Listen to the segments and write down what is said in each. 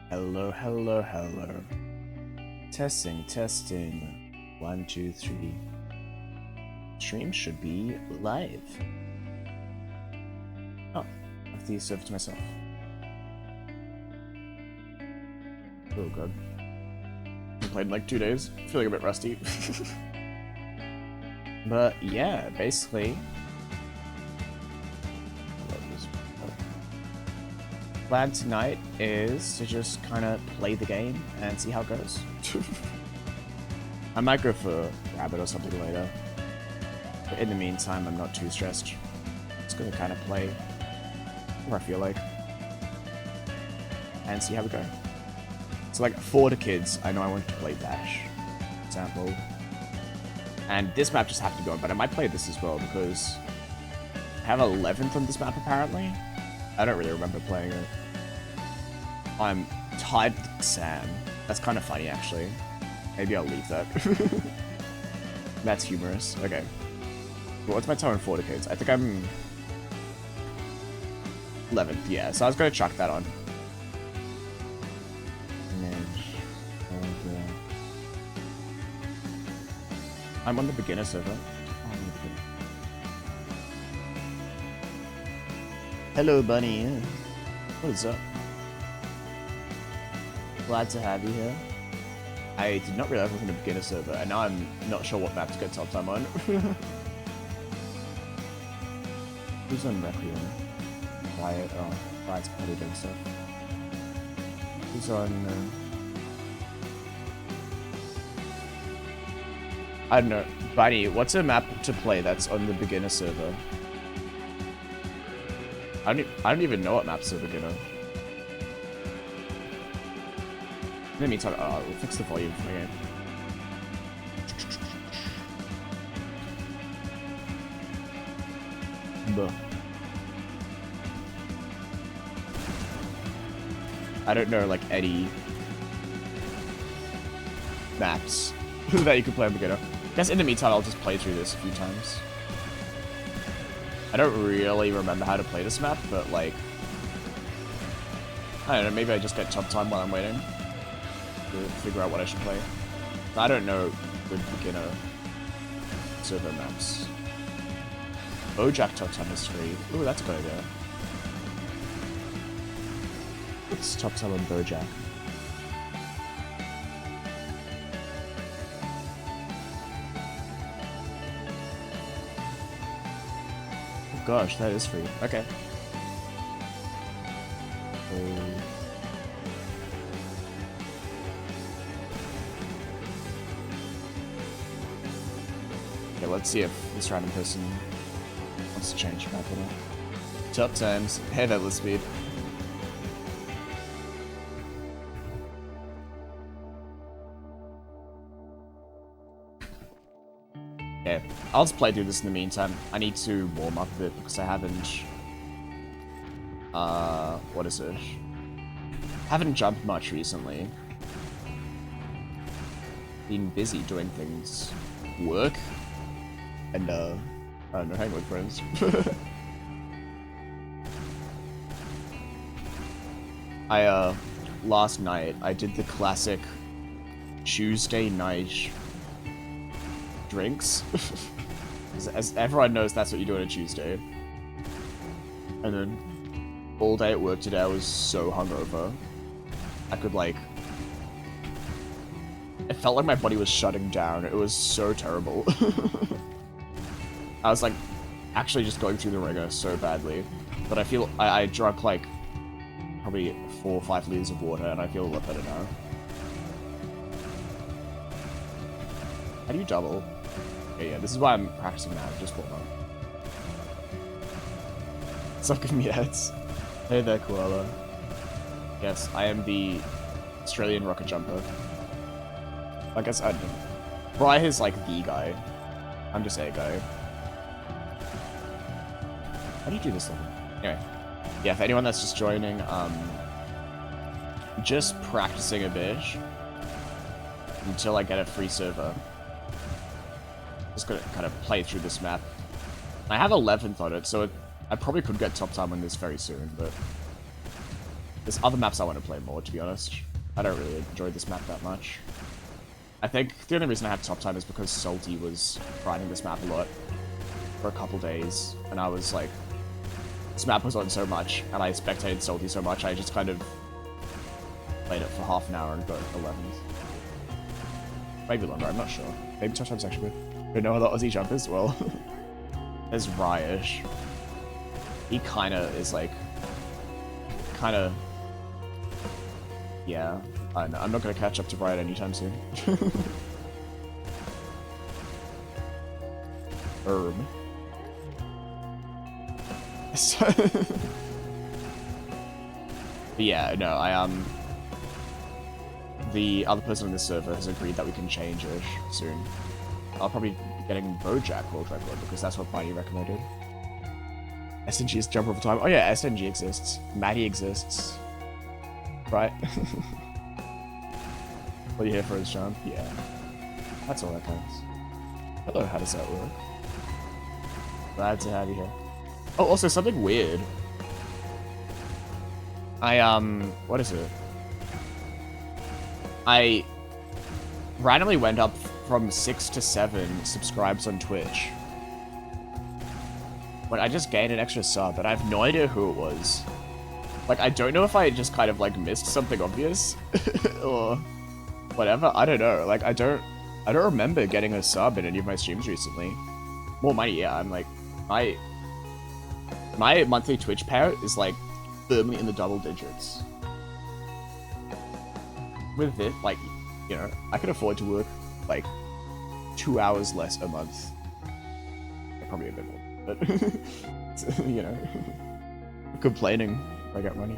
Hello, hello, hello. Testing, testing. 1, 2, 3. Stream should be live. Oh, I have to serve to myself. Oh god. I played in like 2 days. Feeling a bit rusty. But yeah, basically. Plan tonight is to just kind of play the game and see how it goes. I might go for Rabbit or something later. But in the meantime, I'm not too stressed. Just gonna kind of play where I feel like. And see how we go. So like, for the kids, I know I want to play Dash, for example. And this map just happened to go, but I might play this as well because I have 11th on this map apparently. I don't really remember playing it. I'm tied with Sam. That's kind of funny, actually. Maybe I'll leave that. That's humorous. Okay. Well, what's my time in 4 decades? I think I'm 11th, yeah. So I was going to chuck that on. I'm on the beginner server. Oh, I'm on the beginner. Hello, bunny. What is up? Glad to have you here. I did not realize I was on the beginner server, and now I'm not sure what map to get top time on. Who's on Requiem? Riot. Oh, Riot's probably doing stuff. Who's on? I don't know. Bunny, what's a map to play that's on the beginner server? I don't even know what maps are beginner. In the meantime, we'll fix the volume for my game. Buh. I don't know, like, any maps that you can play on beginner. I guess in the meantime, I'll just play through this a few times. I don't really remember how to play this map, but, like, I don't know, maybe I just get top time while I'm waiting to figure out what I should play. I don't know good beginner server maps. Bojack top time is free. Ooh, that's a good idea. What's top time on Bojack? Oh gosh, that is free. Okay. Okay, let's see if this random person wants to change map at all. Top times. Hey, that speed. Yeah, I'll just play through this in the meantime. I need to warm up a bit because I haven't... what is it? Haven't jumped much recently. Been busy doing things. Work. And, I don't know, hang with friends. Last night, I did the classic Tuesday night drinks. As everyone knows, that's what you do on a Tuesday. And then all day at work today, I was so hungover. I could, like... It felt like my body was shutting down. It was so terrible. I was, like, actually just going through the ringer so badly. But I feel... I drank, like, probably 4 or 5 liters of water, and I feel a lot better now. How do you double? Okay, yeah, this is why I'm practicing now, just warm up. Stop giving me heads. Hey there, Koala. Yes, I am the Australian rocket jumper. I guess I don't know. Bri is like the guy. I'm just a guy. How do you do this level? Anyway. Yeah, for anyone that's just joining, just practicing a bit until I get a free server. Just gonna kind of play through this map. I have 11th on it, so I probably could get top time on this very soon, but There's other maps I want to play more, to be honest. I don't really enjoy this map that much. I think the only reason I have top time is because Salty was grinding this map a lot for a couple days, and I was like, this map was on so much, and I spectated Salty so much, I just kind of played it for half an hour and got 11th. Maybe longer, I'm not sure. Maybe top time's actually good. But no other Aussie jumpers? Well, there's Ryish. He kinda is like, yeah, I don't know. I'm not gonna catch up to Riot anytime soon. Herb. But yeah, no, the other person on this server has agreed that we can change it soon. I'll probably be getting Bojack World Record because that's what Mighty recommended. SNG is jumper of time. Oh yeah, SNG exists. Maddie exists. Right? What are you here for is John? Yeah. That's all that counts. Hello, how does that work? Glad to have you here. Oh, also something weird. What is it? I randomly went up from 6 to 7 subscribes on Twitch. But I just gained an extra sub, and I have no idea who it was. Like, I don't know if I just kind of, like, missed something obvious, or whatever, I don't know. Like, I don't remember getting a sub in any of my streams recently. More money, yeah, I'm like, my monthly Twitch payout is, like, firmly in the double digits. With it, like, you know, I could afford to work, like, 2 hours less a month. Probably a bit more, but, you know, complaining if I got money.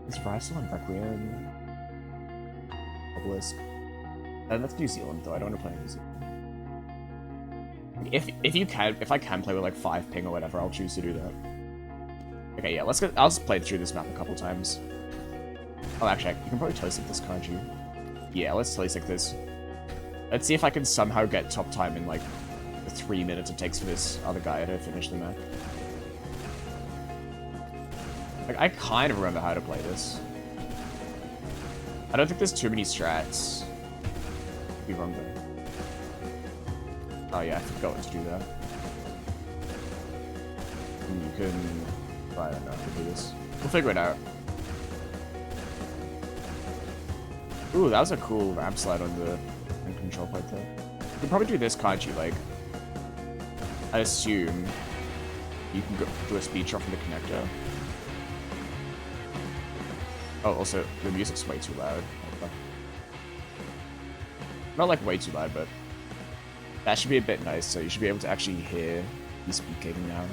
Is Bryce still on Requiem? Obelisk. That's New Zealand, though. I don't want to play in New Zealand. If I can play with, like, 5 ping or whatever, I'll choose to do that. Okay, yeah, I'll just play through this map a couple times. Oh, actually, you can probably telesync this, can't you? Yeah, let's telesync this. Let's see if I can somehow get top time in, like, the 3 minutes it takes for this other guy to finish the map. Like, I kind of remember how to play this. I don't think there's too many strats. Could be wrong, though. Oh, yeah, I forgot to do that. You can... I don't know how to do this. We'll figure it out. Ooh, that was a cool ramp slide on the control point there. You can probably do this, can't you? Like, I assume you can go do a speed shot from the connector. Oh, also, the music's way too loud. Not like way too loud, but that should be a bit nice, so you should be able to actually hear the speed kicking now.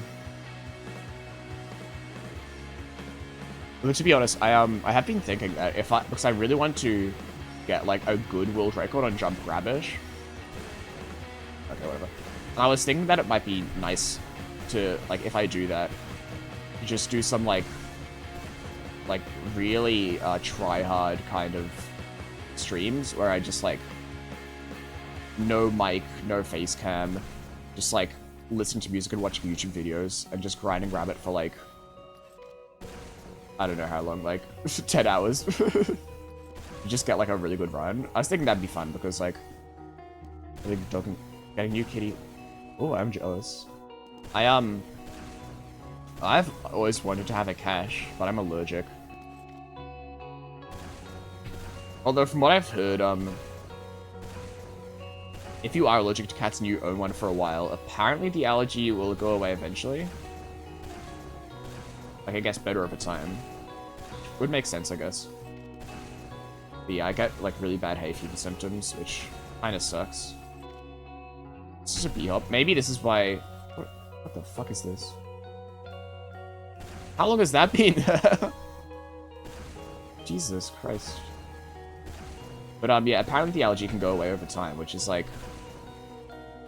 But to be honest, I have been thinking that because I really want to get like a good world record on Jump Grabbish. Okay, whatever. And I was thinking that it might be nice to, like, if I do that, just do some like really try hard kind of streams where I just like no mic, no face cam, just like listen to music and watch YouTube videos and just grinding rabbit for like, I don't know how long, like 10 hours. Just get like a really good run. I was thinking that'd be fun because like, I think getting new kitty. Oh, I'm jealous. I've always wanted to have a cache, but I'm allergic. Although from what I've heard, if you are allergic to cats and you own one for a while, apparently the allergy will go away eventually. Like, I guess better over time. Would make sense, I guess. But yeah, I get like really bad hay fever symptoms, which kind of sucks. This is a B-hop. Maybe this is why... What the fuck is this? How long has that been? Jesus Christ. But yeah, apparently the allergy can go away over time, which is like...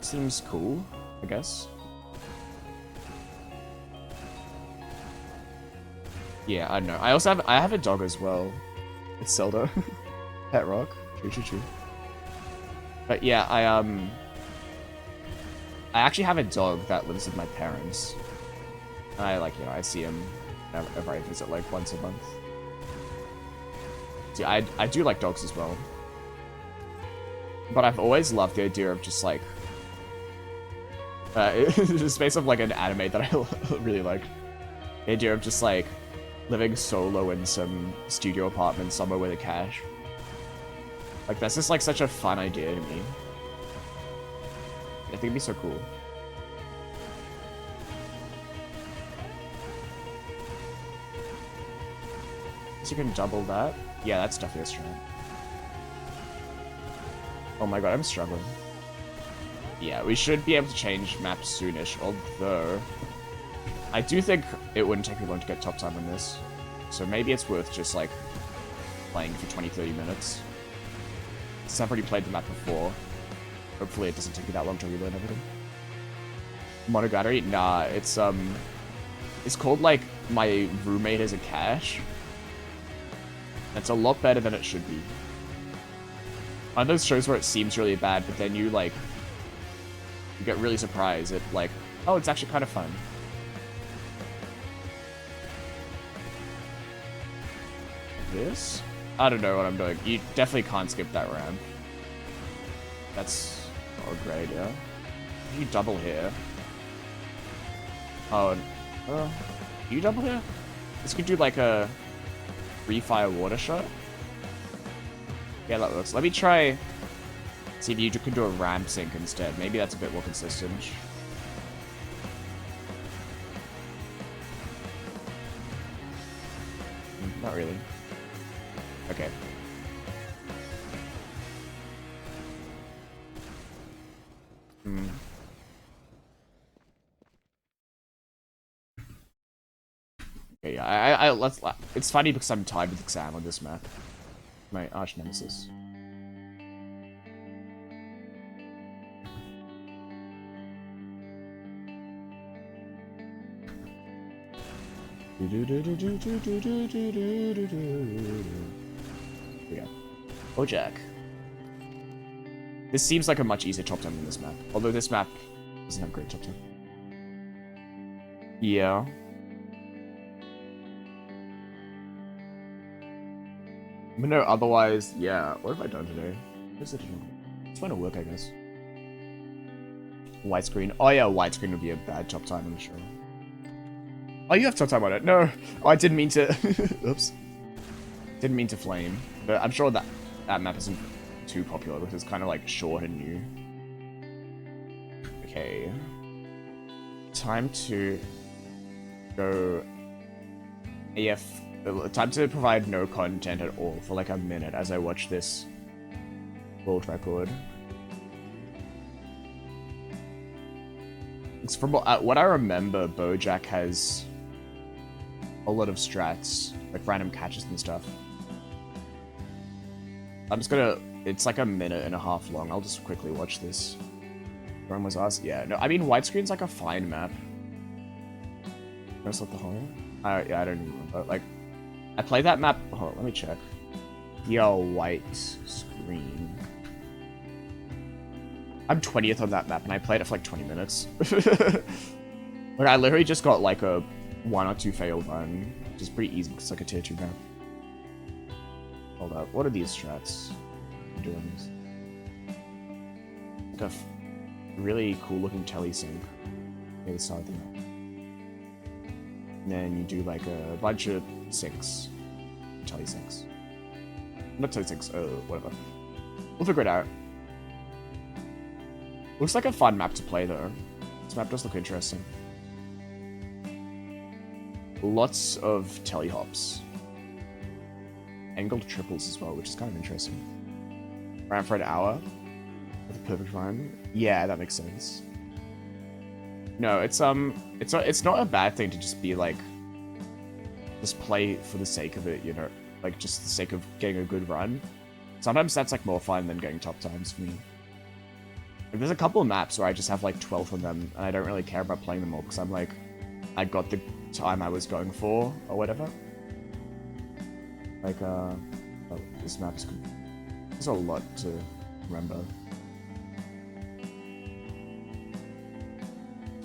Seems cool, I guess. Yeah, I don't know. I have a dog as well. It's Zelda. Pet Rock. Choo choo choo. But yeah, I actually have a dog that lives with my parents. And I like, you know, I see him whenever I visit like once a month. See, I do like dogs as well. But I've always loved the idea of just like... just based off like an anime that I really like. The idea of just like living solo in some studio apartment somewhere with a cache. Like that's just like such a fun idea to me. I think it'd be so cool. So you can double that. Yeah, that's definitely a strat. Oh my god, I'm struggling. Yeah, we should be able to change maps soonish, although... I do think it wouldn't take me long to get top time on this. So maybe it's worth just, like, playing for 20-30 minutes. Since I've already played the map before. Hopefully it doesn't take me that long to relearn everything. Monogatari? Nah, it's called, like, My Roommate is a Cache. It's a lot better than it should be. One of those shows where it seems really bad, but then you, like... You get really surprised at, like, oh, it's actually kind of fun. This? I don't know what I'm doing. You definitely can't skip that ramp. That's not a great idea. You double here. Oh, you double here? This could do, like, a... Free-fire water shot? Yeah, that works. Let me try... See if you can do a ramp sync instead. Maybe that's a bit more consistent. Not really. Okay. Okay, yeah, let's... It's funny because I'm tied with exam on this map. My arch nemesis. Yeah. Bojack. This seems like a much easier top 10 than this map. Although this map doesn't have great top 10. Yeah. But no, otherwise, yeah. What have I done today? It's going to work, I guess. Widescreen. Oh yeah, widescreen would be a bad top time, I'm sure. Oh, you have top time on it. No. Oh, I didn't mean to... Oops. Didn't mean to flame. But I'm sure that map isn't too popular because it's kind of like short and new. Okay. Time to go AF. Time to provide no content at all for like a minute as I watch this world record. It's from what I remember, Bojack has a lot of strats, like random catches and stuff. I'm just gonna... It's like a minute and a half long. I'll just quickly watch this. Everyone was asked? Yeah, no, I mean, widescreen's like a fine map. Where's the hole? Yeah, I don't even remember. Like, I played that map... Hold on, let me check. Yo, white screen. I'm 20th on that map, and I played it for like 20 minutes. Like, I literally just got like a 1 or 2 fail run, which is pretty easy because it's like a tier 2 map. Hold up, what are these strats? I'm doing this. Like a really cool looking telesync near the start of the map. And then you do like a bunch of syncs. Telesyncs. Not telesyncs, whatever. We'll figure it out. Looks like a fun map to play though. This map does look interesting. Lots of telehops. Angled triples as well, which is kind of interesting. Ran for an hour with a perfect run. Yeah, that makes sense. No, it's not a bad thing to just be like, just play for the sake of it, you know, like just the sake of getting a good run. Sometimes that's like more fun than getting top times for me. Like, there's a couple of maps where I just have like 12th on them, and I don't really care about playing them all because I'm like, I got the time I was going for or whatever. Like, oh, this map's good. There's a lot to remember.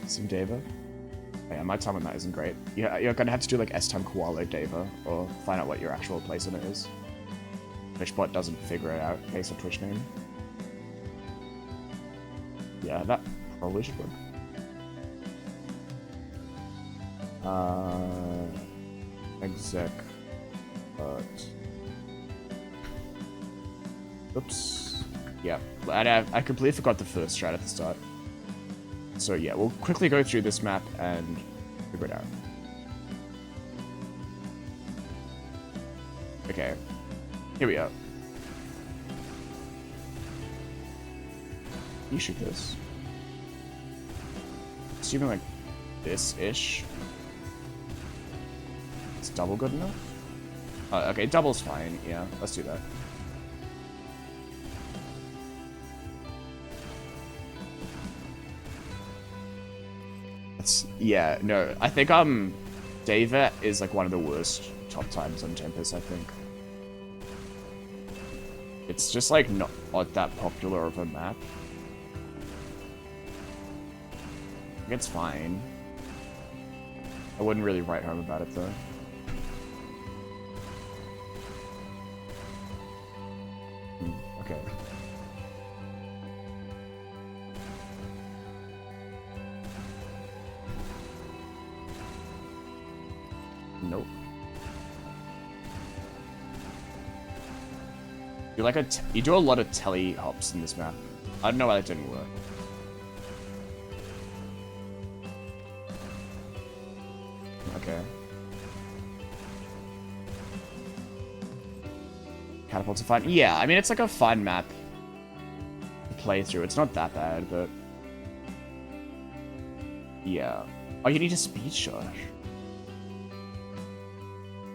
Sim Deva. Yeah, my time on that isn't great. Yeah, you're gonna have to do like S-Time Koala Deva, or find out what your actual place in it is. TwitchBot doesn't figure it out based on Twitch name. Yeah, that probably should work. Exec. Oops. Yeah, I completely forgot the first strat at the start. So yeah, we'll quickly go through this map and figure it out. Okay, here we are. You shoot this. Assuming like this-ish. Is double good enough? Okay, double's fine. Yeah, let's do that. Yeah, no, I think Deva is like one of the worst top times on Tempest, I think. It's just like not that popular of a map. I think it's fine. I wouldn't really write home about it though. Okay. Nope. You do a lot of telly hops in this map. I don't know why that didn't work. Okay. Catapults are fun. Yeah, I mean it's like a fun map to play through. It's not that bad, but yeah. Oh, you need a speed shot.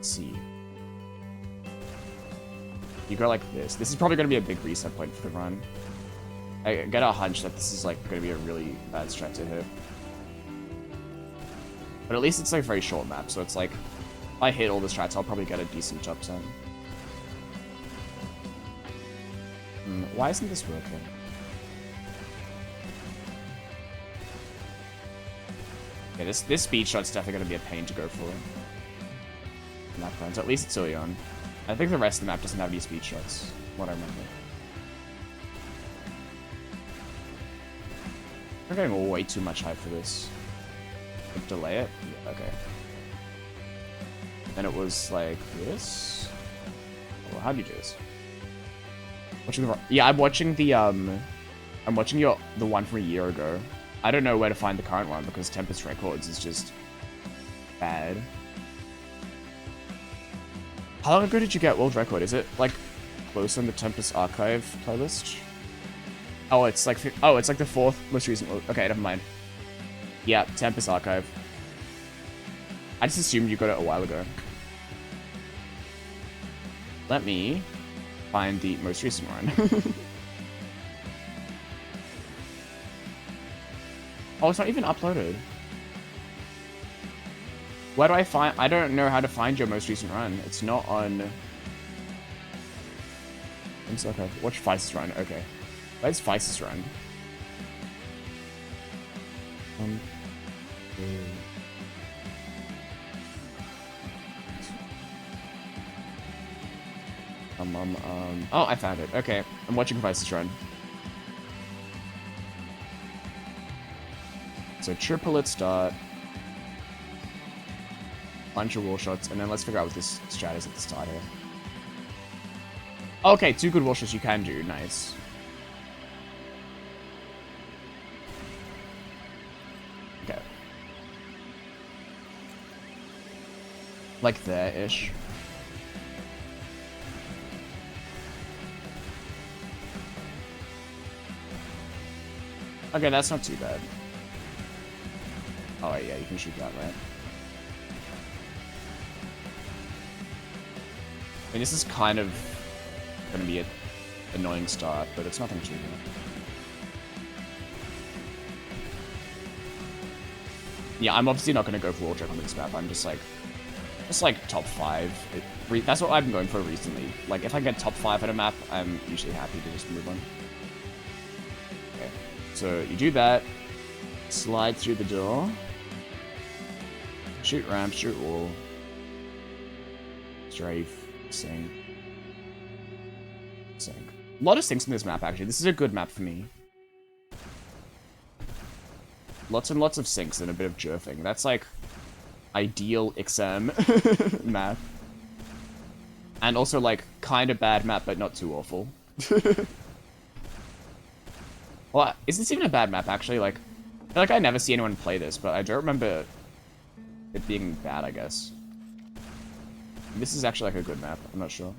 See, you go like this. This is probably going to be a big reset point for the run. I get a hunch that this is like going to be a really bad strat to hit, but at least it's like a very short map, so it's like if I hit all the strats, I'll probably get a decent jump zone. Why isn't this working? Okay, this speed shot's definitely going to be a pain to go for. Map runs. At least it's early on. I think the rest of the map doesn't have any speed shots, what I remember. We're getting way too much hype for this. Like, delay it? Yeah, okay. And it was like this? Well, how do you do this? Watching the, yeah, I'm watching the the one from a year ago. I don't know where to find the current one because Tempest Records is just bad. How long ago did you get world record? Is it like close on the Tempest Archive playlist? Oh, it's like the fourth most recent. Okay, never mind. Yeah, Tempest Archive. I just assumed you got it a while ago. Let me find the most recent one. Oh, it's not even uploaded. Where do I find... I don't know how to find your most recent run. It's not on... Okay. Watch Feist's run. Okay. Where's Feist's run? Oh, I found it. Okay. I'm watching Feist's run. So triplet start. Bunch of wall shots, and then let's figure out what this strat is at the start here. Okay, 2 good wall shots you can do. Nice. Okay. Like there-ish. Okay, that's not too bad. Oh yeah, you can shoot that, right? I mean, this is kind of going to be an annoying start, but it's nothing too bad. Yeah, I'm obviously not going to go for Wall on this map. I'm just like top 5. That's what I've been going for recently. Like, if I get top 5 at a map, I'm usually happy to just move on. Okay, so you do that, slide through the door. Shoot ramp, shoot wall. Strafe, sink. Sink. A lot of sinks in this map, actually. This is a good map for me. Lots and lots of sinks and a bit of jerfing. That's like ideal XM map. And also like kind of bad map, but not too awful. Well, is this even a bad map, actually? Like, I feel like I never see anyone play this, but I don't remember it being bad, I guess. This is actually like a good map. I'm not sure.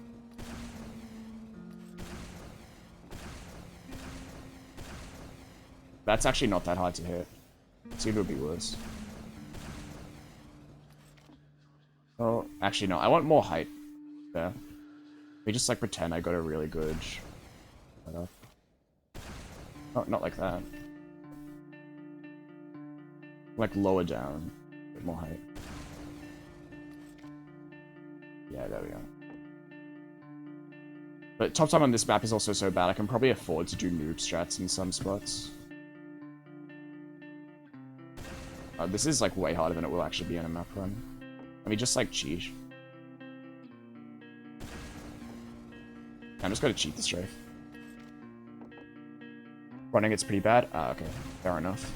That's actually not that hard to hit. See if it would be worse. Oh, actually no. I want more height there. We just like pretend I got a really good setup. Oh, not like that. Like lower down. A bit more height. Yeah, there we go. But top time on this map is also so bad, I can probably afford to do noob strats in some spots. This is like way harder than it will actually be on a map run. Let me just like cheat. I'm just gonna cheat the strafe. Running it's pretty bad. Ah, okay. Fair enough.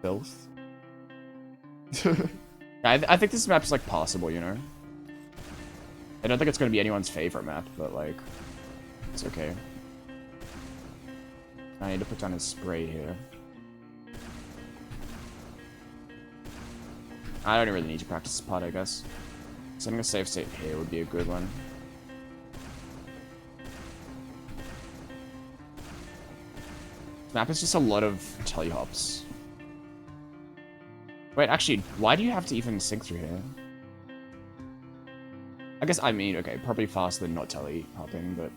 Filth. I think this map's like possible, you know? I don't think it's gonna be anyone's favorite map, but like, it's okay. I need to put down his spray here. I don't really need to practice this pod, I guess. Setting a safe state here would be a good one. This map is just a lot of telehops. Wait, actually, why do you have to even sink through here? I guess, I mean, okay, probably faster than not telehopping, but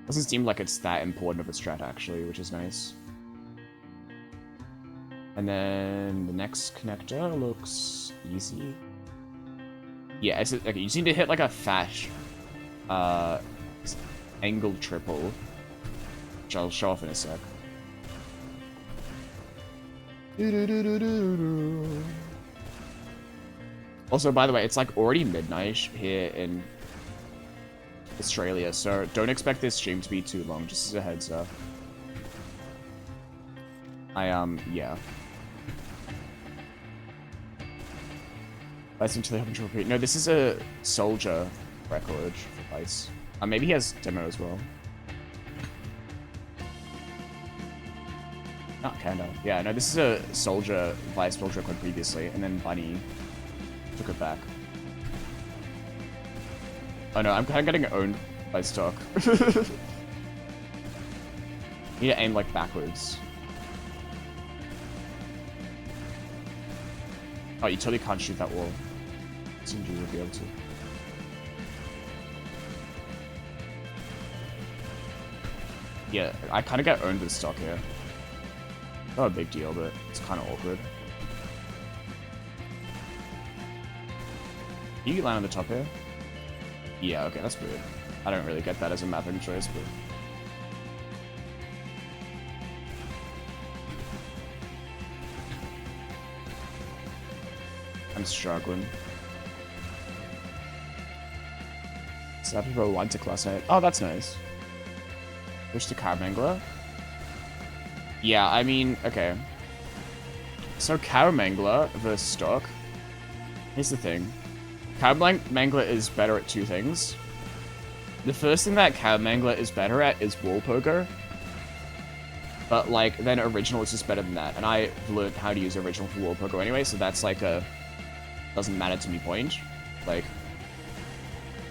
doesn't seem like it's that important of a strat, actually, which is nice. And then the next connector looks easy. Yeah, it's okay. You just need to hit like a fat angle triple, which I'll show off in a sec. Also, by the way, it's like already midnight here in Australia, so don't expect this stream to be too long, just as a heads up. Yeah. Ice until they happen to repeat. No, this is a soldier record for Ice. Maybe he has demo as well. Not kinda. Yeah, no, this is a soldier Vice build record previously, and then Bunny took it back. Oh no, I'm kind of getting owned by stock. You need to aim like backwards. Oh, you totally can't shoot that wall. Seems you would be able to. Yeah, I kind of get owned with stock here. Not a big deal, but it's kind of awkward. Can you land on the top here? Yeah, okay, that's weird. I don't really get that as a mapping choice, but... I'm struggling. So people 1 to class 8. Oh, that's nice. Push to Caramangler. Yeah, I mean, okay. So Caramangler versus stock. Here's the thing. Caramangler is better at 2 things. The first thing that Caramangler is better at is wall poker. But like, then original is just better than that. And I've learned how to use original for wall poker anyway, so that's like a... doesn't matter to me point. Like,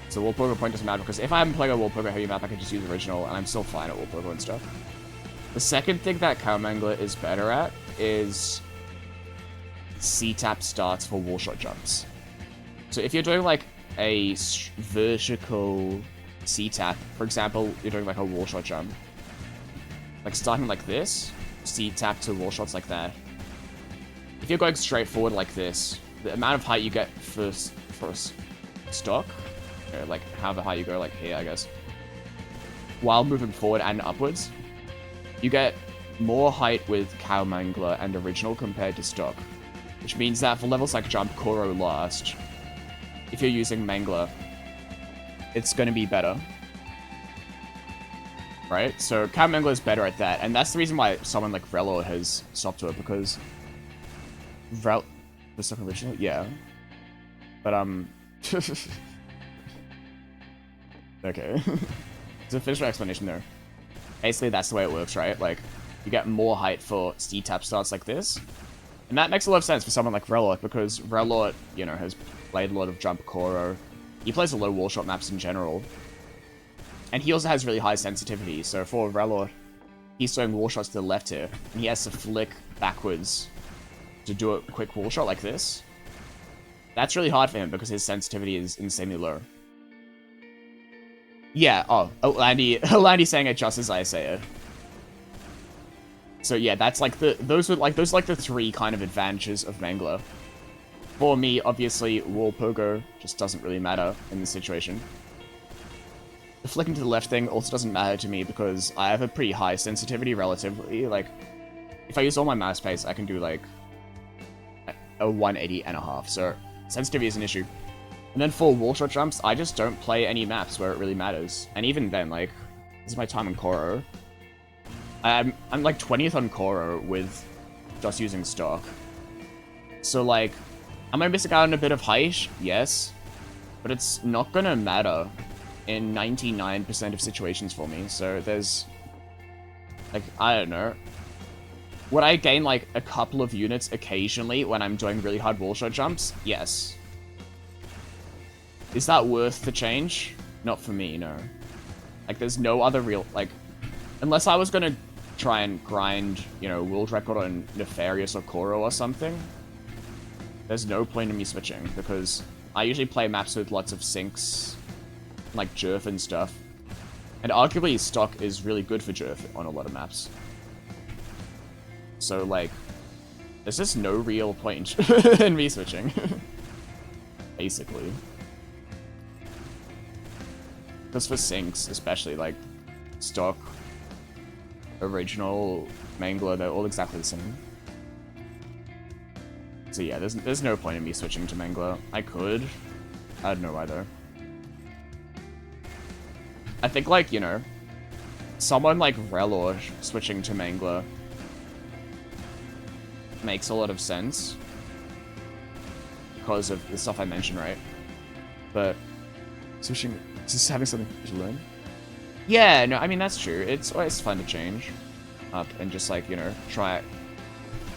so wall poker point doesn't matter, because if I'm playing a wall poker heavy map, I can just use original, and I'm still fine at wall poker and stuff. The second thing that Caramangler is better at is C-tap starts for wall shot jumps. So if you're doing like a vertical C-tap, for example, you're doing like a wall shot jump, like starting like this, C-tap to wall shots like that. If you're going straight forward like this, the amount of height you get for stock, you know, like however high you go, like here, I guess, while moving forward and upwards, you get more height with Caramangler and original compared to stock. which means that for levels like Jump, Koro, Last, if you're using Mangler, it's going to be better. Right? So Cat Mangler is better at that, and that's the reason why someone like Vrelord has stopped to it, because the stuff original? Yeah. But, okay. To finish my explanation there. Basically, that's the way it works, right? Like, you get more height for C-tap starts like this. And that makes a lot of sense for someone like Vrelord, because Vrelord, you know, has played a lot of Jump Koro. He plays a lot of wall shot maps in general. And he also has really high sensitivity, so for Vrelord, he's throwing wall shots to the left here, and he has to flick backwards to do a quick wall shot like this. That's really hard for him because his sensitivity is insanely low. Yeah, Landy's saying it just as I say it. So yeah, that's like those are like the three kind of advantages of Mangler. For me, obviously, wall pogo just doesn't really matter in this situation. The flicking to the left thing also doesn't matter to me because I have a pretty high sensitivity relatively. Like, if I use all my mouse space, I can do like a 180.5, so sensitivity is an issue. And then for wall shot jumps, I just don't play any maps where it really matters. And even then, like, this is my time in Koro. I'm like 20th on Koro with just using stock. So like, am I missing out on a bit of height? Yes. But it's not gonna matter in 99% of situations for me. So there's, like, I don't know. Would I gain like a couple of units occasionally when I'm doing really hard wall shot jumps? Yes. Is that worth the change? Not for me, no. Like, there's no other real, like, unless I was gonna try and grind, you know, world record on Nefarious or Koro or something, there's no point in me switching, because I usually play maps with lots of sinks, like Jerf and stuff. And arguably, stock is really good for Jerf on a lot of maps. So, like, there's just no real point in me switching. Basically. Because for sinks, especially, like, stock, original, Mangler, they're all exactly the same. So yeah, there's no point in me switching to Mangler. I could. I don't know why, though. I think, like, you know, someone like Vrelord switching to Mangler makes a lot of sense. Because of the stuff I mentioned, right? But switching, just having something to learn. Yeah, no, I mean, that's true. It's always fun to change up and just, like, you know, try it.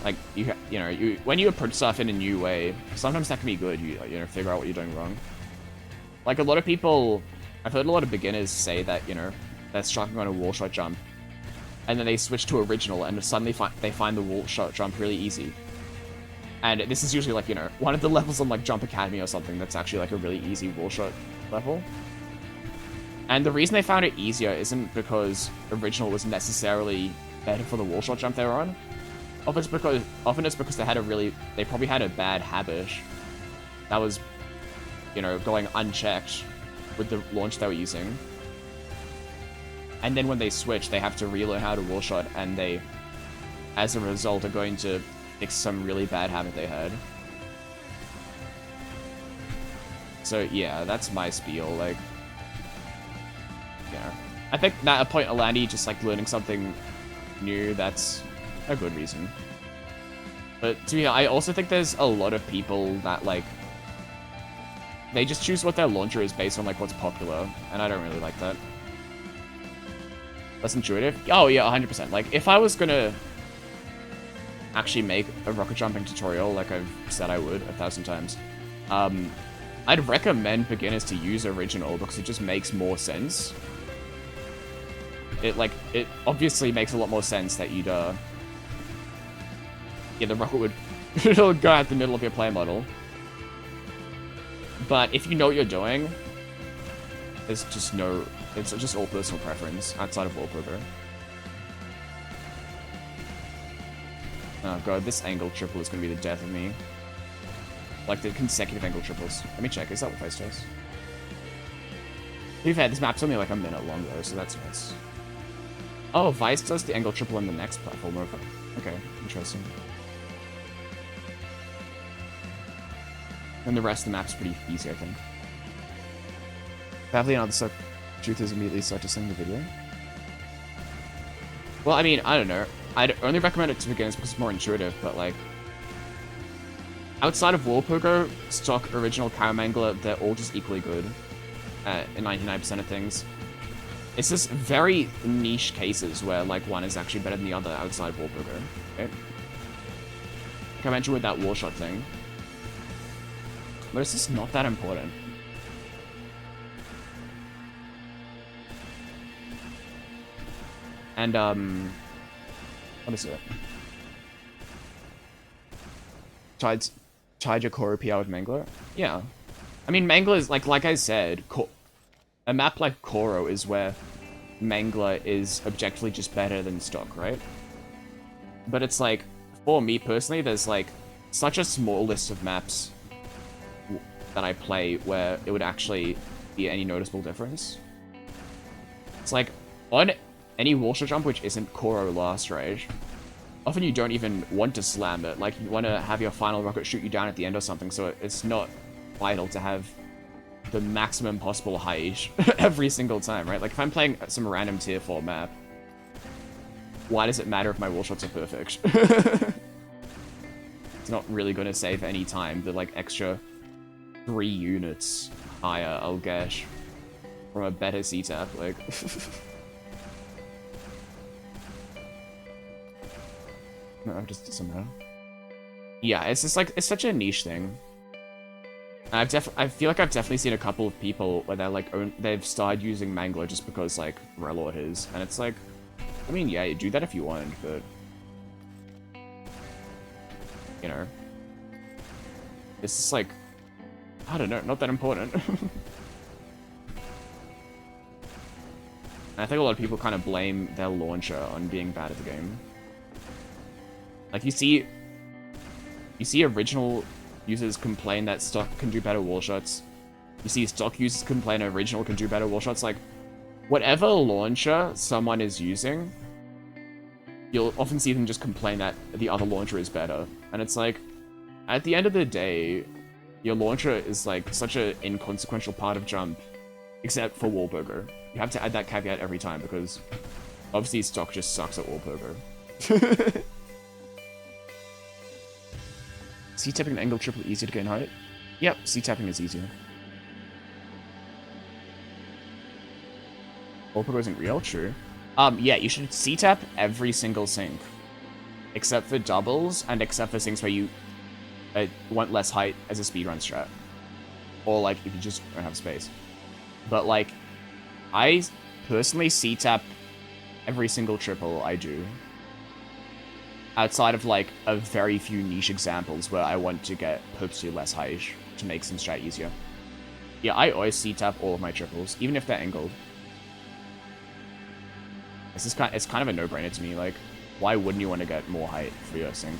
Like, you know, when you approach stuff in a new way, sometimes that can be good. You know, figure out what you're doing wrong. Like, a lot of people, I've heard a lot of beginners say that, you know, they're striking on a wall shot jump, and then they switch to original, and suddenly they find the wall shot jump really easy. And this is usually, like, you know, one of the levels on, like, Jump Academy or something that's actually, like, a really easy wall shot level. And the reason they found it easier isn't because original was necessarily better for the wall shot jump they were on. Often it's because they probably had a bad habit that was, you know, going unchecked with the launch they were using. And then when they switch, they have to relearn how to wall shot, and they, as a result, are going to fix some really bad habit they had. So yeah, that's my spiel, like, yeah. I think that a point Alandi just, like, learning something new, that's a good reason. But to me, I also think there's a lot of people that, like, they just choose what their launcher is based on, like, what's popular, and I don't really like that. Less intuitive? Oh yeah, 100%. Like, if I was gonna actually make a rocket jumping tutorial, like I've said I would 1,000 times, I'd recommend beginners to use original because it just makes more sense. It obviously makes a lot more sense that you'd, yeah, the rocket would it'll go out the middle of your play model. But if you know what you're doing, it's just all personal preference outside of wall pogo. Oh god, this angle triple is gonna be the death of me. Like the consecutive angle triples. Let me check, is that what Face does? To be fair, this map's only like a minute long though, so that's nice. Oh, Vice does the angle triple in the next platform. Okay, interesting. And the rest of the map's pretty easy, I think. Badly, another truth is immediately start to sing the video. Well, I mean, I don't know. I'd only recommend it to beginners because it's more intuitive, but like... Outside of Warpogo, stock, original, Caramangler, they're all just equally good in 99% of things. It's just very niche cases where like one is actually better than the other outside of Warpogo. Okay? Like I mentioned with that wall shot thing. But it's just not that important. And, what is it? Tied your Koro PR with Mangler? Yeah. I mean, Mangler is, like I said, a map like Koro is where Mangler is objectively just better than stock, right? But it's like, for me personally, there's like such a small list of maps that I play where it would actually be any noticeable difference. It's like, on any wall shot jump which isn't Koro Last Rage, often you don't even want to slam it. Like, you want to have your final rocket shoot you down at the end or something, so it's not vital to have the maximum possible height every single time, right? Like, if I'm playing some random tier 4 map, why does it matter if my wall shots are perfect? It's not really going to save any time. The, like, extra 3 units higher I'll get from a better CTAP, like... No, just somehow. Yeah, it's just like, it's such a niche thing. I feel like I've definitely seen a couple of people where they're like, they've started using Mangler just because like Relord is, and it's like, I mean, yeah, you do that if you want, but you know, it's just like, I don't know, not that important. And I think a lot of people kind of blame their launcher on being bad at the game. Like, you see original users complain that stock can do better wall shots. You see stock users complain original can do better wall shots. Like, whatever launcher someone is using, you'll often see them just complain that the other launcher is better. And it's like, at the end of the day, your launcher is like such an inconsequential part of jump, except for wall poker. You have to add that caveat every time because obviously stock just sucks at wall poker. C-tapping and angle triple easier to gain height? Yep, C-tapping is easier. Warpogo isn't real? True. Yeah, you should C-tap every single sync. Except for doubles, and except for syncs where you want less height as a speedrun strat. Or, like, if you just don't have space. But, like, I personally C-tap every single triple I do. Outside of, like, a very few niche examples where I want to get purposely less height to make some strat easier. Yeah, I always C-tap all of my triples, even if they're angled. It's kind of a no-brainer to me, like, why wouldn't you want to get more height for your sync?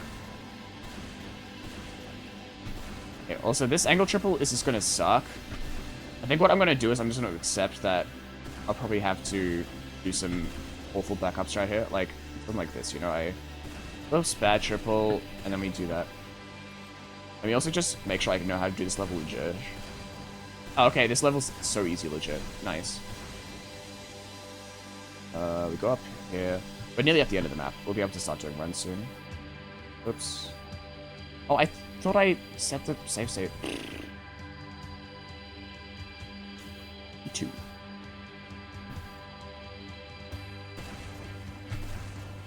Okay, also, this angle triple is just gonna suck. I think what I'm gonna do is I'm just gonna accept that I'll probably have to do some awful backup strat here, like, something like this, you know, I... Oops, bad triple, and then we do that. Let me also just make sure I know how to do this level legit. Oh, okay, this level's so easy legit. Nice. We go up here. We're nearly at the end of the map. We'll be able to start doing runs soon. Oops. Oh, I thought I set the save state. 2.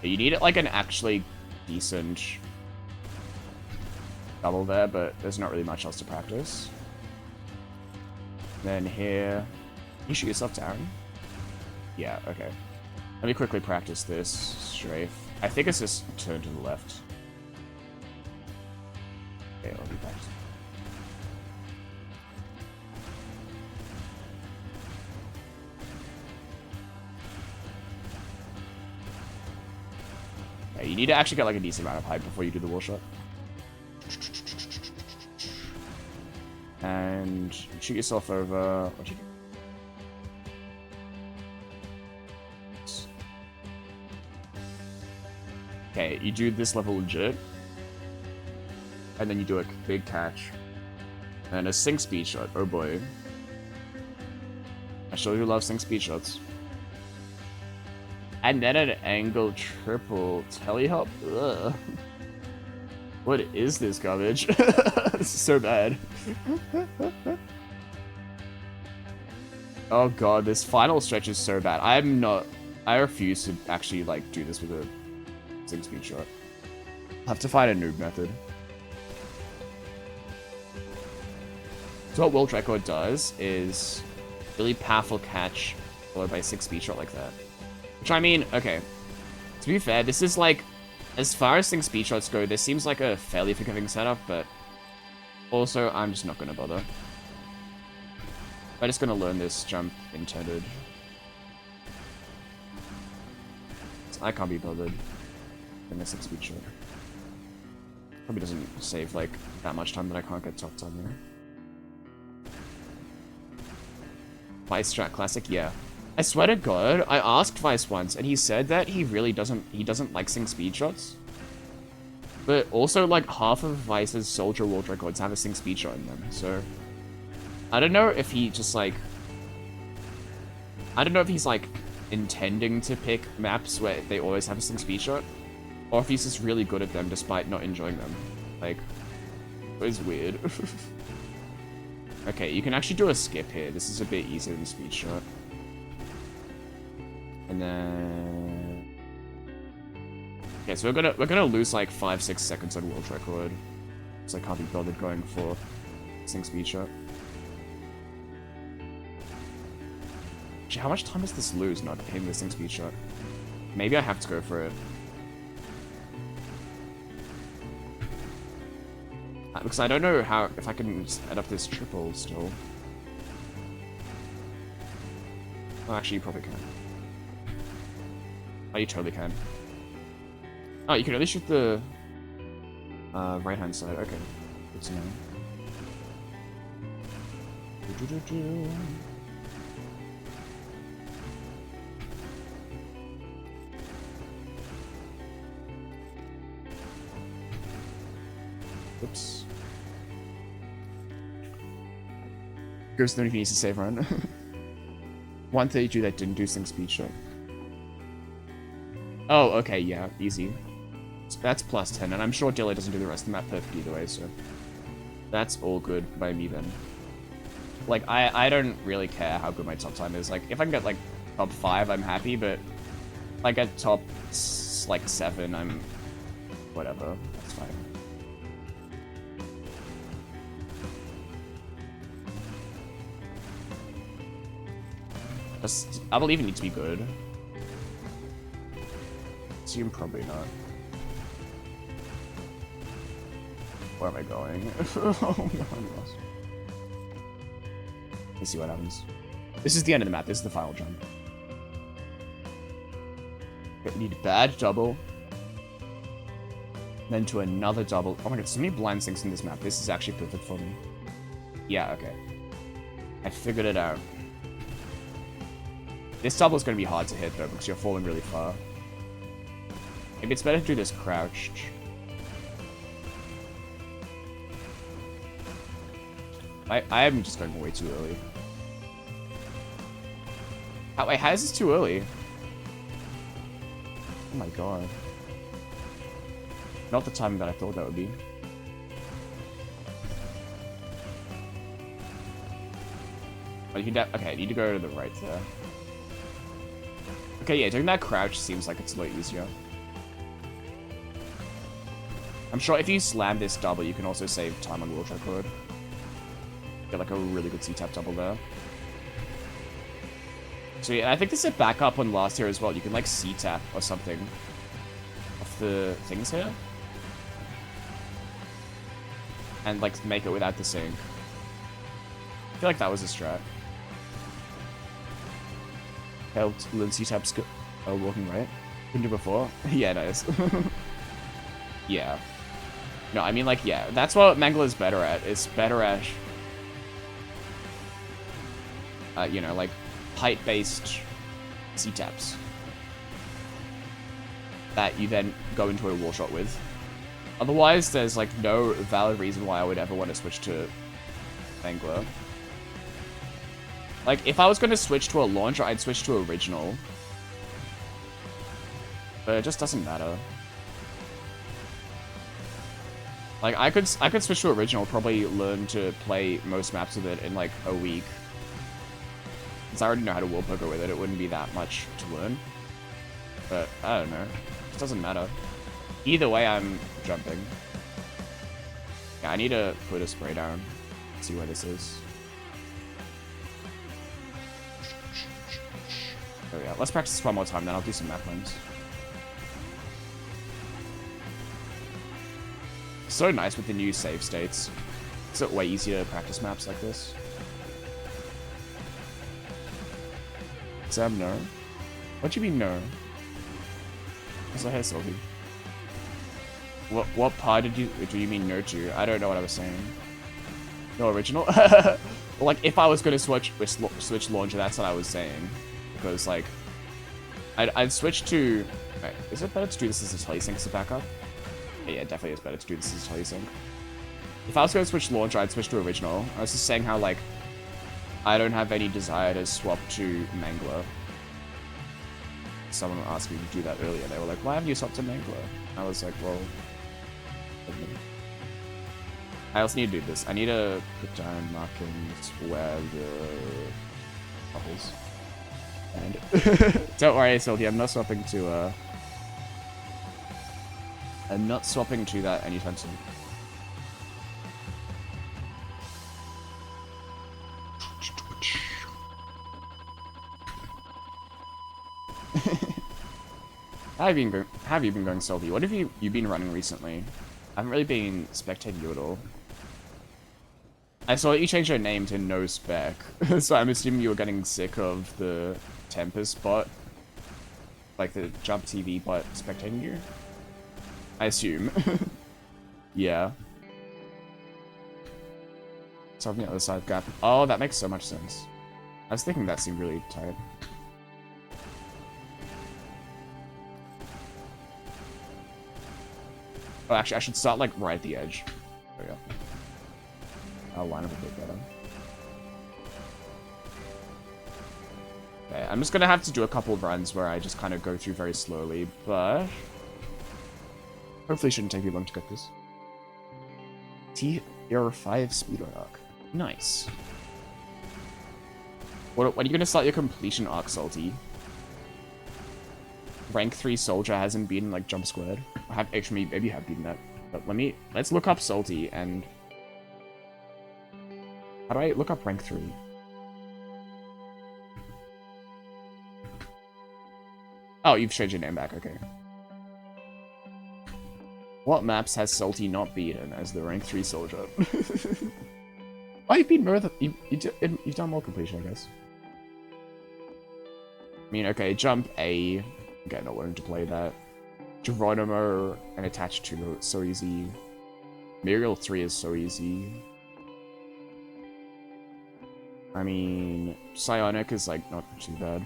You need it like an actually decent double there, but there's not really much else to practice. Then here, you shoot yourself down. Yeah, okay. Let me quickly practice this strafe. I think it's just turn to the left. Okay, I'll be back. Okay, you need to actually get like a decent amount of height before you do the wall shot. And shoot yourself over. What do you do? Okay, you do this level legit, and then you do a big catch, And a sync speed shot. Oh boy. I sure do love sync speed shots. And then an angle triple telehop. Ugh. What is this garbage? This is so bad. Oh god, this final stretch is so bad. I refuse to actually like do this with a sync speed shot. I'll have to find a noob method. So what world record does is really powerful catch followed by 6 speed shot like that. Which I mean, okay. To be fair, this is like, as far as 6 speed shots go, this seems like a fairly forgiving setup, but also I'm just not gonna bother. I'm just gonna learn this jump intended. I can't be bothered in a 6 speed shot. Probably doesn't save like that much time that I can't get top time here. Vice Strat Classic, yeah. I swear to God, I asked Vice once, and he said that he really doesn't like sync speed shots. But also, like, half of Vice's Soldier world records have a sync speed shot in them, so... I don't know if he just, like... I don't know if he's, like, intending to pick maps where they always have a sync speed shot, or if he's just really good at them despite not enjoying them. Like, it was weird. Okay, you can actually do a skip here. This is a bit easier than speed shot. And then... Okay, so we're gonna lose like 5-6 seconds on world record. So I can't be bothered going for sync speed shot. Actually, how much time does this lose not hitting the sync speed shot? Maybe I have to go for it. Because I don't know how, if I can set up this triple still. Oh, actually, you probably can. Oh, you totally can. Oh, you can only shoot the right-hand side. Okay, good to know. Oops. Ghost Tony needs to save run. 132 that didn't do sync speed shot. Oh, okay, yeah, easy. So that's plus 10, and I'm sure Dilly doesn't do the rest of the map perfect either way, so... That's all good by me then. Like, I don't really care how good my top time is. Like, if I can get, like, top 5, I'm happy, but... Like, at top, like, 7, I'm... Whatever, that's fine. I believe it needs to be good. Assume probably not. Where am I going? Oh no, I'm lost. Let's see what happens. This is the end of the map. This is the final jump. Okay, need a bad double. Then to another double. Oh my god, so many blind sinks in this map. This is actually perfect for me. Yeah, okay. I figured it out. This double is going to be hard to hit, though, because you're falling really far. Maybe it's better to do this crouched. I am just going way too early. Oh, wait, how is this too early? Oh my god. Not the timing that I thought that would be. Oh, you can okay, I need to go to the right there. Okay, yeah, doing that crouch seems like it's a lot easier. I'm sure if you slam this double, you can also save time on world record. Get like a really good C-tap double there. So yeah, I think this is a backup on last year as well. You can like C-tap or something off the things here. And like make it without the sync. I feel like that was a strat. Helped learn C-taps walking right. Couldn't do before. Yeah, nice. Yeah. No, I mean like, yeah. That's what Mangala is better at. It's better at... you know, like, height-based C-taps. That you then go into a wall shot with. Otherwise, there's, like, no valid reason why I would ever want to switch to Mangler. Like, if I was going to switch to a launcher, I'd switch to original. But it just doesn't matter. Like, I could switch to original, probably learn to play most maps with it in, like, a week. Since I already know how to world poker with it, it wouldn't be that much to learn. But, I don't know. It doesn't matter. Either way, I'm jumping. Yeah, I need to put a spray down. See where this is. Oh yeah, let's practice this one more time, then I'll do some map wins. So nice with the new save states. It's way easier to practice maps like this. Sam, no? What do you mean no? What's the hair, Sylvie? What part do you mean no to? I don't know what I was saying. No original? Like, if I was going to switch launcher, that's what I was saying. Because, like, I'd switch to... Wait, is it better to do this as a telesync as a backup? Yeah, it definitely is better to do this as a telesync. If I was going to switch launcher, I'd switch to original. I was just saying how, like, I don't have any desire to swap to Mangler. Someone asked me to do that earlier. They were like, why haven't you swapped to Mangler? I was like, well... I also need to do this. I need to put down markings where the bubbles. And don't worry, Sylvie, I'm not swapping to that anytime soon. How have you been going, Sylvie? What have you been running recently? I haven't really been spectating you at all. I saw you change your name to No Spec, so I'm assuming you were getting sick of the Tempest bot, like the Jump TV bot spectating you. I assume. Yeah. Something on the other side gap. Oh, that makes so much sense. I was thinking that seemed really tight. Oh, actually, I should start, like, right at the edge. There we go. I'll line up a bit better. Okay, I'm just gonna have to do a couple of runs where I just kind of go through very slowly, but... hopefully it shouldn't take me long to get this. Tier 5 speedrun arc. Nice. When are you gonna start your completion arc, Salty? Rank 3 soldier hasn't beaten, like, Jump Squared. Actually, maybe you have beaten that. But let's look up Salty and... how do I look up rank 3? Oh, you've changed your name back, okay. What maps has Salty not beaten as the rank 3 soldier? Oh, you've beaten both. You've done more completion, I guess. I mean, okay, Jump A. Okay, not willing to play that. Geronimo and Attached 2, it's so easy. Muriel 3 is so easy. I mean, Psionic is, like, not too bad.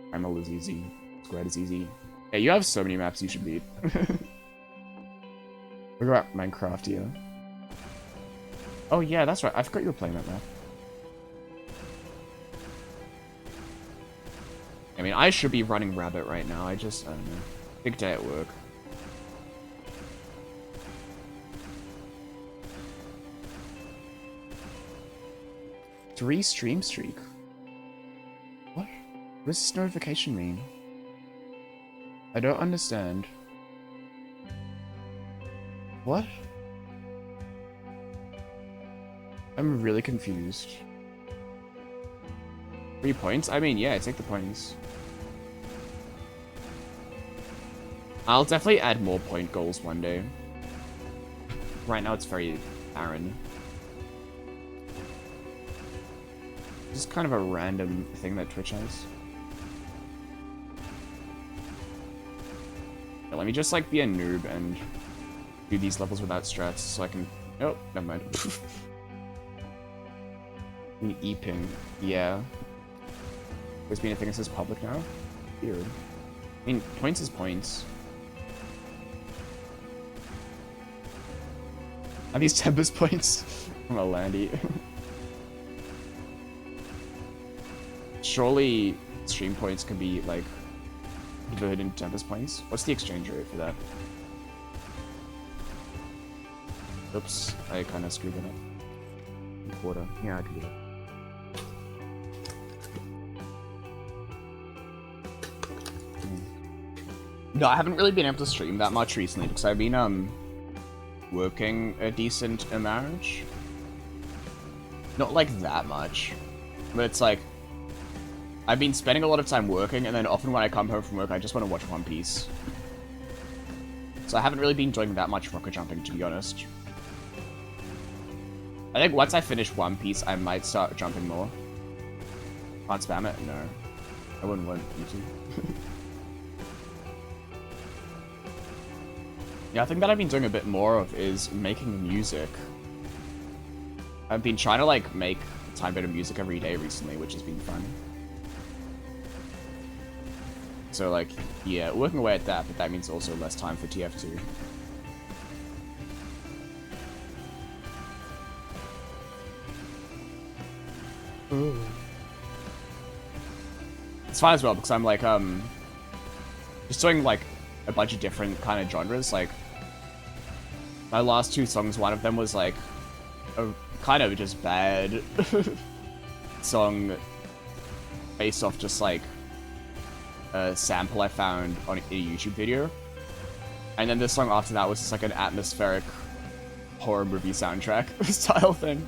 Primal is easy. Squared is easy. Yeah, you have so many maps you should beat. Look at Minecraft here. Oh yeah, that's right. I forgot you were playing that map. I mean, I should be running Rabbit right now. I don't know. Big day at work. Three stream streak? What? What does this notification mean? I don't understand. What? I'm really confused. 3 points? I mean, yeah, take the points. I'll definitely add more point goals one day. Right now it's very barren. Just kind of a random thing that Twitch has. Yeah, let me just like be a noob and do these levels without strats so I can... oh, never mind. An E-pin. Yeah. There's been a thing that says public now? Weird. I mean, points is points. Are these Tempest points? I'm a Landy. Surely stream points can be, like, converted into Tempest points. What's the exchange rate for that? Oops, I kind of screwed it up. Quarter. Yeah, I can do that. No, I haven't really been able to stream that much recently because I've been working a decent amount. Not like that much, but it's like I've been spending a lot of time working, and then often when I come home from work, I just want to watch One Piece. So I haven't really been doing that much rocket jumping, to be honest. I think once I finish One Piece, I might start jumping more. Can't spam it? No. I wouldn't want you to. Yeah, I think that I've been doing a bit more of is making music. I've been trying to, like, make a tiny bit of music every day recently, which has been fun. So, like, yeah, working away at that, but that means also less time for TF2. It's fine as well, because I'm, like, just doing, like, a bunch of different kind of genres. Like, my last two songs, one of them was, like, a kind of just bad song based off just, like, a sample I found on a YouTube video. And then the song after that was just, like, an atmospheric horror movie soundtrack style thing.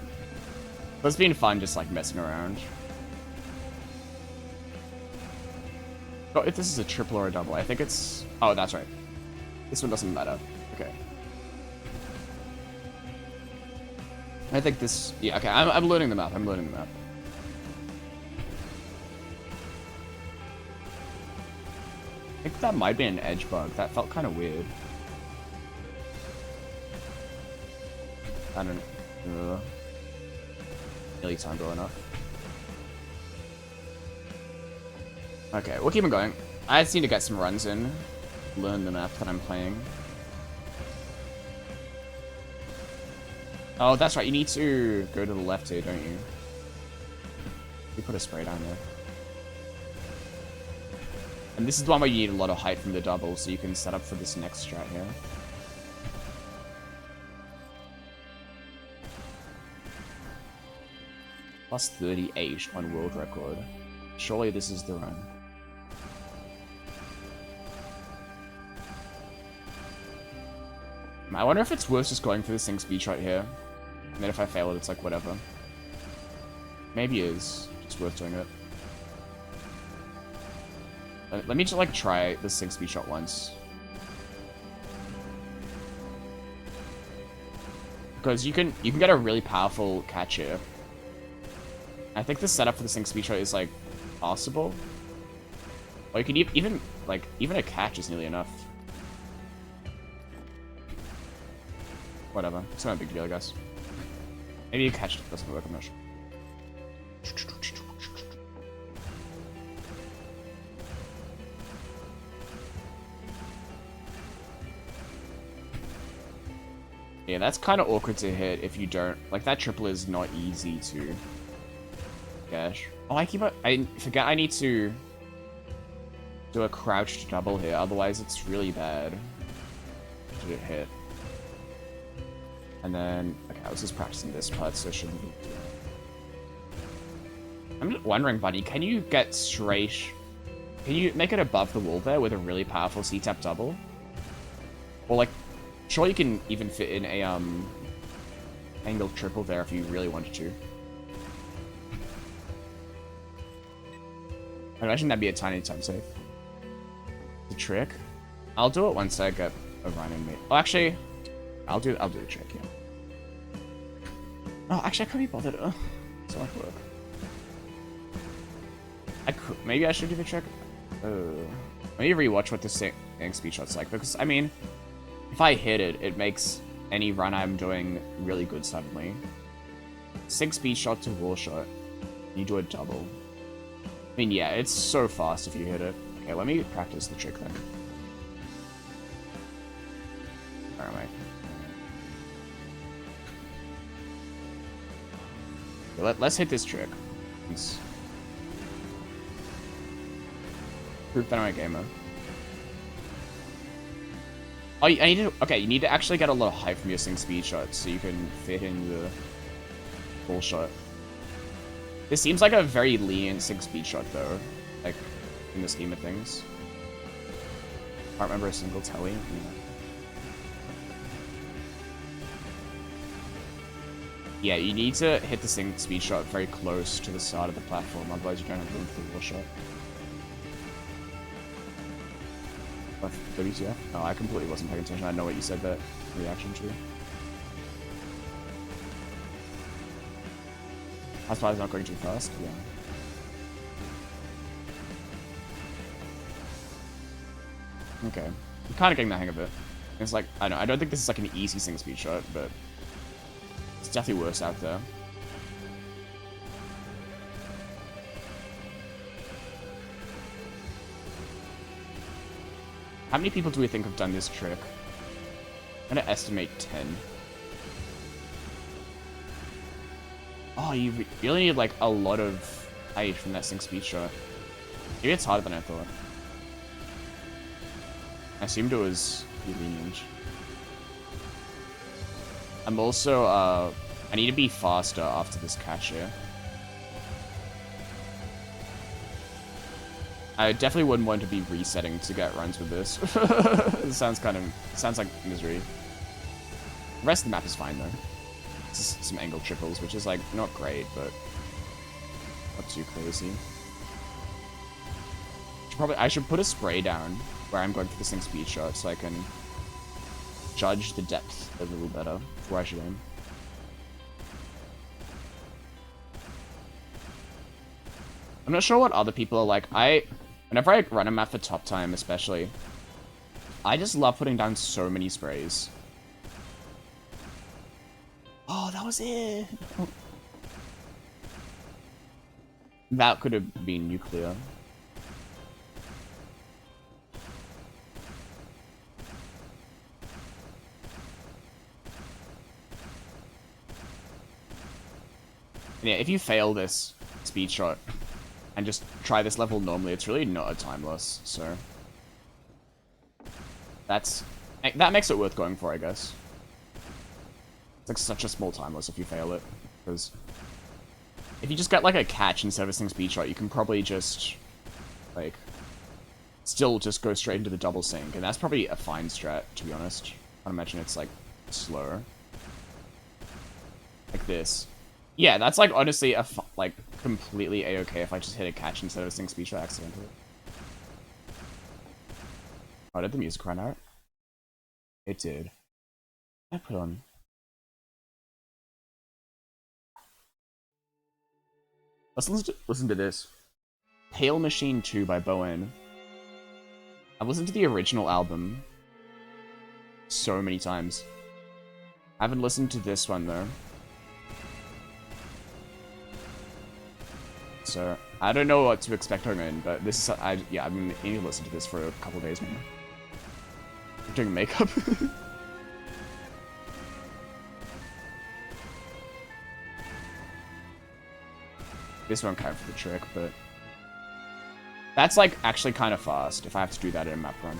But it's been fun just, like, messing around. Oh, if this is a triple or a double, I think it's... Oh, that's right. This one doesn't matter. Okay. I think this... Yeah, okay, I'm loading the map. I'm loading the map. I think that might be an edge bug. That felt kind of weird. I don't know. Nearly timed well enough. Okay, we'll keep on going. I just need to get some runs in. Learn the map that I'm playing. Oh, that's right. You need to go to the left here, don't you? You put a spray down there. And this is the one where you need a lot of height from the double, so you can set up for this next strat here. Plus 38 on world record. Surely this is the run. I wonder if it's worth just going for this thing speed shot here. And then if I fail it, it's like, whatever. Maybe it is. Just worth doing it. Let me just, like, try this thing speed shot once. Because you can get a really powerful catch here. I think the setup for this thing speed shot is, like, possible. Or you can even, like, even a catch is nearly enough. Whatever. It's not a big deal, I guess. Maybe a catch doesn't work, I'm not sure. Yeah, that's kind of awkward to hit if you don't... Like, that triple is not easy to... Gosh. Oh, I forget I need to... do a crouched double here, otherwise it's really bad to hit. And then... Okay, I was just practicing this part, so it shouldn't be... I'm just wondering, buddy, can you get straight... Can you make it above the wall there with a really powerful C-tap double? Or, like... Sure, you can even fit in a, angle triple there if you really wanted to. I imagine that'd be a tiny time save. The trick? I'll do it once I get a run in me. Oh, actually, I'll do the trick, yeah. Oh, actually, I couldn't be bothered. So much work. Maybe I should do the trick. Maybe rewatch what this thing speed shot's like, because, I mean... If I hit it, it makes any run I'm doing really good suddenly. 6 speed shot to wall shot. You do a double. I mean, yeah, it's so fast if you hit it. Okay, let me practice the trick then. Where am I? Let's hit this trick. Let's proof that I'm a gamer. Oh, I need to. Okay, you need to actually get a lot of height from your Sing speed shot so you can fit in the full shot. This seems like a very lenient Sing speed shot though, like in the scheme of things. Can't remember a single telly. Yeah. Yeah, you need to hit the Sing speed shot very close to the side of the platform, otherwise you don't have room for the wall shot. WTF? Oh, I completely wasn't paying attention. I know what you said that reaction to. That's why I was not going too fast. Yeah. Okay. I'm kind of getting the hang of it. It's like, I don't think this is like an easy Sing speed shot, but it's definitely worse out there. How many people do we think have done this trick? I'm gonna estimate 10. Oh, you really need like a lot of height from that Sing speed shot. Maybe it's harder than I thought. I assumed it was lenient. I'm also, I need to be faster after this catch here. I definitely wouldn't want to be resetting to get runs with this. It sounds like misery. The rest of the map is fine though. It's just some angle triples, which is like not great, but not too crazy. I should put a spray down where I'm going for the Sing speed shot so I can judge the depth a little better before I should aim. I'm not sure what other people are like. Whenever I run a map for top time, especially, I just love putting down so many sprays. Oh, that was it. That could have been nuclear. And yeah, if you fail this speed shot and just try this level normally, it's really not a time loss, so that makes it worth going for, I guess. It's like such a small time loss if you fail it, because if you just get like a catch instead of a Sing speed shot, you can probably just like still just go straight into the double sync, and that's probably a fine strat, to be honest. I imagine it's like slower, like this. Yeah, that's like honestly like completely a-okay if I just hit a catch instead of a Sing speed shot accidentally. Oh, did the music run out? It did. I put on. Let's listen to this. Pale Machine 2 by Bowen. I've listened to the original album so many times. I haven't listened to this one though. So I don't know what to expect going in, but this is I'm gonna need to listen to this for a couple of days more. I'm doing makeup. This one kind of for the trick, but that's like actually kind of fast if I have to do that in a map run.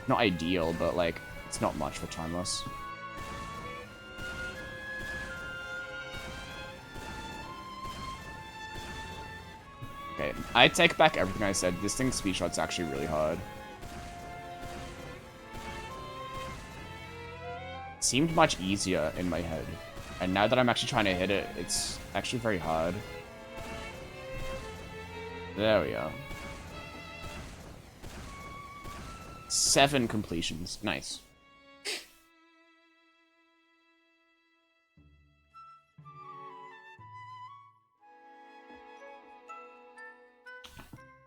Not ideal, but like it's not much for time loss. Okay, I take back everything I said. This thing's speed shot's actually really hard. It seemed much easier in my head. And now that I'm actually trying to hit it, it's actually very hard. There we go. 7 completions. Nice.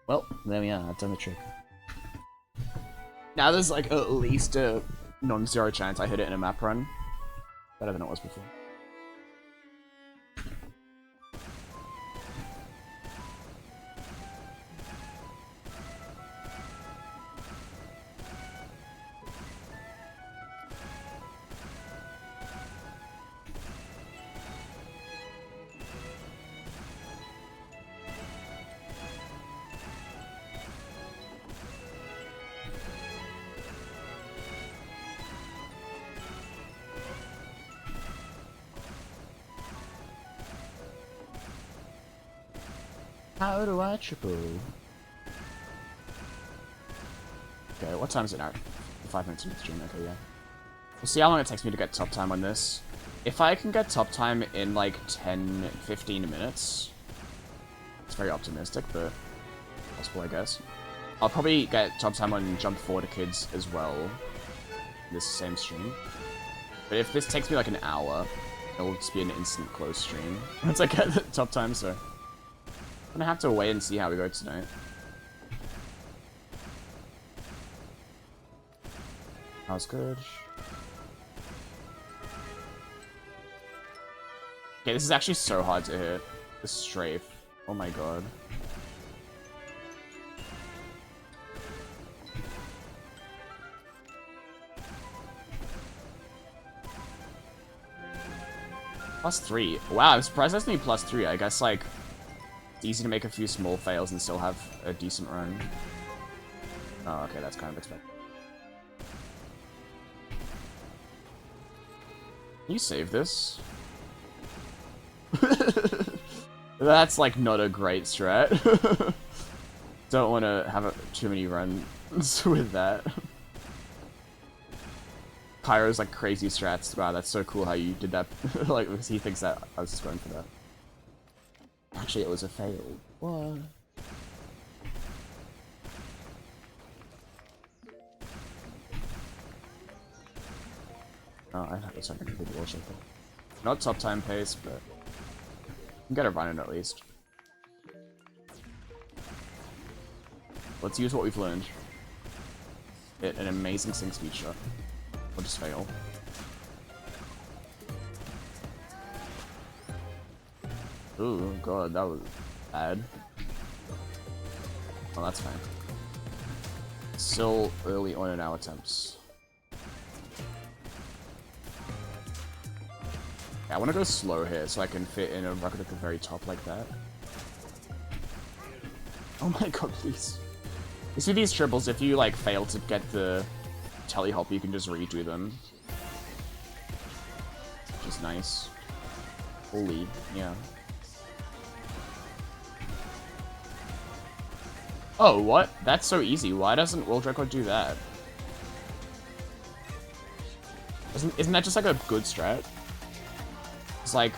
Well, there we are. I've done the trick. Now there's like at least a non-zero chance I hit it in a map run. Better than it was before. How do I triple? Okay, what time is it now? 5 minutes into the stream, okay, yeah. We'll see how long it takes me to get top time on this. If I can get top time in like 10, 15 minutes, it's very optimistic, but possible, I guess. I'll probably get top time on Jump 4 to Kids as well, this same stream. But if this takes me like an hour, it'll just be an instant close stream once I get the top time, so I'm gonna have to wait and see how we go tonight. That was good. Okay, this is actually so hard to hit. The strafe. Oh my god. +3. Wow, I'm surprised that's only +3. I guess, like, it's easy to make a few small fails and still have a decent run. Oh, okay, that's kind of expected. Can you save this? That's, like, not a great strat. Don't want to have too many runs with that. Pyro's, like, crazy strats. Wow, that's so cool how you did that. Like, because he thinks that I was just going for that. Actually, it was a fail. What? Oh, I have a second to do the wall shot. Not top time pace, but you can get a run in at least. Let's use what we've learned. Hit an amazing sync speed shot. Or just fail. Ooh, god, that was bad. Oh, that's fine. Still early on in our attempts. Yeah, I want to go slow here so I can fit in a rocket at the very top like that. Oh my god, please. You see these triples, if you like fail to get the telly hop, you can just redo them. Which is nice. Holy, yeah. Oh, what? That's so easy. Why doesn't World Record do that? Isn't that just like a good strat? It's like...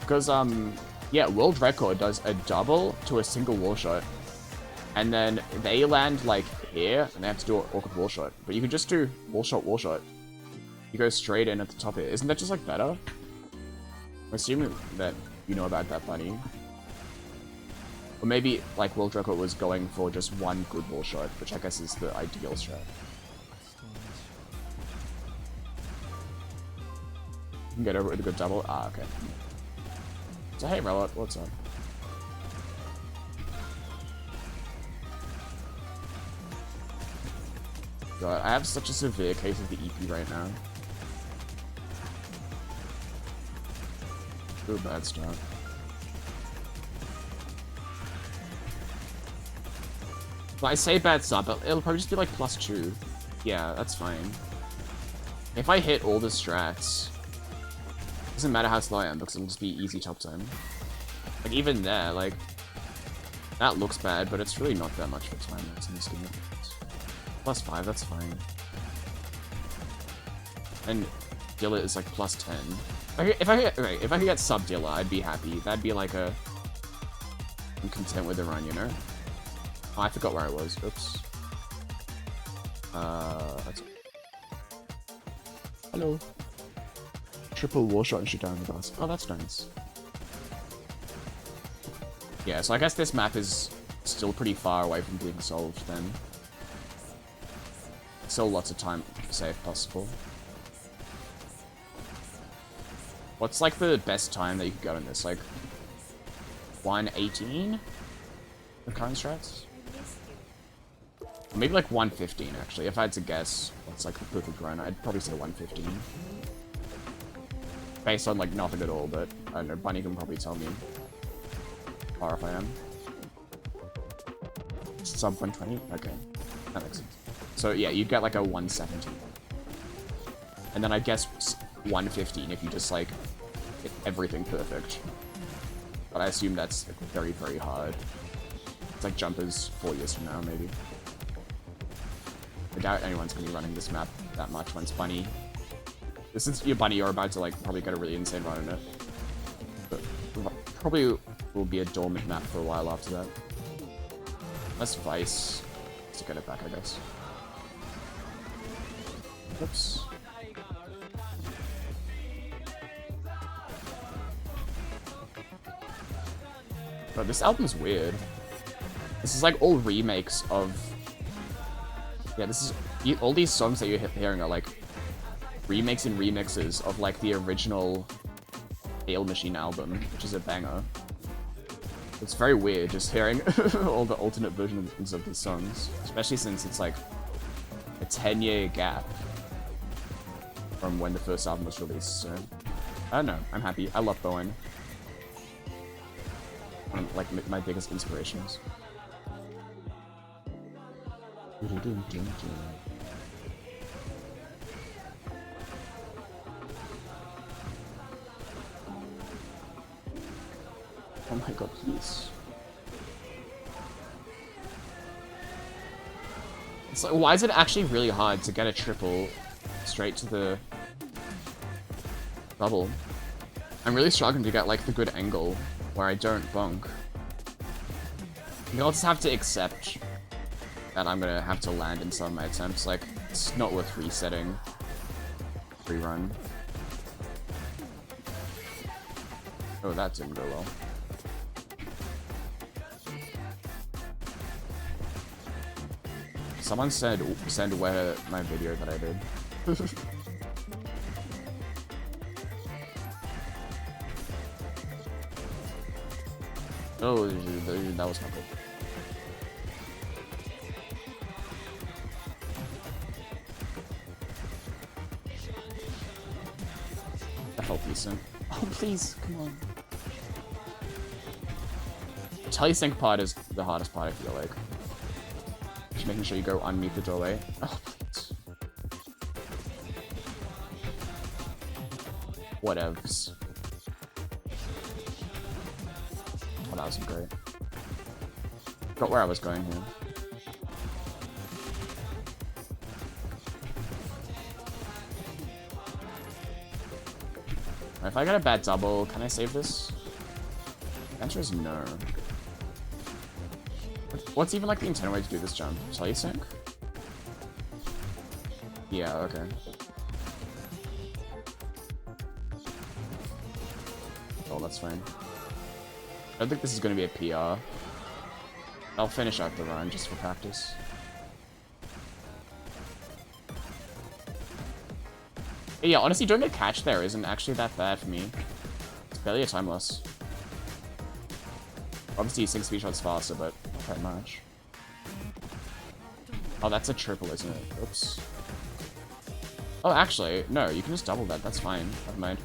Because, yeah, World Record does a double to a single wall shot. And then they land, like, here, and they have to do an awkward wall shot. But you can just do wall shot, wall shot. You go straight in at the top here. Isn't that just, like, better? I'm assuming that you know about that, Bunny. Or maybe, like, World Record was going for just one good wall shot, which I guess is the ideal strat. You can get over with a good double. Ah, okay. So, hey, Relot, what's up? God, I have such a severe case of the EP right now. Ooh, bad start. If I say bad start, but it'll probably just be like +2. Yeah, that's fine. If I hit all the strats, doesn't matter how slow I am because it'll just be easy top time. Like even there, like that looks bad, but it's really not that much for time that's in this game. +5, that's fine. And Dilla is like +10. If I could get sub Dilla, I'd be happy. That'd be like a... I'm content with the run, you know? Oh, I forgot where I was. Oops. That's... Hello. Triple wall shot and shoot down the bus. Oh, that's nice. Yeah, so I guess this map is still pretty far away from being solved then. Still lots of time to save possible. What's like the best time that you could go in this? Like 1:18? The current strats? Maybe like 1:15 actually. If I had to guess what's like the perfect run, I'd probably say 1:15. Based on like nothing at all, but I don't know, Bunny can probably tell me how far off I am. Sub 120? Okay. That makes sense. So yeah, you'd get like a 1:17. And then I guess 1:15 if you just like get everything perfect. But I assume that's like, very, very hard. It's like Jumpers 4 years from now, maybe. I doubt anyone's gonna be running this map that much once Bunny. Since you're Bunny, you're about to like probably get a really insane run in it. But probably will be a dormant map for a while after that. Unless Vice to get it back, I guess. Oops. But this album's weird. This is like all remakes of... Yeah, this is... all these songs that you're hearing are like remakes and remixes of like the original Ale Machine album, which is a banger. It's very weird just hearing all the alternate versions of these songs, especially since it's like a 10-year gap from when the first album was released, so... I don't know, I'm happy. I love Bowen. One of, like, my biggest inspirations. Oh my god, please. It's like, why is it actually really hard to get a triple straight to the double? I'm really struggling to get, like, the good angle where I don't bonk. You'll just have to accept that I'm gonna have to land in some of my attempts. Like, it's not worth resetting. Rerun. Oh, that didn't go well. Someone said send where my video that I did. Oh, that was not good. That felt decent. Oh, please, come on. The telesync part is the hardest part, I feel like. Just making sure you go underneath the doorway. Oh, please. Whatevs. Oh, that wasn't great. Forgot where I was going here. If I get a bad double, can I save this? The answer is no. What's even like the intended way to do this jump? Telesync? Yeah, okay. Oh, that's fine. I don't think this is going to be a PR. I'll finish out the run just for practice. But yeah, honestly, doing a catch there isn't actually that bad for me. It's barely a time loss. Obviously, you sink speed shots faster, but not that much. Oh, that's a triple, isn't it? Oops. Oh, actually, no, you can just double that. That's fine. Never mind.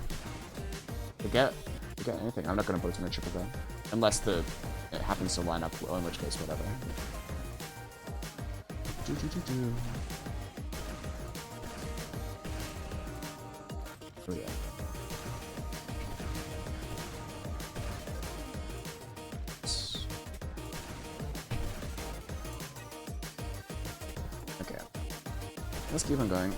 Forget anything. I'm not going to both in a triple there. Unless it happens to line up, well, in which case, whatever. Oh, yeah. Okay. Let's keep on going.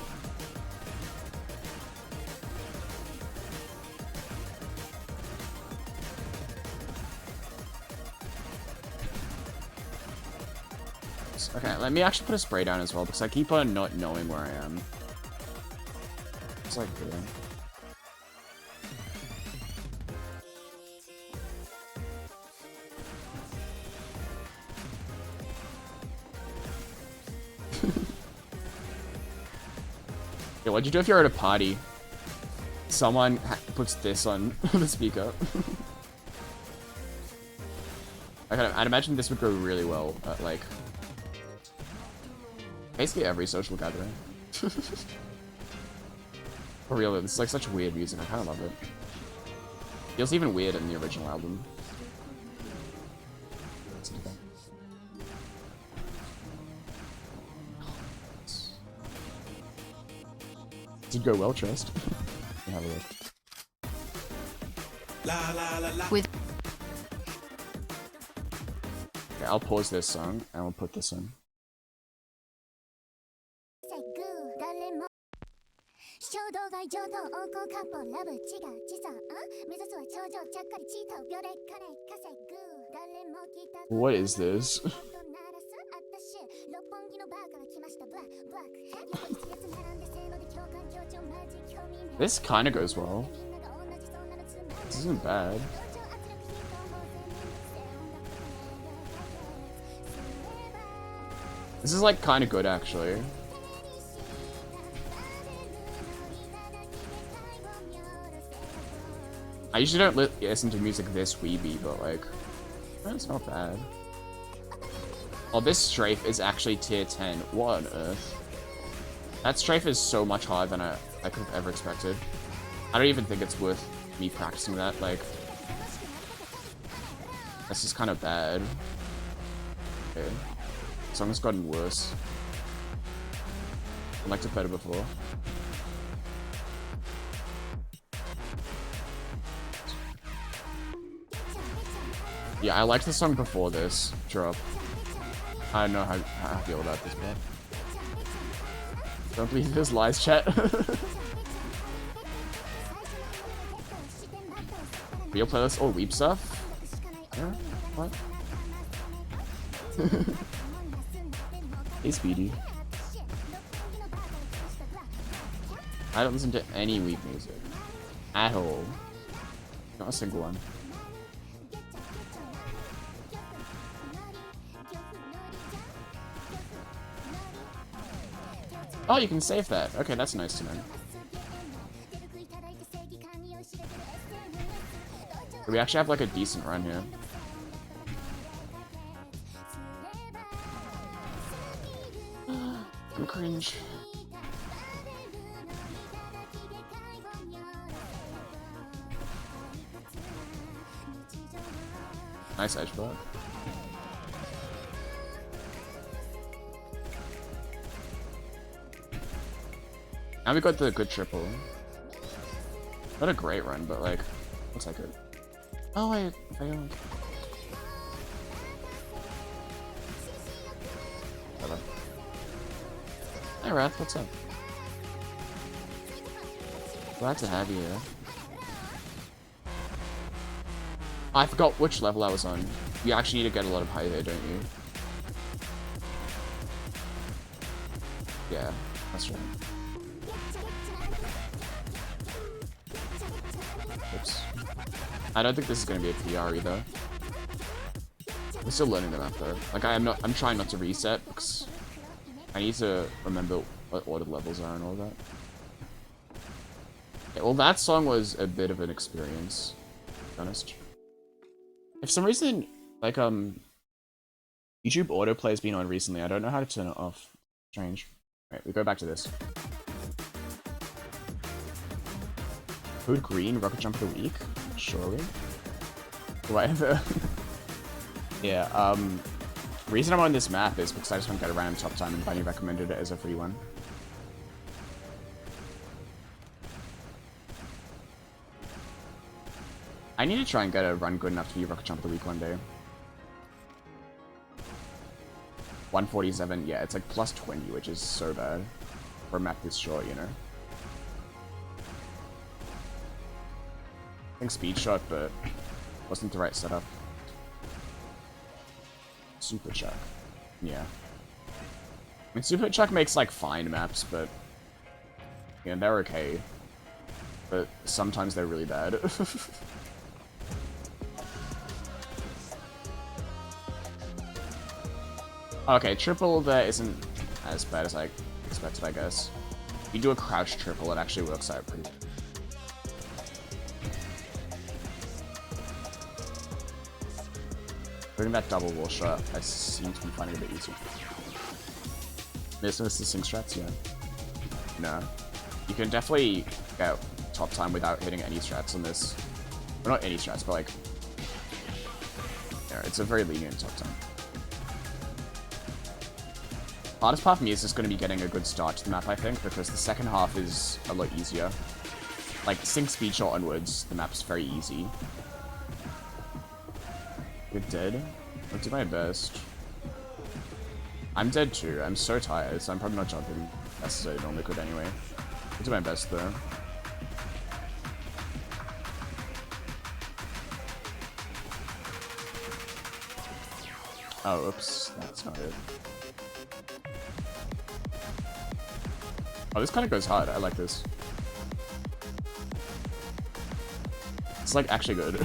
Okay, let me actually put a spray down as well, because I keep on not knowing where I am. It's like, yeah. Yeah, what'd you do if you're at a party? Someone puts this on the speaker. I'd imagine this would go really well at, like, basically every social gathering. For real, this is like such weird music. I kind of love it. Feels even weird in the original album. Did go well, Trust. Have a look. With Okay, I'll pause this song and we'll put this in. 衝動外情と横行漢方ラブ自我自尊目指すは頂上ちゃっかりチート秒で金稼ぐ誰も聞いた What is this? This kind of goes well. This isn't bad. This is like kind of good actually. I usually don't listen to music this weeby, but like, that's not bad. Oh, this strafe is actually tier 10. What on earth? That strafe is so much higher than I could have ever expected. I don't even think it's worth me practicing that, like... This is kind of bad. Okay. The song has gotten worse. I liked it better before. Yeah, I liked the song before this drop. I don't know how I feel about this part. Don't believe his lies, chat. Real playlist or weep stuff? Yeah, what? Hey, Speedy. I don't listen to any weep music. At all. Not a single one. Oh, you can save that. Okay, that's nice to know. We actually have like a decent run here. I'm cringe. Nice edge block. Now we got the good triple. Not a great run, but like, looks like it. Oh, I failed. Hello. Hey, Wrath, what's up? Glad to have you here. I forgot which level I was on. You actually need to get a lot of high there, don't you? Yeah, that's right. Oops. I don't think this is gonna be a PR either. We're still learning the map though. Like I'm trying not to reset because I need to remember what ordered levels are and all that. Yeah, well, that song was a bit of an experience, to be honest. If for some reason, like YouTube autoplay has been on recently, I don't know how to turn it off. Strange. Alright, we go back to this. Code Green, Rocket Jump of the Week? Surely. Whatever. Yeah, reason I'm on this map is because I just want to get a random top time and Bunny recommended it as a free one. I need to try and get a run good enough to be Rocket Jump of the Week one day. 147, yeah, it's like plus 20, which is so bad for a map this short, you know? I think speed shot, but wasn't the right setup. Super Chuck. Yeah. I mean, Super Chuck makes like fine maps, but yeah, they're okay. But sometimes they're really bad. Okay, triple there isn't as bad as I expected, I guess. If you do a crouch triple, it actually works out pretty good. Doing that double wall shot, I seem to be finding it a bit easier. Miss the sync strats, yeah. No. You can definitely get top time without hitting any strats on this. Well, not any strats, but like... Yeah, it's a very lenient top time. Hardest part for me is just going to be getting a good start to the map, I think, because the second half is a lot easier. like, sync speed shot onwards, the map's very easy. You're dead? I'll do my best. I'm dead too. I'm so tired, so I'm probably not jumping as I normally could anyway. I'll do my best though. Oh, oops. That's not it. Oh, this kind of goes hard. I like this. It's like actually good.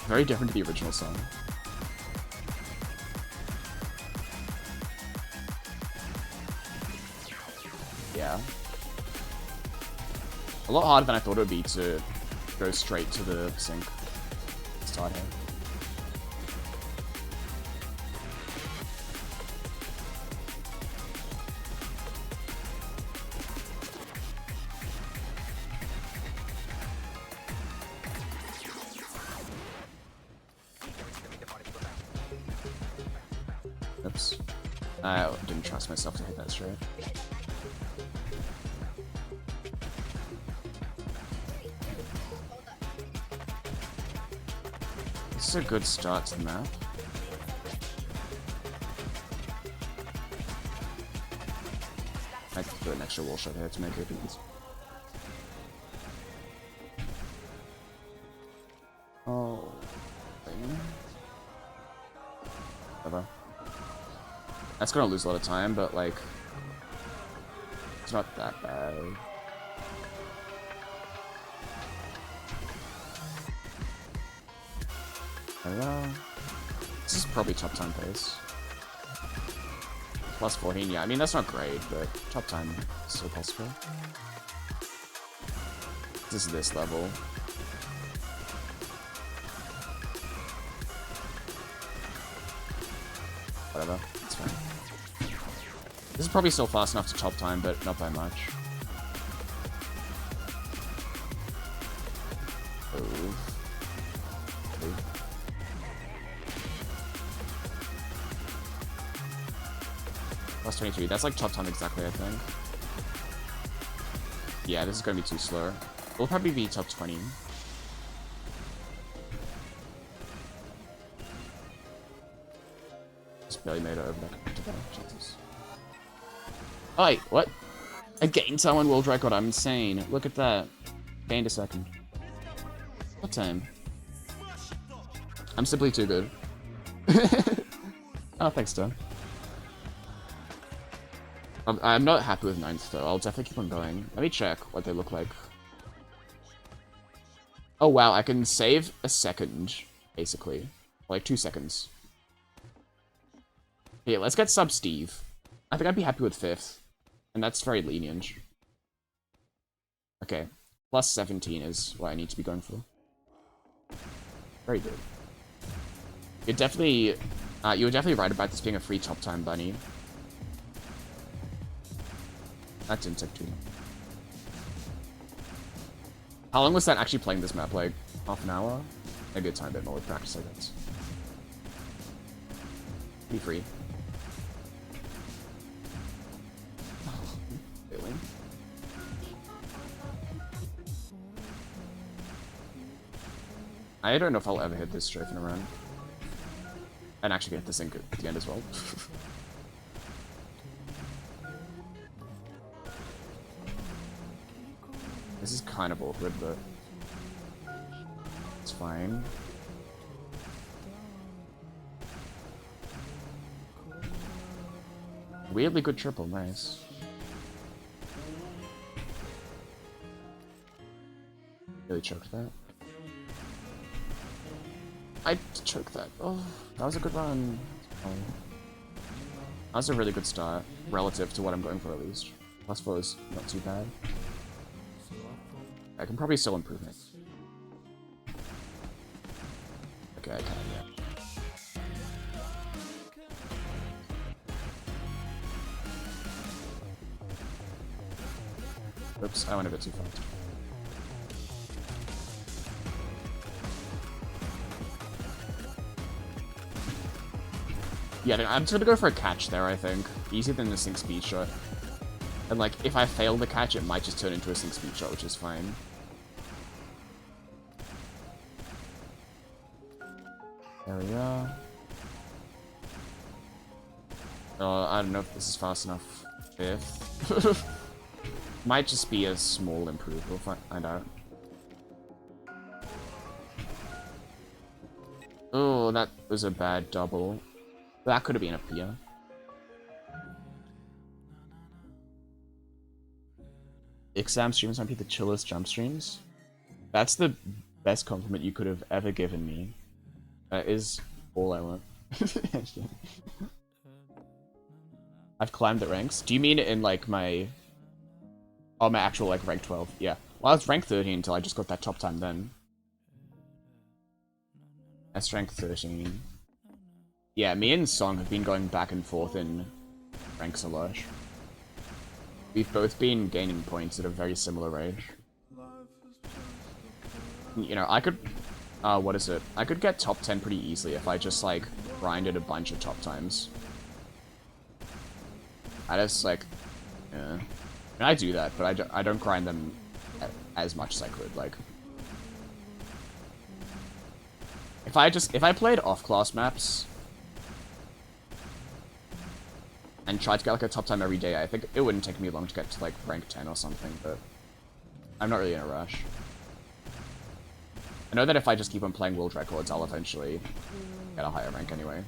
Very different to the original song. Yeah. A lot harder than I thought it would be to go straight to the sync start here. Oops. I didn't trust myself to hit that straight. This is a good start to the map. I could put an extra wall shot here to make it easy. Oh. Whatever. That's gonna lose a lot of time, but like, it's not that bad. Hello. This is probably top time pace. Plus 14, yeah. I mean, that's not great, but top time is still possible. This is this level. Whatever, it's fine. This is probably still fast enough to top time, but not by much. Oh. Plus 23, that's like top time exactly, I think. Yeah, this is gonna be too slow. It'll probably be top 20. Just barely made it over that. Jesus. Oh, wait, what? I gained someone world record, I'm insane. Look at that. Gained a second. What time? I'm simply too good. Oh, thanks, Tom. I'm not happy with 9th though. I'll definitely keep on going. Let me check what they look like. Oh wow, I can save a second, basically. Like 2 seconds. Yeah, let's get sub Steve. I think I'd be happy with 5th. And that's very lenient. Okay. Plus 17 is what I need to be going for. Very good. You're definitely... you were definitely right about this being a free top time bunny. That didn't take too long. How long was that actually playing this map? Like, half an hour? Maybe a tiny bit more with practice, I guess. Be free. Failing. I don't know if I'll ever hit this strafe in a run. And actually get the sync at the end as well. This is kind of awkward, but it's fine. Weirdly good triple, nice. Really choked that. I choked that. Oh, that was a good run. Oh. That was a really good start, relative to what I'm going for at least. Plus 4 is not too bad. I can probably still improve it. Okay, I can, yeah. Oops, I went a bit too fast. Yeah, I'm just gonna go for a catch there, I think. Easier than the sync speed shot. And like, if I fail the catch, it might just turn into a sync speed shot, which is fine. There we are. Oh, I don't know if this is fast enough. Fifth. Might just be a small improvement. We'll find out. Oh, that was a bad double. That could have been a Pia. Exam streams might be the chillest jump streams. That's the best compliment you could have ever given me. That is all I want. I've climbed the ranks. Do you mean in like my... Oh, my actual like rank 12? Yeah. Well, I was rank 13 until I just got that top time then. That's rank 13. Yeah, me and Song have been going back and forth in ranks a lot. We've both been gaining points at a very similar rate. You know, I could... what is it? I could get top 10 pretty easily if I just, like, grinded a bunch of top times. I just, like... Yeah. I mean, I do that, but I don't grind them as much as I could, like... If I played off-class maps... and tried to get, like, a top time every day, I think it wouldn't take me long to get to, like, rank 10 or something, but... I'm not really in a rush. I know that if I just keep on playing world records, I'll eventually get a higher rank anyway.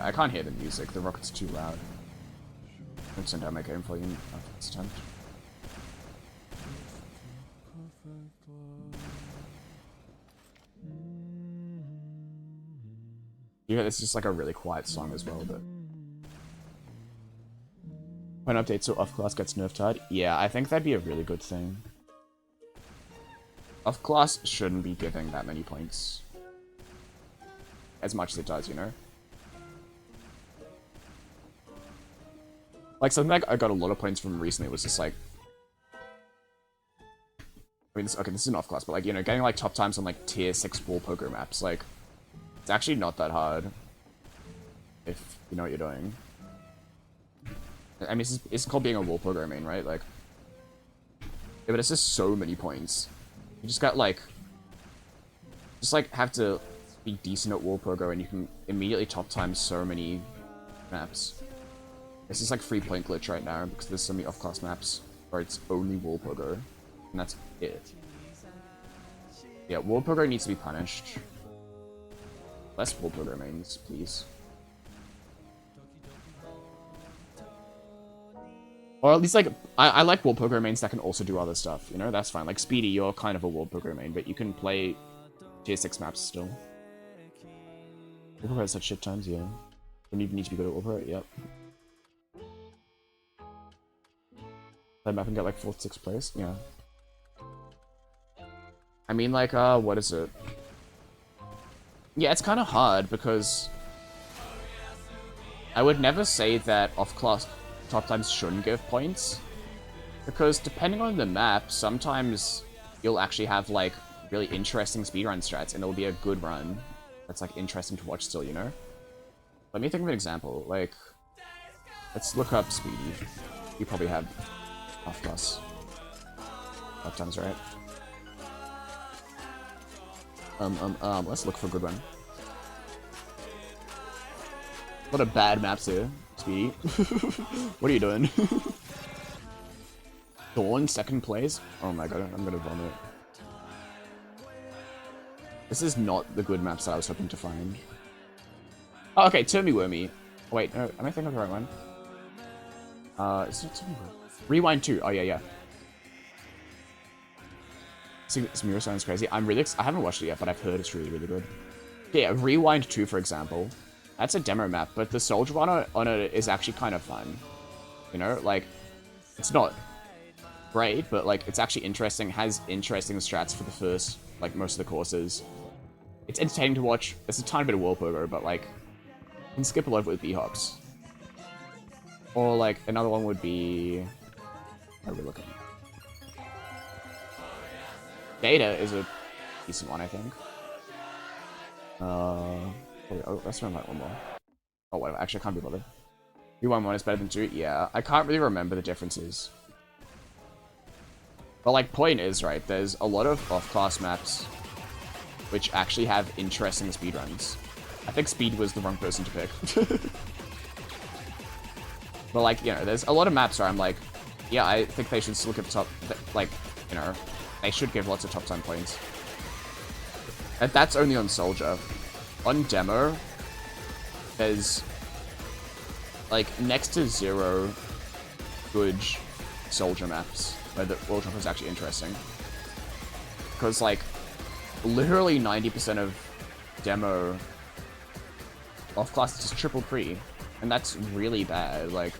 I can't hear the music, the rocket's too loud. I'm send out my game volume after this attempt. Yeah, it's just like a really quiet song as well, but... When update so off-class gets nerfed hard? Yeah, I think that'd be a really good thing. Off-class shouldn't be giving that many points. As much as it does, you know? Like, something like I got a lot of points from recently was just like... I mean, this is an off-class, but like, you know, getting like top times on like tier 6 ball poker maps, like... It's actually not that hard. If you know what you're doing. I mean, it's called being a wall poker main, right? Like... Yeah, but it's just so many points. You just got like... Just like, have to be decent at wall poker and you can immediately top time so many maps. This is like free point glitch right now because there's so many off-class maps where it's only wall poker. And that's it. Yeah, wall poker needs to be punished. Less wall poker mains, please. Or at least, like, I like wall poker mains that can also do other stuff, you know? That's fine. Like, Speedy, you're kind of a wall poker main, but you can play tier 6 maps still. Wall poker has such shit times, yeah. Don't even need to be good at wall poker, yep. Play map and get, like, 4th, 6th place, yeah. I mean, like, what is it? Yeah, it's kind of hard, because... I would never say that off-class top times shouldn't give points, because depending on the map, sometimes you'll actually have, like, really interesting speedrun strats, and it'll be a good run that's, like, interesting to watch still, you know? Let me think of an example, like... Let's look up Speedy. You probably have off-class top times, right? Let's look for a good one. What a bad maps here, Speedy. What are you doing? Dawn, 2nd place? Oh my god, I'm gonna vomit. This is not the good maps that I was hoping to find. Oh, okay, Turmy Wormy. Oh, wait, no, am I thinking of the right one? It's not Turmy Wormy. Rewind 2, oh yeah, yeah. See, this mirror sounds crazy. I haven't watched it yet, but I've heard it's really, really good. Yeah, Rewind 2, for example. That's a demo map, but the soldier one on it is actually kind of fun. You know, like, it's not great, but, like, it's actually interesting, has interesting strats for the first, like, most of the courses. It's entertaining to watch. There's a tiny bit of wall poker, but, like, you can skip a lot of it with B-hops. Or, like, another one would be... How are we looking? Data is a decent one, I think. Oh, let's run like one more. Oh, whatever. Actually, I can't be bothered. V1-1 is better than 2? Yeah, I can't really remember the differences. But, like, point is, right, there's a lot of off-class maps which actually have interesting speedruns. I think Speed was the wrong person to pick. But, like, you know, there's a lot of maps where I'm like, yeah, I think they should still give top, like, you know, they should give lots of top time points. And that's only on Soldier. On Demo, there's, like, next to zero good Soldier maps where the World Drop is actually interesting. Because, like, literally 90% of Demo off-class is just triple pre. And that's really bad. Like,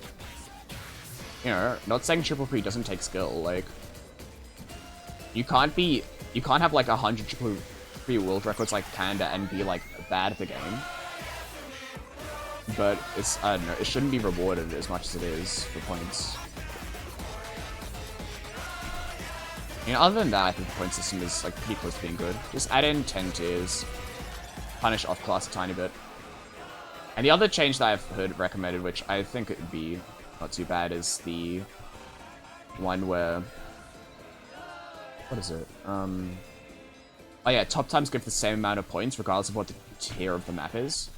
you know, not saying triple pre doesn't take skill. Like, you can't have like 100 triple pre world records like Kanda and be like bad at the game. But it's, I don't know, it shouldn't be rewarded as much as it is for points. You know, other than that, I think the point system is like pretty close to being good. Just add in 10 tiers, punish off-class a tiny bit. And the other change that I've heard recommended, which I think it would be not too bad, is the one where... What is it? Oh yeah, top times give the same amount of points regardless of what the tier of the map is.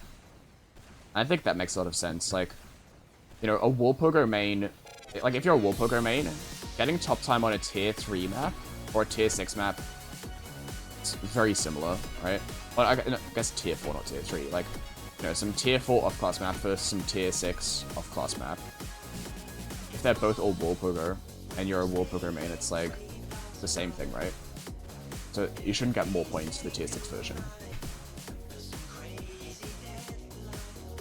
I think that makes a lot of sense. Like, you know, a War Pogo main... Like, if you're a War Pogo main, getting top time on a tier 3 map or a tier 6 map, it's very similar, right? Well, I guess tier 4, not tier 3. Like, you know, some tier 4 off-class map versus some tier 6 off-class map. If they're both all War Pogo, and you're a War Pogo main, it's like the same thing, right? So you shouldn't get more points for the tier 6 version.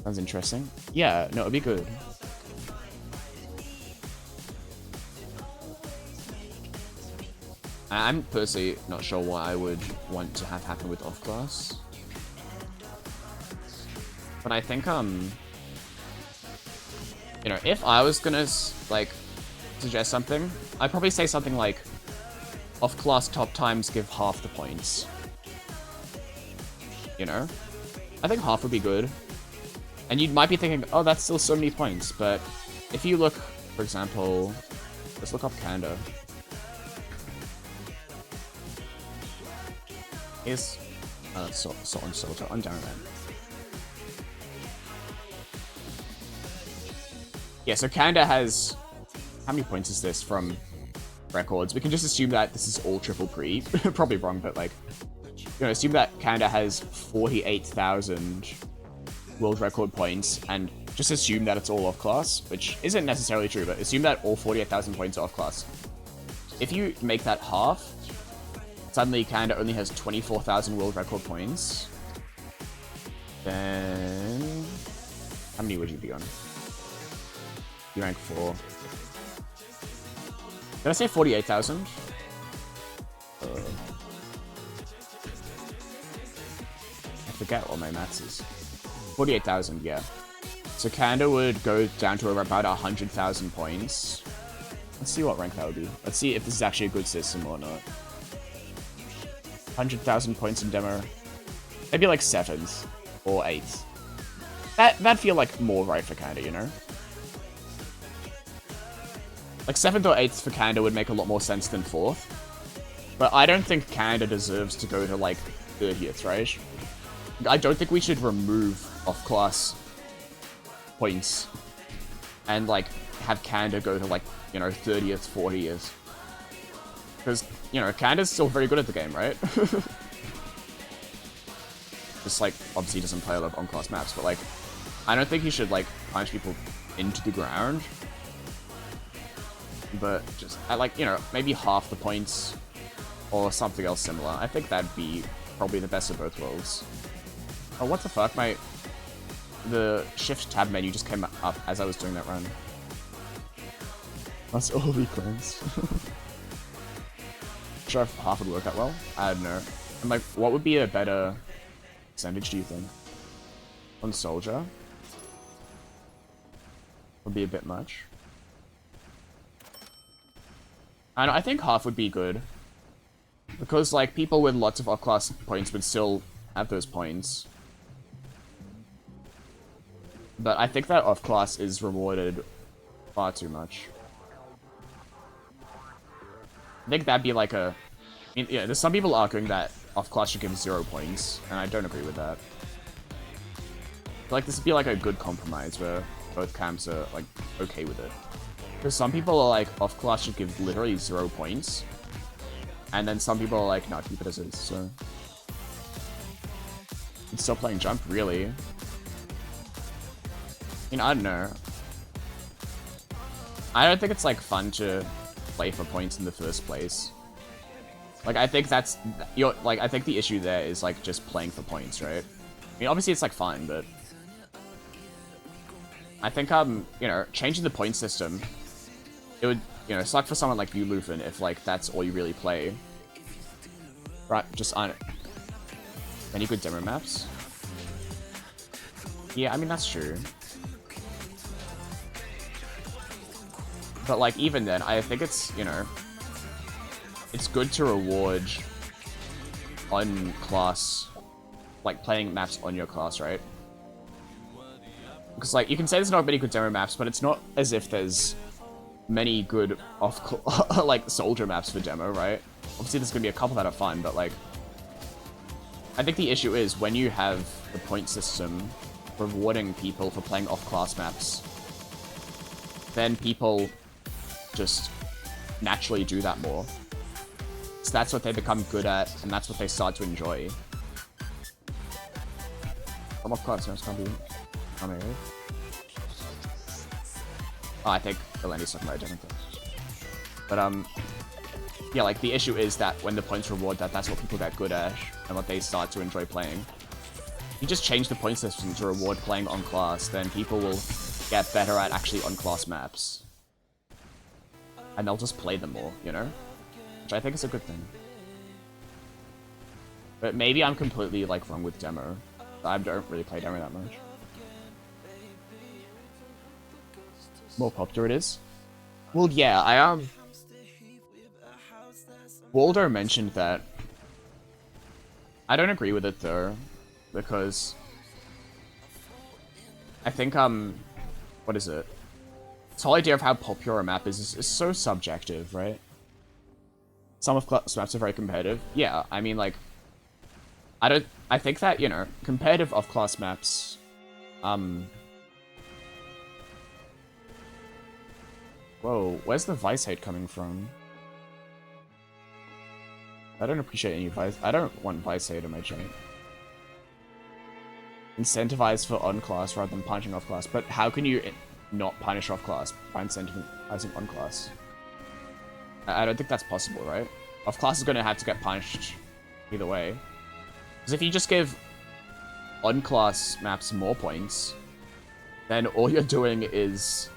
Sounds interesting. Yeah, no, it'd be good. I'm personally not sure what I would want to have happen with off-class. But I think, you know, if I was gonna, like, suggest something, I'd probably say something like, off-class top times give half the points. You know? I think half would be good. And you might be thinking, oh, that's still so many points, but if you look, for example, let's look up Kanda. Here's, on Soldier, on Darren. Yeah, so Kanda has, how many points is this from records? We can just assume that this is all triple pre. Probably wrong, but like, you know, assume that Kanda has 48,000 world record points, and just assume that it's all off-class, which isn't necessarily true, but assume that all 48,000 points are off-class. If you make that half, suddenly Kanda only has 24,000 world record points. Then... how many would you be on? You rank 4. Did I say 48,000? I forget what my maths is. 48,000, yeah. So Kanda would go down to about 100,000 points. Let's see what rank that would be. Let's see if this is actually a good system or not. 100,000 points in demo. Maybe like 7th or 8th. That'd feel like more right for Kanda, you know? Like 7th or 8th for Kanda would make a lot more sense than 4th. But I don't think Kanda deserves to go to like 30th, right? I don't think we should remove off-class points and like have Kanda go to like, you know, 30th, 40th. Because, you know, Kanda's still very good at the game, right? Just like, obviously he doesn't play a lot of on-class maps, but like, I don't think he should like punch people into the ground. But just, like, you know, maybe half the points or something else similar. I think that'd be probably the best of both worlds. Oh, what the fuck? The shift tab menu just came up as I was doing that run. Must all be clones. Sure if half would work that well. I don't know. And like, what would be a better percentage, do you think? On Soldier? Would be a bit much. I think half would be good. Because, like, people with lots of off-class points would still have those points. But I think that off-class is rewarded far too much. I think that'd be like a... I mean, yeah, there's some people arguing that off-class should give 0 points, and I don't agree with that. I feel like this would be like a good compromise where both camps are like okay with it. Because some people are like, off-class should give literally 0 points. And then some people are like, no, keep it as is, so... It's still playing jump, really. I mean, I don't know. I don't think it's like fun to play for points in the first place. Like, I think that's... I think the issue there is like just playing for points, right? I mean, obviously it's like fun, but... I think, you know, changing the point system, it would, you know, suck for someone like you, Lufin, if, like, that's all you really play. Right, just aren't any good demo maps? Yeah, I mean, that's true. But, like, even then, I think it's, you know, it's good to reward on class, like, playing maps on your class, right? Because, like, you can say there's not many good demo maps, but it's not as if there's many good like, soldier maps for demo, right? Obviously, there's gonna be a couple that are fun, but, like, I think the issue is when you have the point system rewarding people for playing off-class maps, then people just naturally do that more. So that's what they become good at, and that's what they start to enjoy. Some off-class maps can't be... Oh, I think Elendy's talking about a different thing. But, yeah, like, the issue is that when the points reward that, that's what people get good at, and what they start to enjoy playing. If you just change the point system to reward playing on class, then people will get better at actually on class maps. And they'll just play them more, you know? Which I think is a good thing. But maybe I'm completely, like, wrong with demo. I don't really play demo that much. More popular it is? Well, yeah, Waldo mentioned that. I don't agree with it, though, because I think, what is it? This whole idea of how popular a map is so subjective, right? Some of class maps are very competitive. Yeah, I mean, like, I think that, you know, competitive off-class maps, whoa, where's the Vice hate coming from? I don't appreciate any Vice. I don't want Vice hate in my chat. Incentivize for on-class rather than punishing off-class. But how can you not punish off-class by incentivizing on-class? I don't think that's possible, right? Off-class is going to have to get punished either way. Because if you just give on-class maps more points, then all you're doing is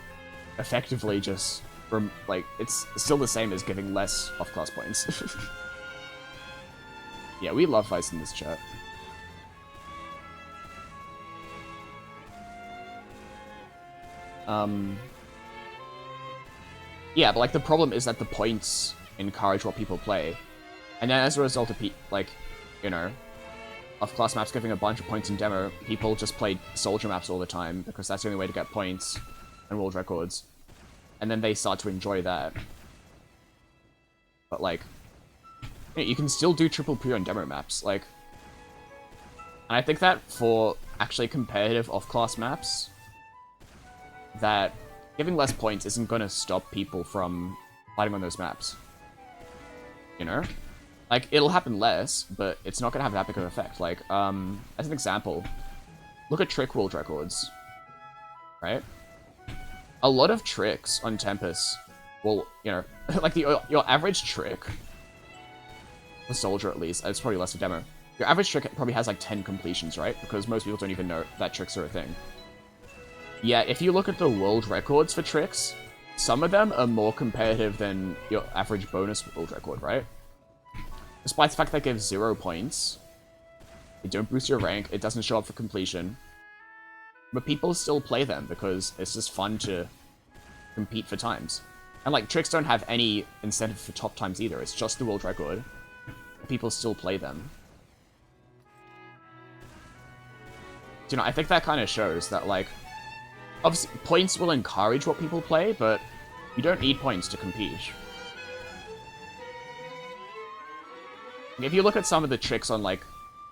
effectively just, like, it's still the same as giving less off-class points. Yeah, we love Vice in this chat. Yeah, but, like, the problem is that the points encourage what people play. And then as a result of, like, you know, off-class maps giving a bunch of points in demo, people just play soldier maps all the time, because that's the only way to get points and world records. And then they start to enjoy that. But, like, you can still do triple P on demo maps, like... And I think that for actually competitive off-class maps, that giving less points isn't gonna stop people from fighting on those maps. You know? Like, it'll happen less, but it's not gonna have that big of an effect. Like, as an example, look at trick world records, right? A lot of tricks on Tempest will, you know, like your average trick, for Soldier at least, it's probably less of demo, your average trick probably has like 10 completions, right? Because most people don't even know that tricks are a thing. Yeah, if you look at the world records for tricks, some of them are more competitive than your average bonus world record, right? Despite the fact that it gives 0 points, it don't boost your rank, it doesn't show up for completion, but people still play them because it's just fun to compete for times. And like, tricks don't have any incentive for top times either, it's just the world record. People still play them. you know, I think that kind of shows that, like, obviously, points will encourage what people play, but you don't need points to compete. If you look at some of the tricks on, like...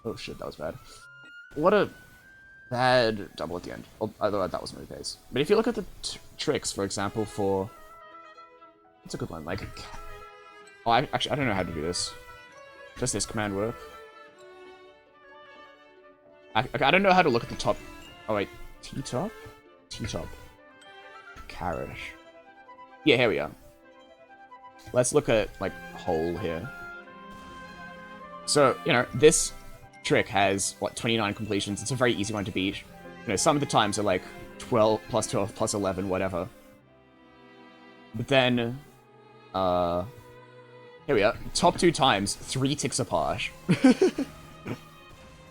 Oh shit, that was bad. What a bad double at the end. Although that wasn't really the case. But if you look at the tricks, for example, for... What's a good one? Like... Oh, actually, I don't know how to do this. Does this command work? I don't know how to look at the top... Oh, wait. T-top? T-top. Carriage. Yeah, here we are. Let's look at, like, whole here. So, you know, this trick has, what, 29 completions. It's a very easy one to beat. You know, some of the times are, like, 12, plus 12, plus 11, whatever. But then, here we are. Top 2 times, 3 ticks apart.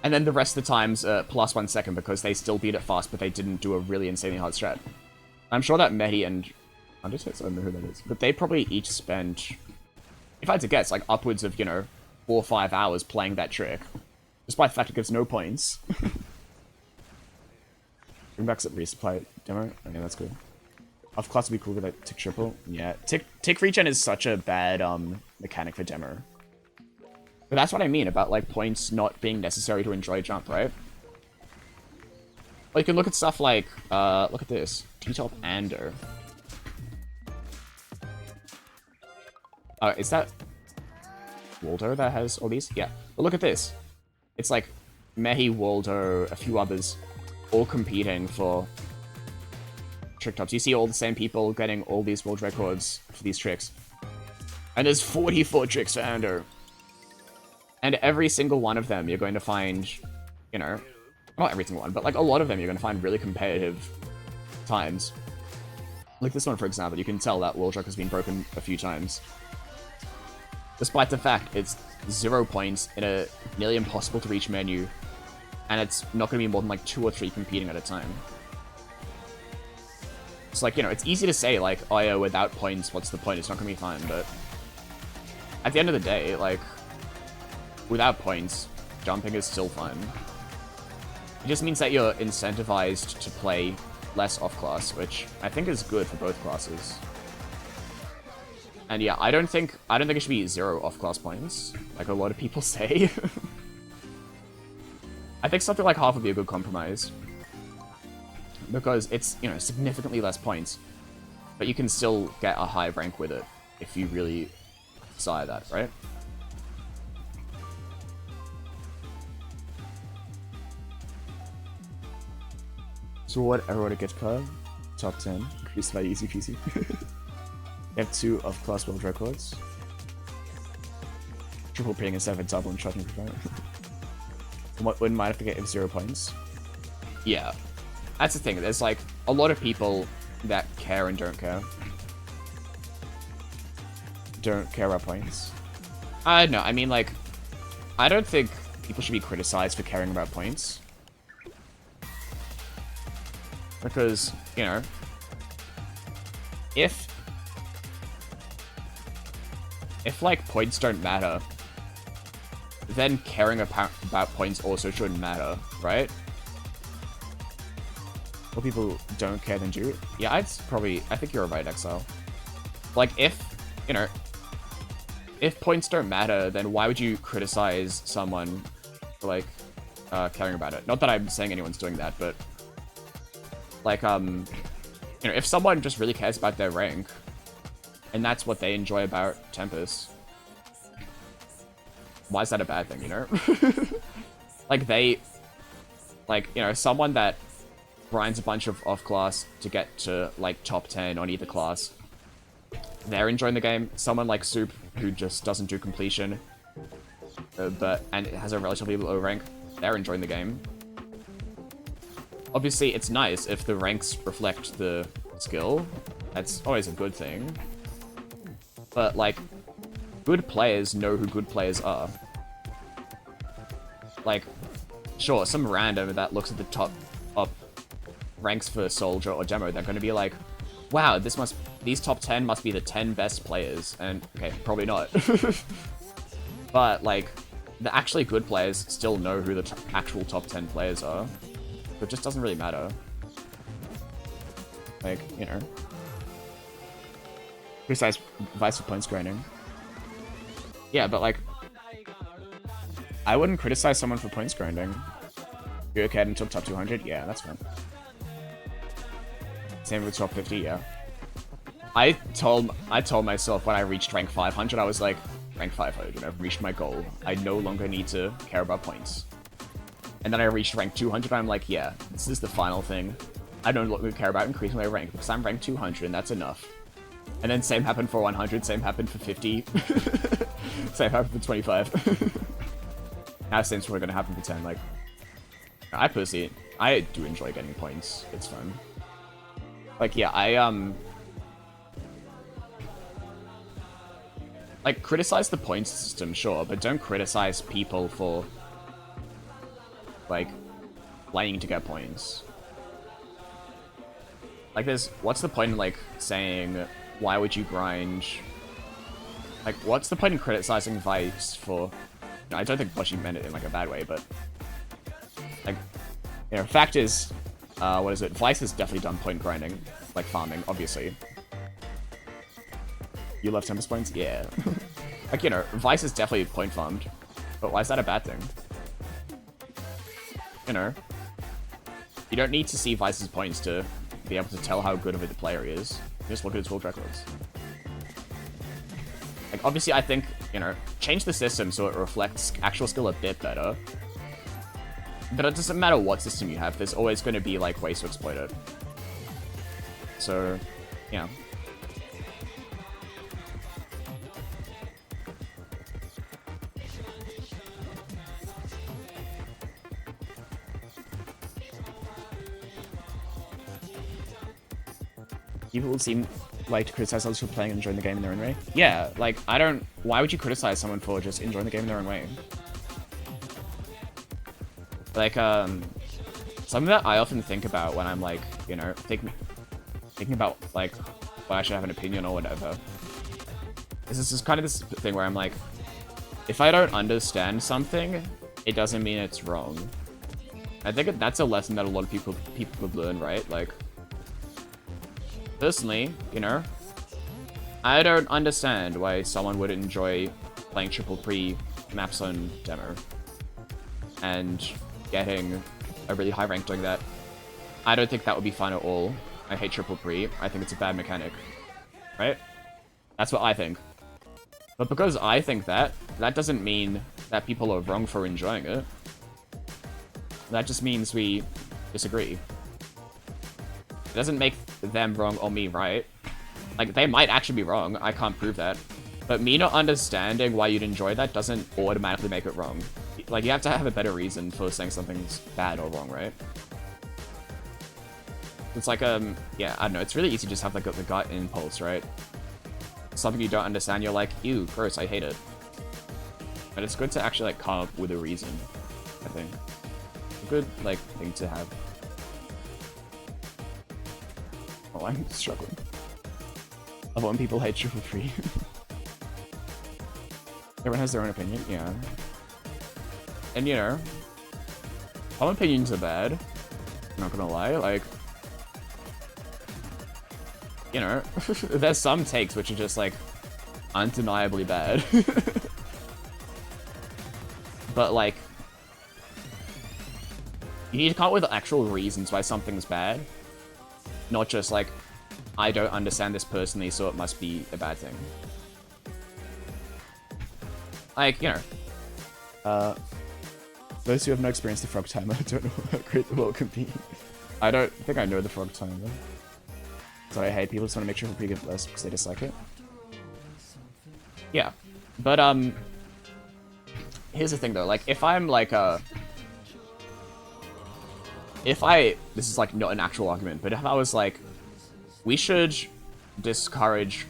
And then the rest of the times, plus 1 second, because they still beat it fast, but they didn't do a really insanely hard strat. I'm sure that Mehdi and Undertits, I don't know who that is, but they probably each spend, if I had to guess, like upwards of, you know, 4 or 5 hours playing that trick, despite the fact it gives no points. Bring back some resupply demo. Okay, that's good. Off class would be cool with that tick triple. Yeah, tick regen is such a bad mechanic for demo. But that's what I mean about, like, points not being necessary to enjoy jump, right? Well, you can look at stuff like, look at this. T-top Ander. Is that Waldo that has all these? Yeah. But look at this. It's like Mehi, Waldo, a few others, all competing for trick tops. You see all the same people getting all these world records for these tricks. And there's 44 tricks for Ander. And every single one of them you're going to find, you know, not every single one, but like a lot of them you're going to find really competitive times. Like this one, for example, you can tell that wall truck has been broken a few times. Despite the fact it's 0 points in a nearly impossible to reach menu, and it's not going to be more than like 2 or 3 competing at a time. It's like, you know, it's easy to say like, oh yeah, without points, what's the point? It's not going to be fun, but at the end of the day, like, without points, jumping is still fun. It just means that you're incentivized to play less off-class, which I think is good for both classes. And yeah, I don't think it should be 0 off-class points, like a lot of people say. I think something like half would be a good compromise. Because it's, you know, significantly less points, but you can still get a high rank with it if you really desire that, right? So what erotic gift card? Top 10. Increased by easy peasy. You have 2 off-class world records. Triple ping and 7 double and shotgun prevent. What wouldn't mind have to get 0 points? Yeah. That's the thing, there's like a lot of people that care and don't care. Don't care about points. I don't know, I mean like, I don't think people should be criticized for caring about points. Because, you know, if like points don't matter, then caring about points also shouldn't matter, right? Well, people don't care than do. Yeah, I think you're right, Exile. Like, if, you know, if points don't matter, then why would you criticize someone for, like, caring about it? Not that I'm saying anyone's doing that, but, like, you know, if someone just really cares about their rank, and that's what they enjoy about Tempest, why is that a bad thing, you know? Like, you know, someone that grinds a bunch of off-class to get to, like, top 10 on either class, they're enjoying the game. Someone like Soup, who just doesn't do completion, and has a relatively low rank, they're enjoying the game. Obviously, it's nice if the ranks reflect the skill. That's always a good thing. But, like, good players know who good players are. Like, sure, some random that looks at the top ranks for Soldier or Demo, they're going to be like, wow, these top 10 must be the 10 best players. And, okay, probably not. But, like, the actually good players still know who the actual top 10 players are. It just doesn't really matter. Like, you know. Criticize Vice for points grinding. Yeah, but like, I wouldn't criticize someone for points grinding. You okay until top 200? Yeah, that's fine. Same with top 50, yeah. I told myself when I reached rank 500, I was like, rank 500, I've reached my goal. I no longer need to care about points. And then I reached rank 200, I'm like, yeah, this is the final thing. I don't longer care about increasing my rank because I'm rank 200 and that's enough. And then same happened for 100, same happened for 50, same happened for 25. Now same's probably gonna happen for 10, like, I personally, I do enjoy getting points, it's fun. Like, yeah, like, criticize the points system, sure, but don't criticize people for, like, playing to get points. Like, what's the point in, like, saying, why would you grind? Like, what's the point in criticizing Vice for... No, I don't think Boshi meant it in, like, a bad way, but... Like, you know, fact is, what is it? Vice has definitely done point grinding, like farming, obviously. You love Tempest points? Yeah. Like, you know, Vice is definitely point farmed, but why is that a bad thing? You know, you don't need to see Vice's points to be able to tell how good of a player he is. Just look at his world records. Like, obviously, I think, you know, change the system so it reflects actual skill a bit better. But it doesn't matter what system you have, there's always going to be, like, ways to exploit it. So, yeah. People seem like to criticize others for playing and enjoying the game in their own way. Yeah, like, why would you criticize someone for just enjoying the game in their own way? Like, something that I often think about when I'm, like, you know, thinking about, like, well, I should have an opinion or whatever. This is kind of this thing where I'm like, if I don't understand something, it doesn't mean it's wrong. I think that's a lesson that a lot of people would learn, right? Like, personally, you know, I don't understand why someone would enjoy playing triple pre maps on demo and getting a really high rank doing that. I don't think that would be fun at all. I hate triple pre. I think it's a bad mechanic, right? That's what I think. But because I think that doesn't mean that people are wrong for enjoying it. That just means we disagree. It doesn't make them wrong or me right. Like, they might actually be wrong. I can't prove that. But me not understanding why you'd enjoy that doesn't automatically make it wrong. Like, you have to have a better reason for saying something's bad or wrong, right? It's like, yeah, I don't know. It's really easy to just have, like, the gut impulse, right? Something you don't understand, you're like, ew, gross, I hate it. But it's good to actually, like, come up with a reason, I think. A good, like, thing to have. Oh, I'm struggling. Of when people hate triple free. Everyone has their own opinion, yeah. And, you know, some opinions are bad. I'm not gonna lie, like, you know, there's some takes which are just, like, undeniably bad. But, like, you need to come up with actual reasons why something's bad. Not just, like, I don't understand this personally, so it must be a bad thing. Like, you know, those who have no experience with the frog timer don't know how great the world can be. I don't think I know the frog timer. So I hate people just want to make sure for pretty good list because they dislike it. Yeah. But, here's the thing though, like, if I'm like, this is like not an actual argument, but if I was like, we should discourage,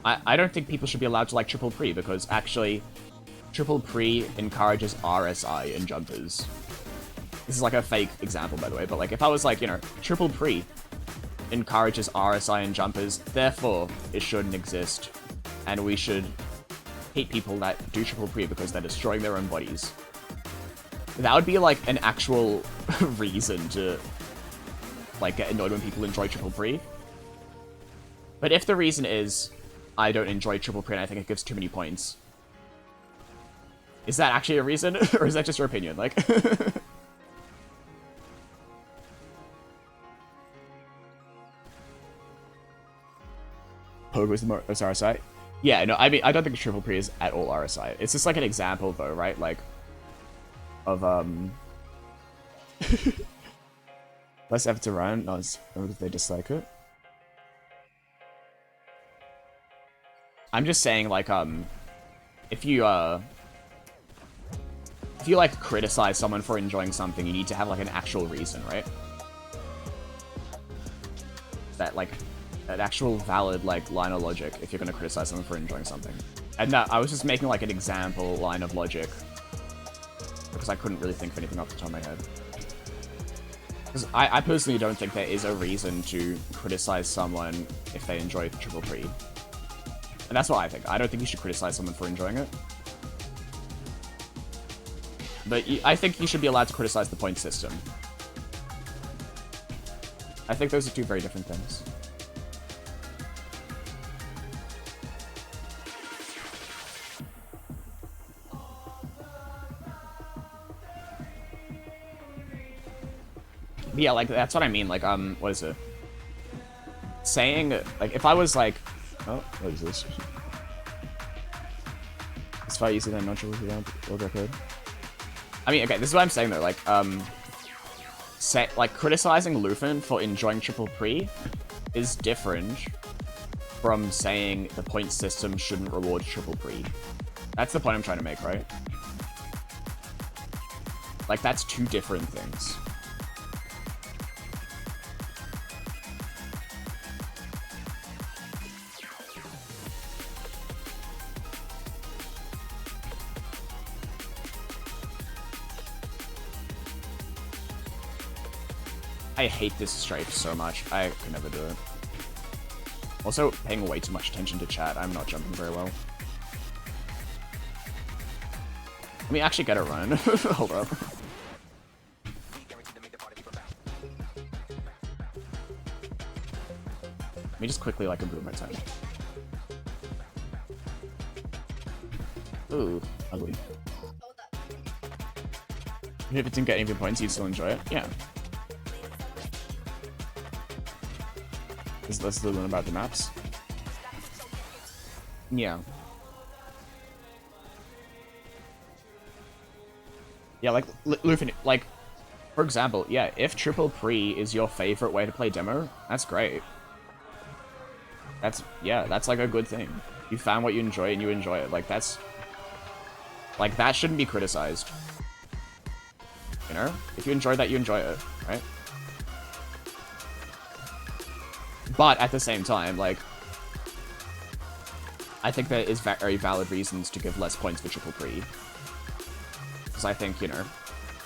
I don't think people should be allowed to like triple pre because actually triple pre encourages RSI in jumpers. This is like a fake example, by the way, but like if I was like, you know, triple pre encourages RSI in jumpers, therefore it shouldn't exist, and we should hate people that do triple pre because they're destroying their own bodies. That would be like an actual reason to like get annoyed when people enjoy Triple Pre. But if the reason is I don't enjoy Triple Pre and I think it gives too many points, is that actually a reason, or is that just your opinion? Like, Pogo is the most RSI. Yeah, no, I mean I don't think Triple Pre is at all RSI. It's just like an example, though, right? Like, of less effort to run, not as if they dislike it. I'm just saying, like, if you like criticize someone for enjoying something, you need to have like an actual reason, right? That like an actual valid like line of logic if you're gonna criticize someone for enjoying something. And I was just making like an example line of logic because I couldn't really think of anything off the top of my head. Because I personally don't think there is a reason to criticize someone if they enjoy Triple Pre. And that's what I think. I don't think you should criticize someone for enjoying it. But I think you should be allowed to criticize the point system. I think those are two very different things. But yeah, like, that's what I mean. Like, what is it? Saying, like, if I was like... Oh, what is this? It's far easier than not world record. I mean, okay, this is what I'm saying though, like, criticizing Lufin for enjoying Triple Pre is different from saying the point system shouldn't reward Triple Pre. That's the point I'm trying to make, right? Like, that's two different things. I hate this strafe so much. I could never do it. Also, paying way too much attention to chat. I'm not jumping very well. Let me actually get a run. Hold up. Let me just quickly, like, improve my time. Ooh, ugly. Even if it didn't get any points, you'd still enjoy it? Yeah. Let's learn about the maps. Yeah. Yeah, like, Lufin, like, for example, yeah, if Triple Pre is your favorite way to play demo, that's great. That's, yeah, that's like a good thing. You found what you enjoy and you enjoy it. Like, that's, like, that shouldn't be criticized. You know? If you enjoy that, you enjoy it, right? But at the same time, like, I think there is very valid reasons to give less points for Triple Pre. Because I think, you know,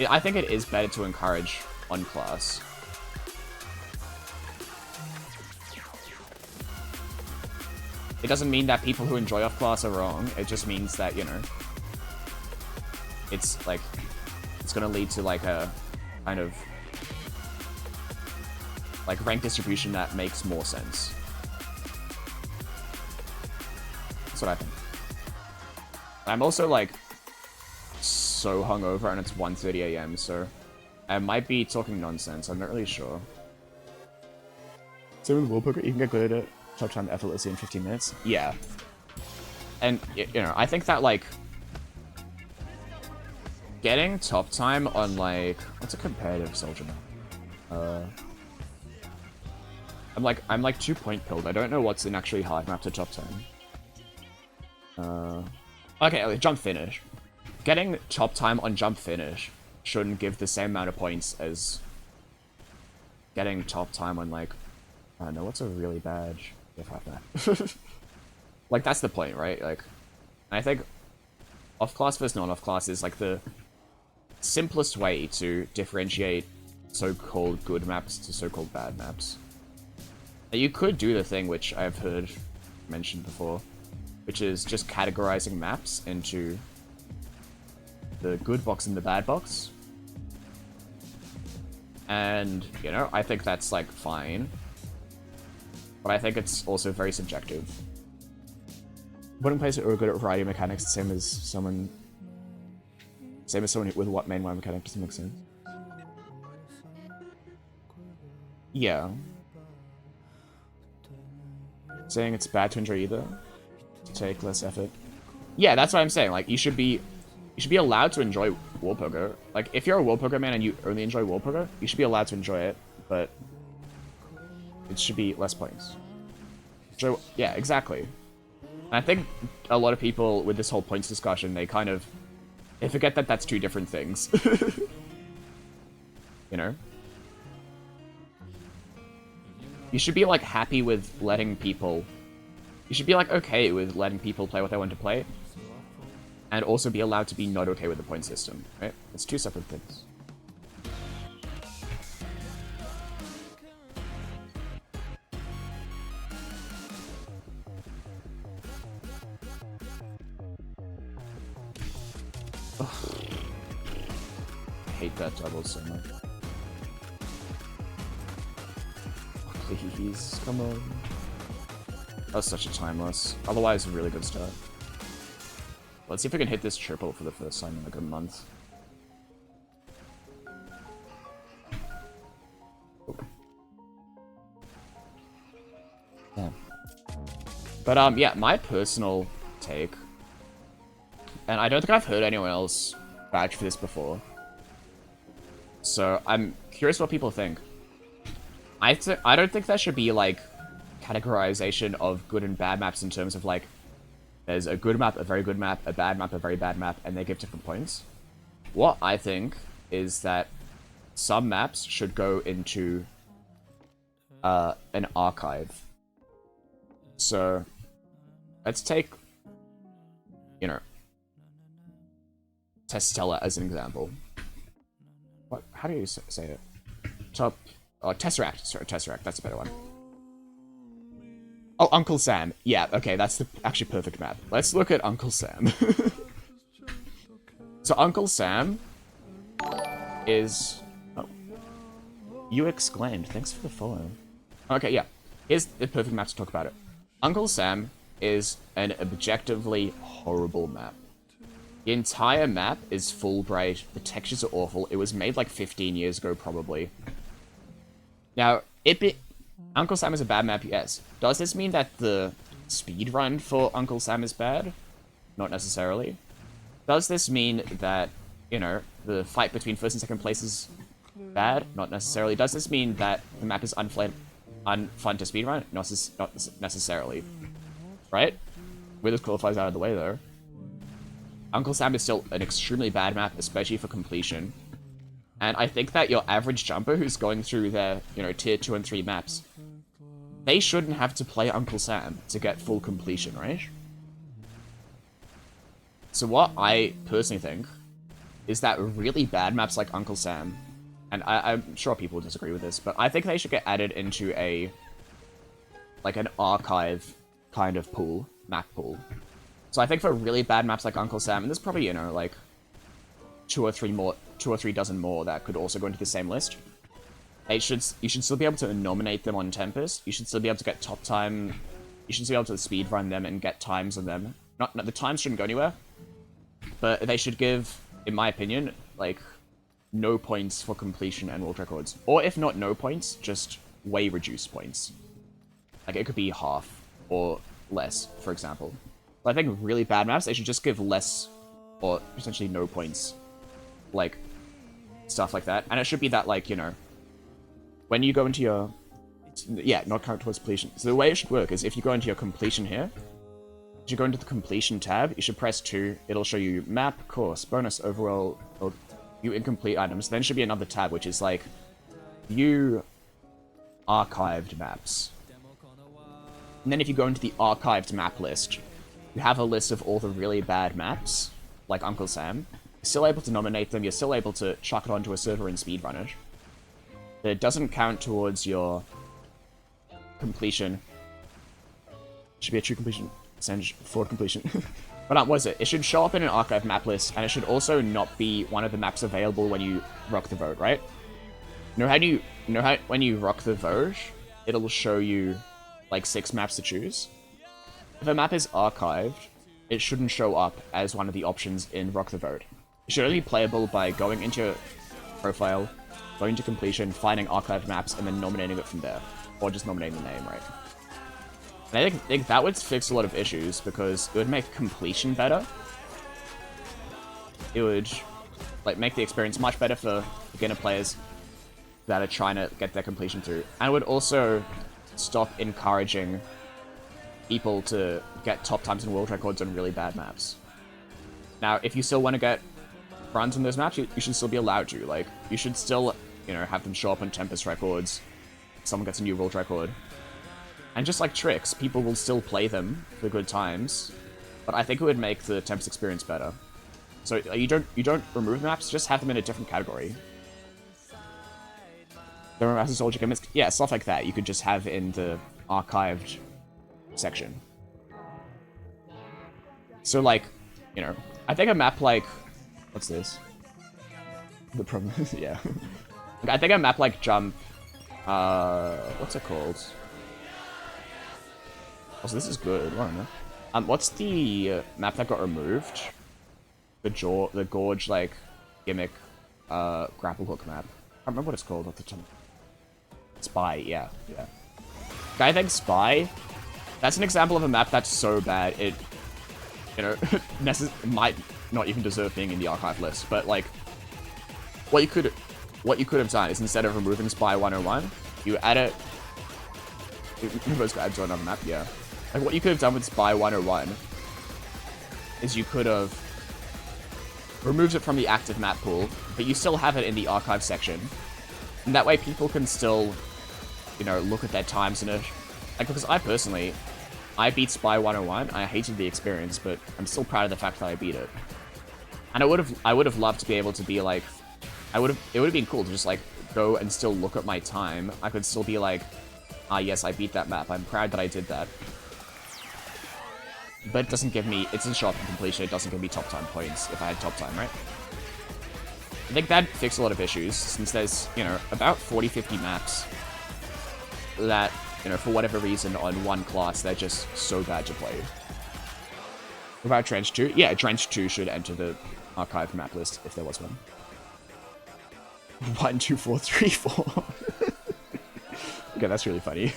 I think it is better to encourage on-class. It doesn't mean that people who enjoy off-class are wrong. It just means that, you know, it's, like, it's gonna lead to, like, a kind of, like, rank distribution that makes more sense. That's what I think. I'm also, like, so hungover and it's 1:30 AM, so I might be talking nonsense. I'm not really sure. Same with World Poker, you can get good at it. Top time effortlessly in 15 minutes. Yeah. And, you know, I think that, like, getting top time on, like, what's a competitive soldier map? I'm like 2 point pilled. I don't know what's an actually hard map to top 10. Okay, jump finish. Getting top time on jump finish shouldn't give the same amount of points as getting top time on, like, I don't know, what's a really bad map? Like, that's the point, right? Like, I think off-class versus non-off-class is, like, the simplest way to differentiate so-called good maps to so-called bad maps. You could do the thing which I've heard mentioned before, which is just categorizing maps into the good box and the bad box. And, you know, I think that's, like, fine. But I think it's also very subjective. Wooden players who are good at variety of mechanics, same as someone with what main one mechanic doesn't make sense. Yeah. Saying it's bad to enjoy either. To take less effort. Yeah, that's what I'm saying. Like, you should be allowed to enjoy wall poker. Like, if you're a wall poker man and you only enjoy wall poker, you should be allowed to enjoy it, but it should be less points. So, yeah, exactly. And I think a lot of people with this whole points discussion, they forget that that's two different things. You know? You should be, like, happy with letting people... You should be, like, okay with letting people play what they want to play. And also be allowed to be not okay with the point system, right? It's two separate things. Ugh. I hate that double so much. Please, come on. That was such a time loss. Otherwise, a really good start. Let's see if we can hit this triple for the first time in like a month. Yeah. But, yeah, my personal take, and I don't think I've heard anyone else vouch for this before, so I'm curious what people think. I don't think there should be, like, categorization of good and bad maps in terms of, like, there's a good map, a very good map, a bad map, a very bad map, and they give different points. What I think is that some maps should go into an archive. So, let's take, you know, Testella as an example. What? How do you say it? Tesseract. Sorry, Tesseract. That's a better one. Oh, Uncle Sam. Yeah, okay, that's the actually perfect map. Let's look at Uncle Sam. So Uncle Sam is... Oh. You exclaimed. Thanks for the follow. Okay, yeah. Here's the perfect map to talk about it. Uncle Sam is an objectively horrible map. The entire map is Fulbright. The textures are awful. It was made like 15 years ago, probably. Now, Uncle Sam is a bad map, yes. Does this mean that the speedrun for Uncle Sam is bad? Not necessarily. Does this mean that, you know, the fight between first and second place is bad? Not necessarily. Does this mean that the map is unfun to speedrun? Not necessarily. Right? Withers qualifies out of the way, though. Uncle Sam is still an extremely bad map, especially for completion. And I think that your average jumper who's going through their, you know, tier 2 and 3 maps, they shouldn't have to play Uncle Sam to get full completion, right? So what I personally think is that really bad maps like Uncle Sam, and I'm sure people disagree with this, but I think they should get added into a, like an archive kind of pool, map pool. So I think for really bad maps like Uncle Sam, and there's probably, you know, like 2 or 3 dozen more that could also go into the same list. You should still be able to nominate them on Tempest. You should still be able to get top time. You should still be able to speedrun them and get times on them. The times shouldn't go anywhere, but they should give, in my opinion, like, no points for completion and world records. Or if not no points, just way reduced points. Like, it could be half or less, for example. But I think really bad maps, they should just give less or potentially no points. Like, stuff like that. And it should be that, like, you know, when you go into your... Yeah, not count towards completion. So the way it should work is if you go into your completion here, if you go into the completion tab, you should press 2. It'll show you map, course, bonus, overall, or view incomplete items. Then should be another tab, which is like, view archived maps. And then if you go into the archived map list, you have a list of all the really bad maps, like Uncle Sam. You're still able to nominate them, you're still able to chuck it onto a server and speedrun it. But it doesn't count towards your completion. Should be a true completion percentage for completion. But what is it? It should show up in an archive map list, and it should also not be one of the maps available when you rock the vote, right? know how when you rock the vote, it'll show you like 6 maps to choose. If a map is archived, it shouldn't show up as one of the options in Rock the Vote. It should only be playable by going into your profile, going to completion, finding archived maps, and then nominating it from there. Or just nominating the name, right? And I think that would fix a lot of issues, because it would make completion better. It would like make the experience much better for beginner players that are trying to get their completion through. And it would also stop encouraging people to get top times and world records on really bad maps. Now, if you still want to get runs on those maps, you should still be allowed to. Like, you should still, have them show up on Tempest records. Someone gets a new world record. And just like tricks, people will still play them for good times. But I think it would make the Tempest experience better. So you don't remove maps, just have them in a different category. The maps of Soldier Gimmicks, yeah, stuff like that. You could just have in the archived section. So like, I think a map like, what's this? The problem, yeah. I think a map like Jump, what's it called? Oh, so this is good, I don't know. What's the map that got removed? The Gorge, like, gimmick, grapple hook map. I don't remember what it's called at the time. Spy, yeah. I think Spy, that's an example of a map that's so bad, it, might not even deserve being in the archive list, but, like, what you could have done is, instead of removing Spy 101, you add it, add to another map, yeah. Like, what you could have done with Spy 101 is you could have removed it from the active map pool, but you still have it in the archive section. And that way people can still, look at their times in it. Like, because I beat Spy 101, I hated the experience, but I'm still proud of the fact that I beat it. And I would have loved to be able to be like, it would have been cool to just like, go and still look at my time. I could still be like, ah yes, I beat that map, I'm proud that I did that. But it doesn't give me, it doesn't show up in completion, it doesn't give me top time points if I had top time, right? I think that'd fix a lot of issues, since there's, about 40-50 maps that, for whatever reason, on one class, they're just so bad to play. What about Drench 2? Yeah, Drench 2 should enter the archive map list, if there was one. 1, 2, 4, 3, 4. Okay, that's really funny.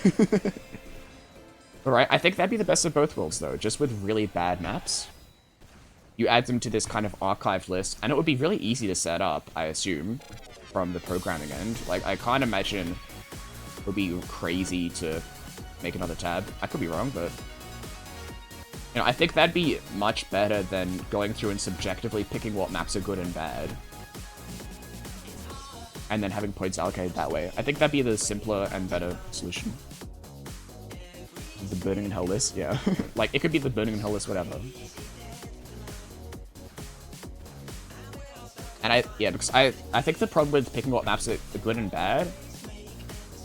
Alright, I think that'd be the best of both worlds, though, just with really bad maps. You add them to this kind of archive list, and it would be really easy to set up, I assume, from the programming end. Like, I can't imagine it would be crazy to make another tab. I could be wrong, but... I think that'd be much better than going through and subjectively picking what maps are good and bad. And then having points allocated that way. I think that'd be the simpler and better solution. The Burning in Hell list, yeah. Like, it could be the Burning in Hell list, whatever. And because I think the problem with picking what maps are good and bad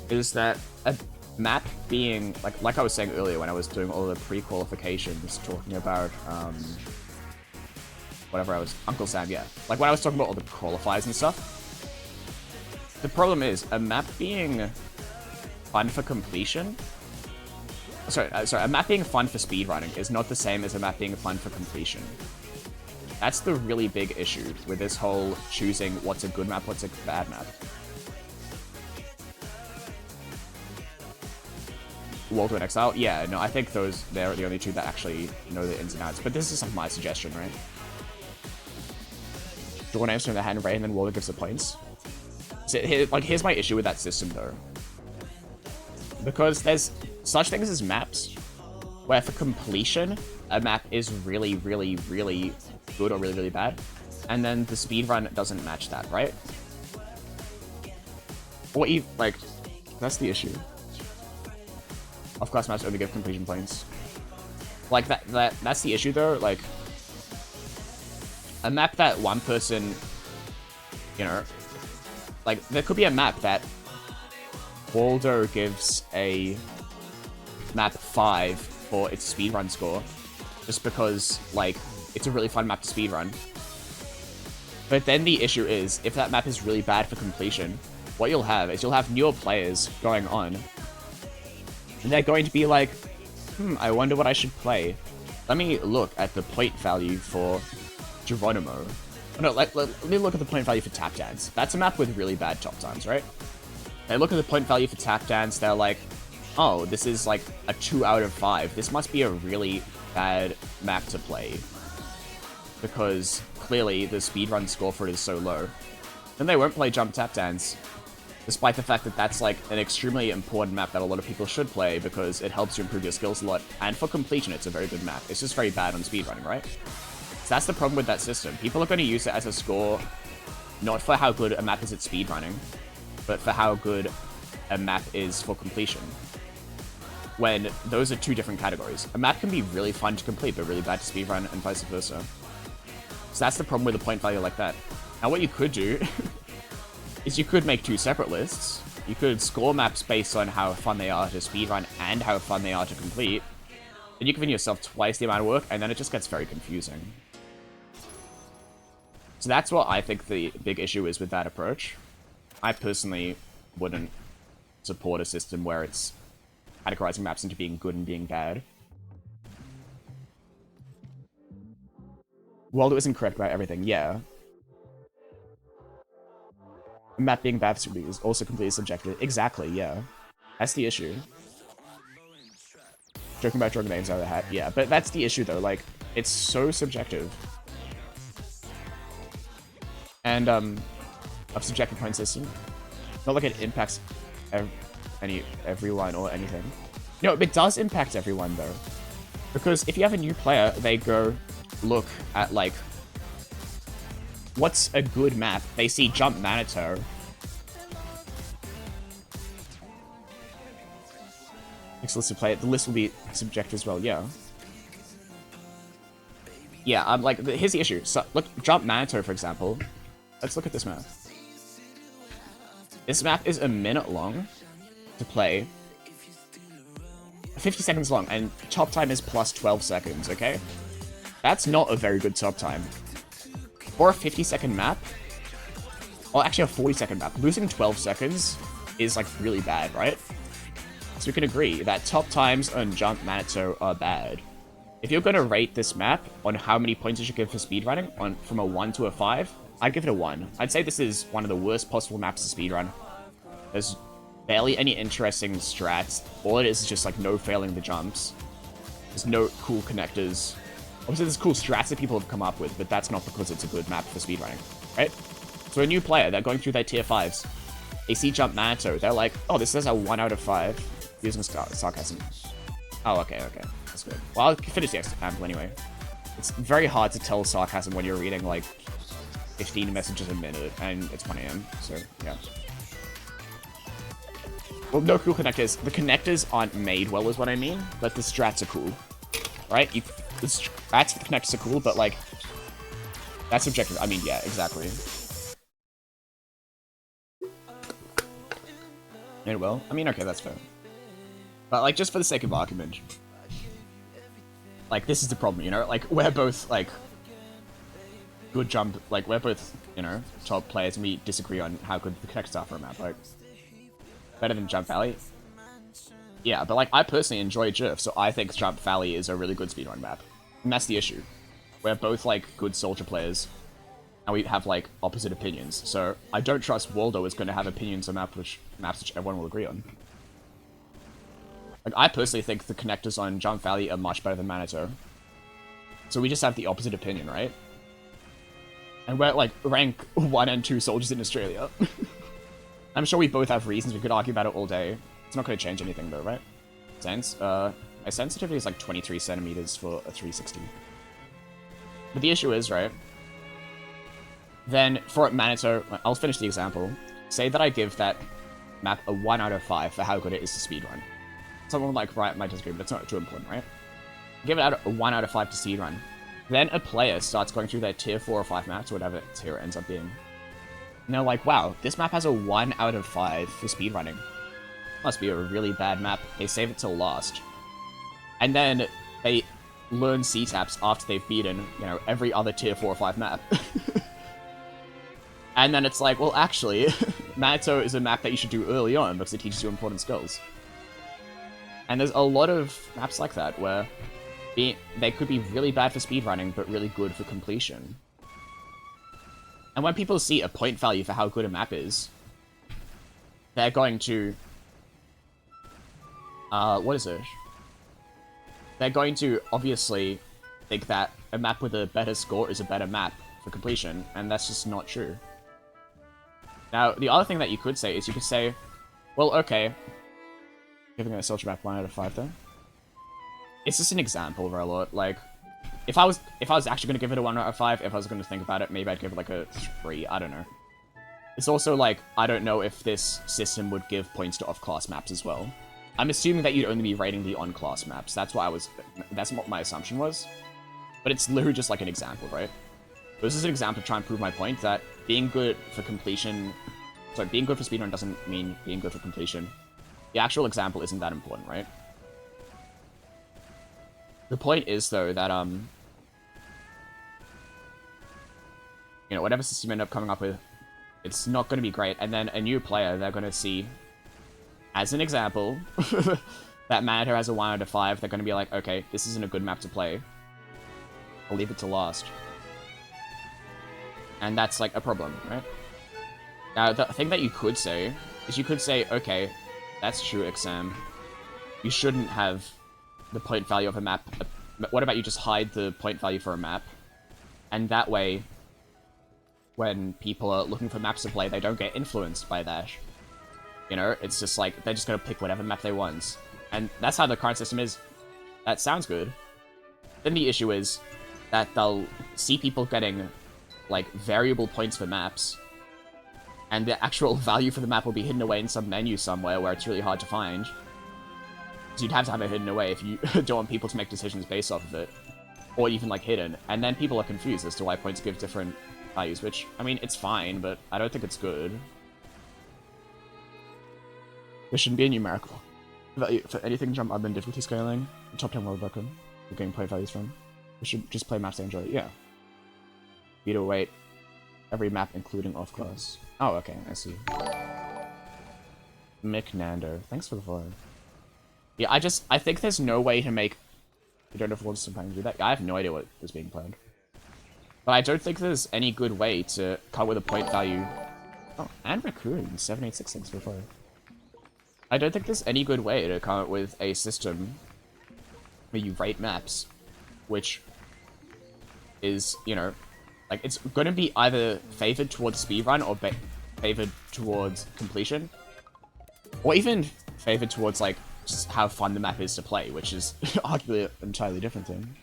is that a map being, like I was saying earlier when I was doing all the pre-qualifications, talking about, Uncle Sam, yeah. Like, when I was talking about all the qualifiers and stuff, the problem is, a map being fun for completion... Sorry, a map being fun for speedrunning is not the same as a map being fun for completion. That's the really big issue with this whole choosing what's a good map, what's a bad map. Walter and Exile? Yeah, no, I think they're the only two that actually know the ins and outs. But this is my suggestion, right? Draw names from the hand, right, and then Walter gives the points. So, here's my issue with that system, though. Because there's such things as maps, where for completion, a map is really, really, really good or really, really bad, and then the speedrun doesn't match that, right? That's the issue. Of course, maps only give completion points. Like, that's the issue, though. Like, a map that one person, like, there could be a map that Waldo gives a map 5 for its speedrun score, just because, like, it's a really fun map to speedrun. But then the issue is, if that map is really bad for completion, what you'll have is you'll have newer players going on, and they're going to be like, I wonder what I should play. Let me look at the point value for Geronimo. Oh, no, let me look at the point value for Tap Dance. That's a map with really bad top times, right? They look at the point value for Tap Dance, they're like, oh, this is like a 2 out of 5. This must be a really bad map to play, because clearly the speedrun score for it is so low. Then they won't play Jump Tap Dance, despite the fact that that's like an extremely important map that a lot of people should play because it helps you improve your skills a lot, and for completion it's a very good map. It's just very bad on speedrunning, right? So that's the problem with that system. People are going to use it as a score, not for how good a map is at speedrunning, but for how good a map is for completion. When those are two different categories. A map can be really fun to complete, but really bad to speedrun, and vice versa. So that's the problem with a point value like that. Now what you could do is you could make two separate lists. You could score maps based on how fun they are to speedrun and how fun they are to complete. And you can give yourself twice the amount of work, and then it just gets very confusing. So that's what I think the big issue is with that approach. I personally wouldn't support a system where it's categorizing maps into being good and being bad. Waldo is incorrect about everything, yeah. A map being bad is also completely subjective. Exactly, yeah. That's the issue. Joking about Dragon names out of the hat, yeah. But that's the issue though, like, it's so subjective. And, of subjective point system. Not like it impacts everyone or anything. No, it does impact everyone though. Because if you have a new player, they go look at like, what's a good map? They see Jump Manitou. Next list to play it. The list will be subjective as well, yeah. Yeah, I'm like, here's the issue. So, look, Jump Manitou, for example. Let's look at this map. This map is a minute long to play. 50 seconds long, and top time is plus 12 seconds, okay? That's not a very good top time. For a 50-second map, or actually a 40-second map, losing 12 seconds is like really bad, right? So we can agree that top times on Jump Manitou are bad. If you're going to rate this map on how many points you should give for speedrunning, from a 1 to a 5, I'd give it a 1. I'd say this is one of the worst possible maps to speedrun. There's barely any interesting strats. All it is just like no failing the jumps. There's no cool connectors. Obviously there's cool strats that people have come up with, but that's not because it's a good map for speedrunning, right? So a new player, they're going through their tier 5s. They see Jump Manitou, they're like, oh, this is a 1 out of 5. Using sarcasm. Oh, okay, that's good. Well, I'll finish the example anyway. It's very hard to tell sarcasm when you're reading like 15 messages a minute, and it's 1 AM, so yeah. Well, no cool connectors. The connectors aren't made well is what I mean, but the strats are cool. Right? The strats for the connectors are cool, but like, that's subjective. I mean, yeah, exactly. And well, I mean, okay, that's fair. But like, just for the sake of argument, like, this is the problem, you know? Like, we're both, like, good jump, like, we're both, you know, top players, and we disagree on how good the connectors are for a map, like, better than Jump Valley? Yeah, but like, I personally enjoy Jerf, so I think Jump Valley is a really good speedrun map. And that's the issue. We're both like good soldier players, and we have like opposite opinions. So I don't trust Waldo is going to have opinions on maps which everyone will agree on. Like, I personally think the connectors on Jump Valley are much better than Manitou. So we just have the opposite opinion, right? And we're like rank 1 and 2 soldiers in Australia. I'm sure we both have reasons, we could argue about it all day. It's not going to change anything though, right? Sense? My sensitivity is like 23 centimeters for a 360. But the issue is, right? Then, for Manitou, I'll finish the example. Say that I give that map a 1 out of 5 for how good it is to speedrun. Someone like, right, might disagree, but it's not too important, right? Give it a 1 out of 5 to speedrun. Then a player starts going through their tier 4 or 5 maps, or whatever tier it ends up being. And they're like, wow, this map has a 1 out of 5 for speedrunning. Must be a really bad map. They save it till last. And then they learn C-taps after they've beaten, you know, every other tier 4 or 5 map. And then it's like, well, actually, Minato is a map that you should do early on because it teaches you important skills. And there's a lot of maps like that where they could be really bad for speedrunning, but really good for completion. And when people see a point value for how good a map is, they're going to... what is it? They're going to obviously think that a map with a better score is a better map for completion, and that's just not true. Now, the other thing that you could say is you could say, well, okay, giving a Soldier map 1 out of 5 though. It's just an example, Rellort. Like, if I was actually going to give it a 1 out of 5, if I was going to think about it, maybe I'd give it like a 3, I don't know. It's also like, I don't know if this system would give points to off-class maps as well. I'm assuming that you'd only be rating the on-class maps. That's what my assumption was. But it's literally just like an example, right? This is an example to try and prove my point that being good for completion... Sorry, being good for speedrun doesn't mean being good for completion. The actual example isn't that important, right? The point is, though, that, you know, whatever system you end up coming up with, it's not going to be great. And then a new player, they're going to see, as an example, that Minato has a 1 out of 5. They're going to be like, okay, this isn't a good map to play. I'll leave it to last. And that's, like, a problem, right? Now, the thing that you could say is you could say, okay, that's true, Exam. You shouldn't have the point value of a map. What about you just hide the point value for a map? And that way, when people are looking for maps to play, they don't get influenced by that. You know, it's just like, they're just gonna pick whatever map they want. And that's how the current system is. That sounds good. Then the issue is that they'll see people getting, like, variable points for maps, and the actual value for the map will be hidden away in some menu somewhere where it's really hard to find. So you'd have to have it hidden away if you don't want people to make decisions based off of it. Or even, like, hidden. And then people are confused as to why points give different values, which, I mean, it's fine, but I don't think it's good. There shouldn't be a numerical value for anything jump other than difficulty scaling. The top 10 world record for getting play values from. We should just play maps they enjoy. Yeah. Beta weight. Every map, including off-class. Oh, okay, I see. Mick Nando. Thanks for the follow. Yeah, I think there's no way to make... I don't know if we'll just do that. I have no idea what is being planned. But I don't think there's any good way to come up with a point value... Oh, and Raccoon, 7866 for follow. I don't think there's any good way to come up with a system where you rate maps, which is, you know, like, it's going to be either favored towards speedrun or favored towards completion, or even favored towards, like, just how fun the map is to play, which is arguably an entirely different thing.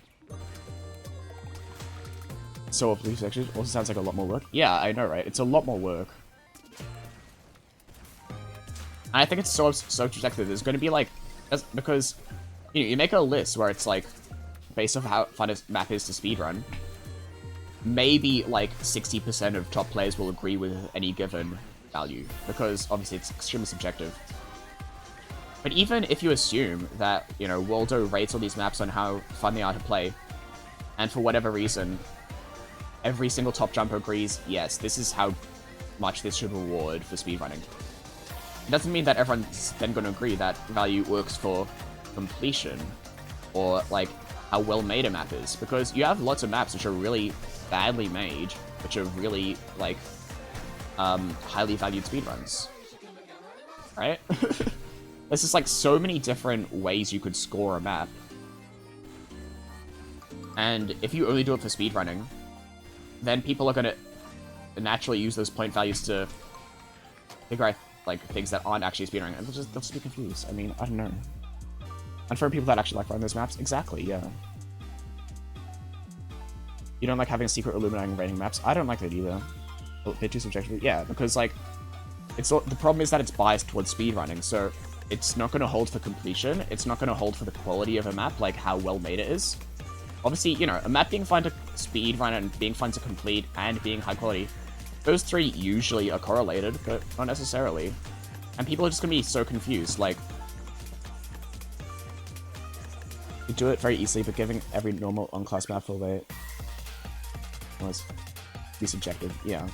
So, police section also sounds like a lot more work. Yeah, I know, right? It's a lot more work. And I think it's so subjective. There's going to be, like, because, you know, you make a list where it's, like, based off how fun a map is to speedrun, maybe, like, 60% of top players will agree with any given value, because, obviously, it's extremely subjective. But even if you assume that, you know, Waldo rates all these maps on how fun they are to play, and for whatever reason, every single top jumper agrees, yes, this is how much this should reward for speedrunning. It doesn't mean that everyone's then going to agree that value works for completion, or, like, how well made a map is, because you have lots of maps which are really badly made, which are really, like, highly valued speedruns. Right? There's just, like, so many different ways you could score a map. And if you only do it for speedrunning, then people are gonna naturally use those point values to figure out, like, things that aren't actually speedrunning, and they'll just be confused. I mean, I don't know. And for people that actually like running those maps, exactly, yeah. You don't like having secret illuminating rating maps? I don't like that either. A bit too subjective. Yeah, because, like, the problem is that it's biased towards speedrunning, so it's not going to hold for completion, it's not going to hold for the quality of a map, like how well made it is. Obviously, you know, a map being fun to speedrun and being fun to complete and being high quality, those three usually are correlated, but not necessarily. And people are just going to be so confused, like, you do it very easily, but giving every normal on-class map full weight was be subjective, yeah.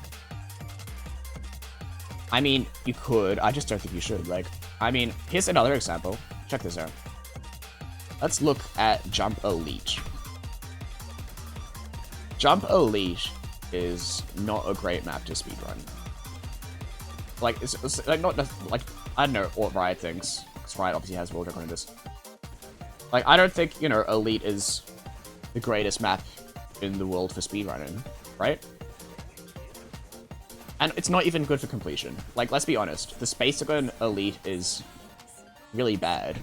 I mean, you could. I just don't think you should. Like, I mean, here's another example. Check this out. Let's look at Jump Elite. Jump Elite is not a great map to speedrun. Like, it's like not like, I don't know what Riot thinks, because Riot obviously has World Record in this. Like, I don't think, you know, Elite is the greatest map in the world for speedrunning, right? And it's not even good for completion. Like, let's be honest, the Spacegun Elite is really bad.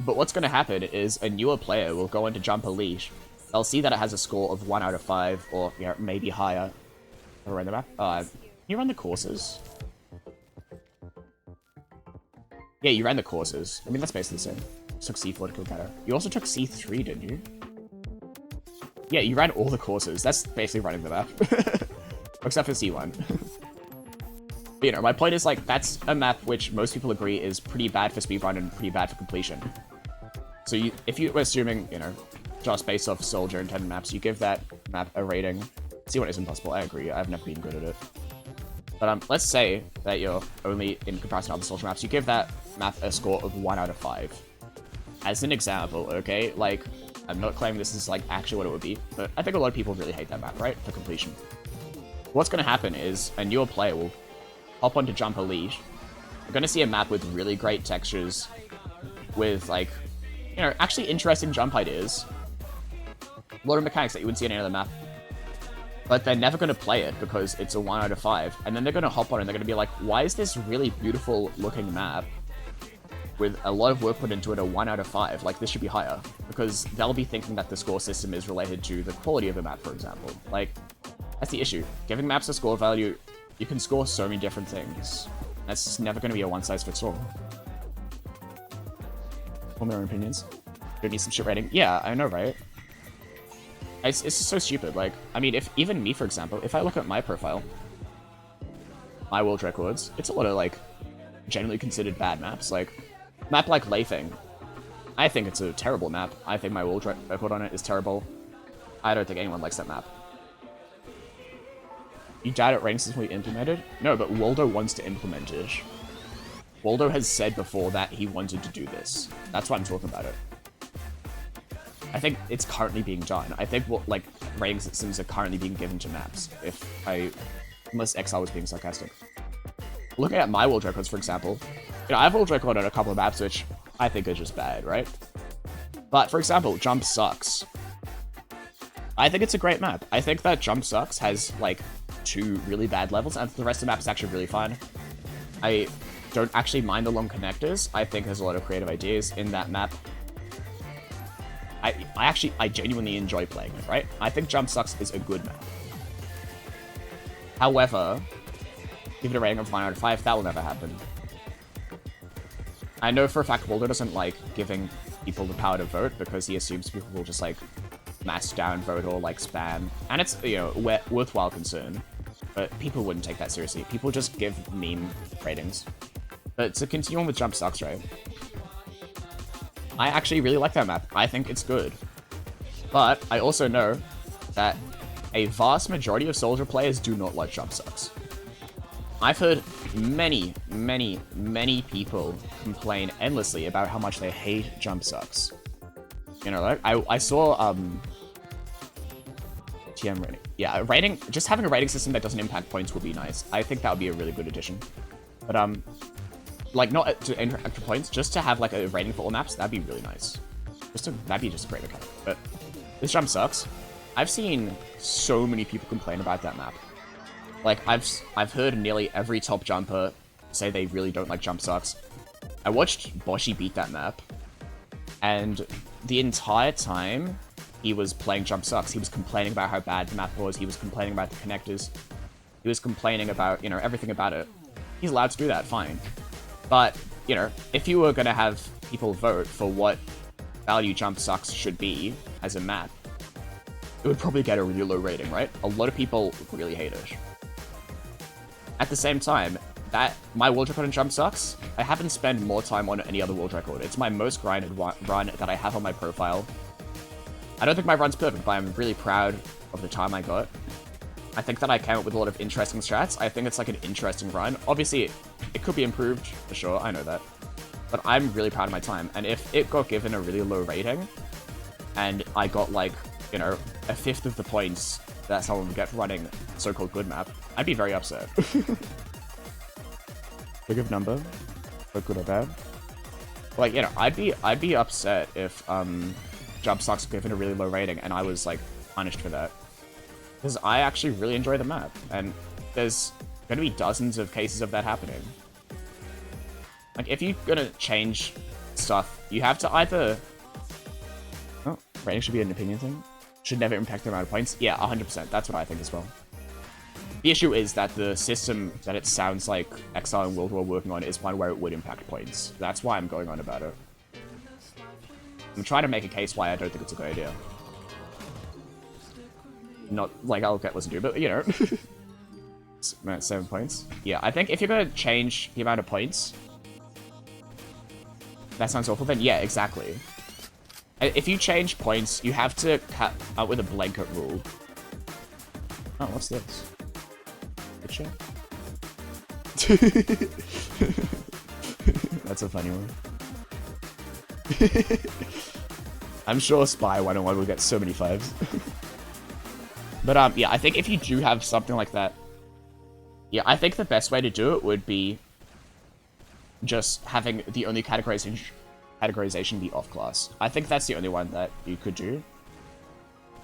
But what's going to happen is a newer player will go into Jump Elite. They'll see that it has a score of 1 out of 5, or, you know, maybe higher. Around the map. Can you run the courses? Yeah, you ran the courses. I mean, that's basically the same. You took C4 to kill Kato. You also took C3, didn't you? Yeah, you ran all the courses. That's basically running the map. Except for C1. But, you know, my point is, like, that's a map which most people agree is pretty bad for speedrun and pretty bad for completion. So if you were assuming, you know, just based off Soldier and 10 maps, you give that map a rating. C1 is impossible, I agree. I've never been good at it. But let's say that you're only, in comparison to other Soldier maps, you give that map a score of 1 out of 5. As an example, okay? Like, I'm not claiming this is, like, actually what it would be, but I think a lot of people really hate that map, right? For completion. What's going to happen is a newer player will hop onto Jump Elite. You're going to see a map with really great textures, with, like, you know, actually interesting jump ideas. A lot of mechanics that you wouldn't see on any other map. But they're never going to play it because it's a 1 out of 5. And then they're going to hop on and they're going to be like, why is this really beautiful looking map with a lot of work put into it a 1 out of 5? Like, this should be higher. Because they'll be thinking that the score system is related to the quality of the map, for example. Like, that's the issue. Giving maps a score value, you can score so many different things. That's just never going to be a one-size-fits-all. Form their own opinions. Don't need some shit rating. Yeah, I know, right? It's just so stupid. Like, I mean, if even me, for example, if I look at my profile, my world records, it's a lot of, like, generally considered bad maps. Like, map like Leifeng, I think it's a terrible map. I think my world record on it is terrible. I don't think anyone likes that map. You died at rating system we implemented? No, but Waldo wants to implement it. Waldo has said before that he wanted to do this. That's why I'm talking about it. I think it's currently being done. I think like rating systems are currently being given to maps. Unless XR was being sarcastic. Looking at my world records, for example, you know, I've world recorded a couple of maps which I think are just bad, right? But for example, Jump Sucks. I think it's a great map. I think that Jump Sucks has like 2 really bad levels, and the rest of the map is actually really fun. I don't actually mind the long connectors. I think there's a lot of creative ideas in that map. I genuinely enjoy playing it, right? I think Jump Sucks is a good map. However, give it a rating of 1 out of 5, that will never happen. I know for a fact Waldo doesn't like giving people the power to vote because he assumes people will just like mass down vote or like spam. And it's, you know, worthwhile concern. But people wouldn't take that seriously. People just give meme ratings. But to continue on with Jump Sucks, right? I actually really like that map. I think it's good. But I also know that a vast majority of Soldier players do not like Jump Sucks. I've heard many, many, many people complain endlessly about how much they hate Jump Sucks. You know, like, I saw, TM rating. Yeah, rating, just having a rating system that doesn't impact points would be nice. I think that would be a really good addition. But, like, not to impact points, just to have, like, a rating for all maps, that'd be really nice. That'd be just a great mechanic. But this Jump Sucks. I've seen so many people complain about that map. Like, I've heard nearly every top jumper say they really don't like Jump Sucks. I watched Boshi beat that map, and the entire time he was playing Jump Sucks, he was complaining about how bad the map was, he was complaining about the connectors, he was complaining about, you know, everything about it. He's allowed to do that, fine. But, you know, if you were gonna have people vote for what value Jump Sucks should be as a map, it would probably get a really low rating, right? A lot of people really hate it. At the same time, my world record in Jump Sucks, I haven't spent more time on any other world record. It's my most grinded run that I have on my profile. I don't think my run's perfect, but I'm really proud of the time I got. I think that I came up with a lot of interesting strats. I think it's like an interesting run. Obviously, it could be improved, for sure, I know that. But I'm really proud of my time, and if it got given a really low rating, and I got like, you know, a fifth of the points that someone would get for running so-called good map, I'd be very upset. Big of number, but good or bad. Like, you know, I'd be upset if Jump Sucks given a really low rating and I was like punished for that. Because I actually really enjoy the map, and there's gonna be dozens of cases of that happening. Like, if you're gonna change stuff, you have to either... Oh, rating should be an opinion thing. Should never impact the amount of points. Yeah, 100%. That's what I think as well. The issue is that the system that it sounds like Exile and World War are working on is one where it would impact points. That's why I'm going on about it. I'm trying to make a case why I don't think it's a good idea. Not like I'll get listened to, but you know. 7 points. Yeah, I think if you're gonna change the amount of points, that sounds awful, then yeah, exactly. If you change points, you have to cut out with a blanket rule. Oh, what's this? Good shit. That's a funny one. I'm sure Spy 101 will get so many 5s. But yeah, I think if you do have something like that, yeah, I think the best way to do it would be just having the only categorization be off class. I think that's the only one that you could do.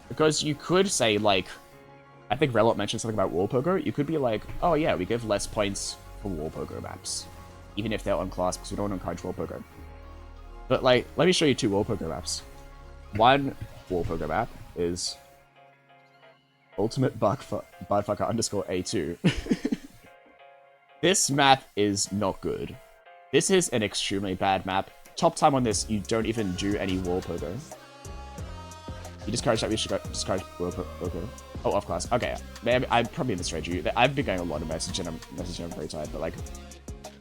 Because you could say, like, I think Relot mentioned something about wall poker. You could be like, oh yeah, we give less points for wall poker maps, even if they're on class, because we don't encourage wall poker. But like, let me show you 2 wall poker maps. One wall poker map is Ultimate Budfucker underscore A2. This map is not good. This is an extremely bad map. Top time on this, you don't even do any wall poker. You discourage that, we should discourage wall poker. Oh, off class. Okay, maybe I probably misread you. I've been getting a lot of messaging, I'm very tired, but like,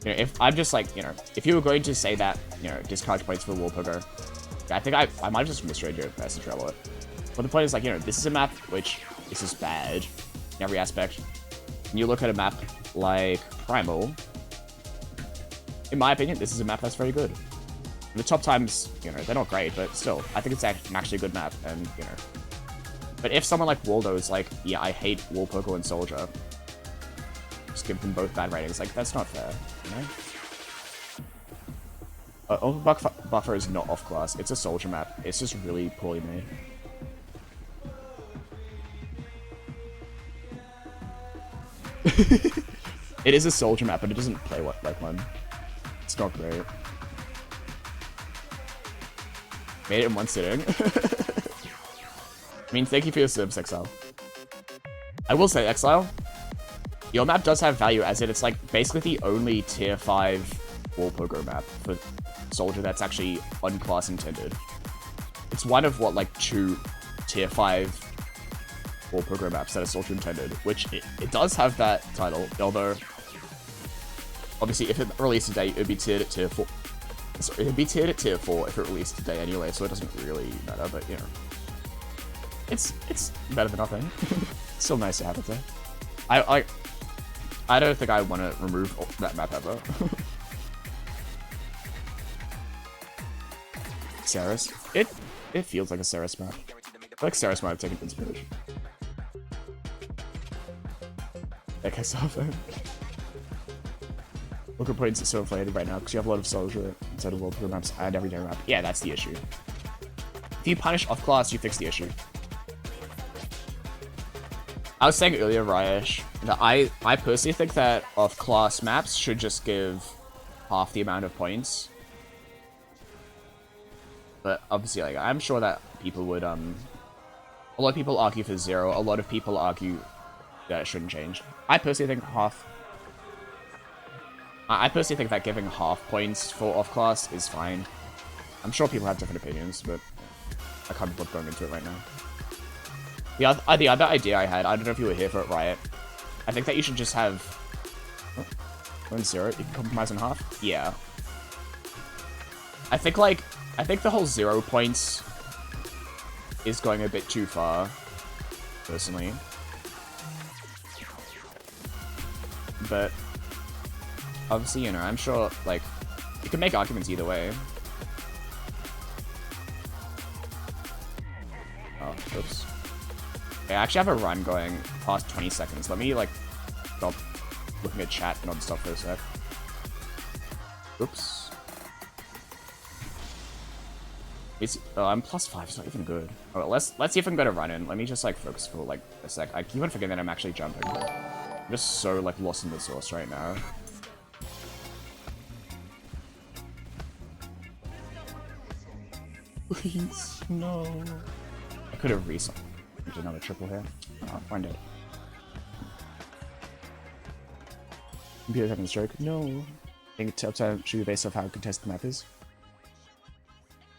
you know, if I'm just like, you know, if you were going to say that, you know, discourage points for wall poker, I think I might have just misread your message a lot. But the point is, like, you know, this is a map which is just bad in every aspect. And you look at a map like Primal, in my opinion, this is a map that's very good. The top times, you know, they're not great, but still, I think it's actually a good map, and, you know. But if someone like Waldo is like, yeah, I hate wall poker and Soldier, just give them both bad ratings, like, that's not fair, you know? Buffer is not off class, it's a Soldier map, it's just really poorly made. It is a Soldier map, but it doesn't play like one. It's not great. Made it in one sitting. I mean, thank you for your subs, Exile. I will say, Exile, your map does have value, as it's like basically the only tier 5 wall poker map for Soldier that's actually unclass intended. It's one of what, like 2 tier 5 wall poker maps that are Soldier intended, which it does have that title, although obviously if it released today, it would be tiered at tier 4. So it'd be tiered at tier 4 if it released today anyway, so it doesn't really matter, but you know. It's better than nothing. Still nice to have it there. I don't think I want to remove that map ever. Saris. It feels like a Saris map. I feel like Saris might have taken inspiration. Okay, so look at points are so inflated right now because you have a lot of Soldier instead of world tour maps and everyday map. Yeah, that's the issue. If you punish off class, you fix the issue. I was saying earlier, Ryesh, that I personally think that off class maps should just give half the amount of points. But obviously, like, I'm sure that people would a lot of people argue for 0. A lot of people argue that it shouldn't change. I personally think I personally think that giving half points for off class is fine. I'm sure people have different opinions, but I can't be bothered going into it right now. The other idea I had, I don't know if you were here for it, Riot. I think that you should just have 0. You can compromise on half. Yeah. I think the whole 0 points is going a bit too far, personally. but obviously, you know, I'm sure, like, you can make arguments either way. Oh, oops. Okay, I actually have a run going past 20 seconds. Let me, like, stop looking at chat and non-stop for a sec. Oops. Oh, I'm +5. It's not even good. Oh, let's see if I can go to run in. Let me just, like, focus for, like, a sec. I keep on forgetting that I'm actually jumping. I'm just so, like, lost in the sauce right now. Please, no. I could have reset. There's another triple here. Oh, find it. Computer having a stroke. No. I think uptime should be based off how contested the map is.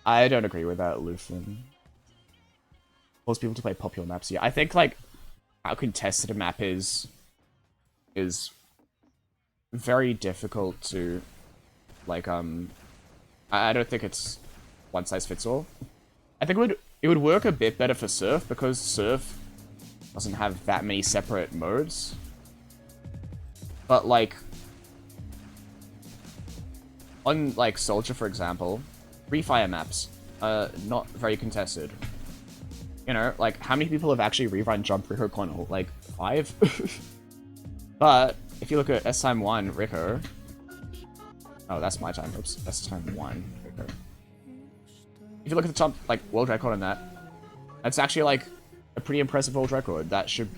I don't agree with that, Luthen. Force people to play popular maps. Yeah, I think, like, how contested a map is very difficult to, like, I don't think it's one size fits all. I think it would work a bit better for Surf, because Surf doesn't have that many separate modes. But, like, on, like, Soldier, for example, Free Fire maps are not very contested. You know, like, how many people have actually rerun Jump Rico Connell? Like, 5? But, if you look at S-Time 1, Rico... Oh, that's my time. Oops. S-Time 1, Rico. If you look at the top, like, world record on that, that's actually, like, a pretty impressive world record. That should...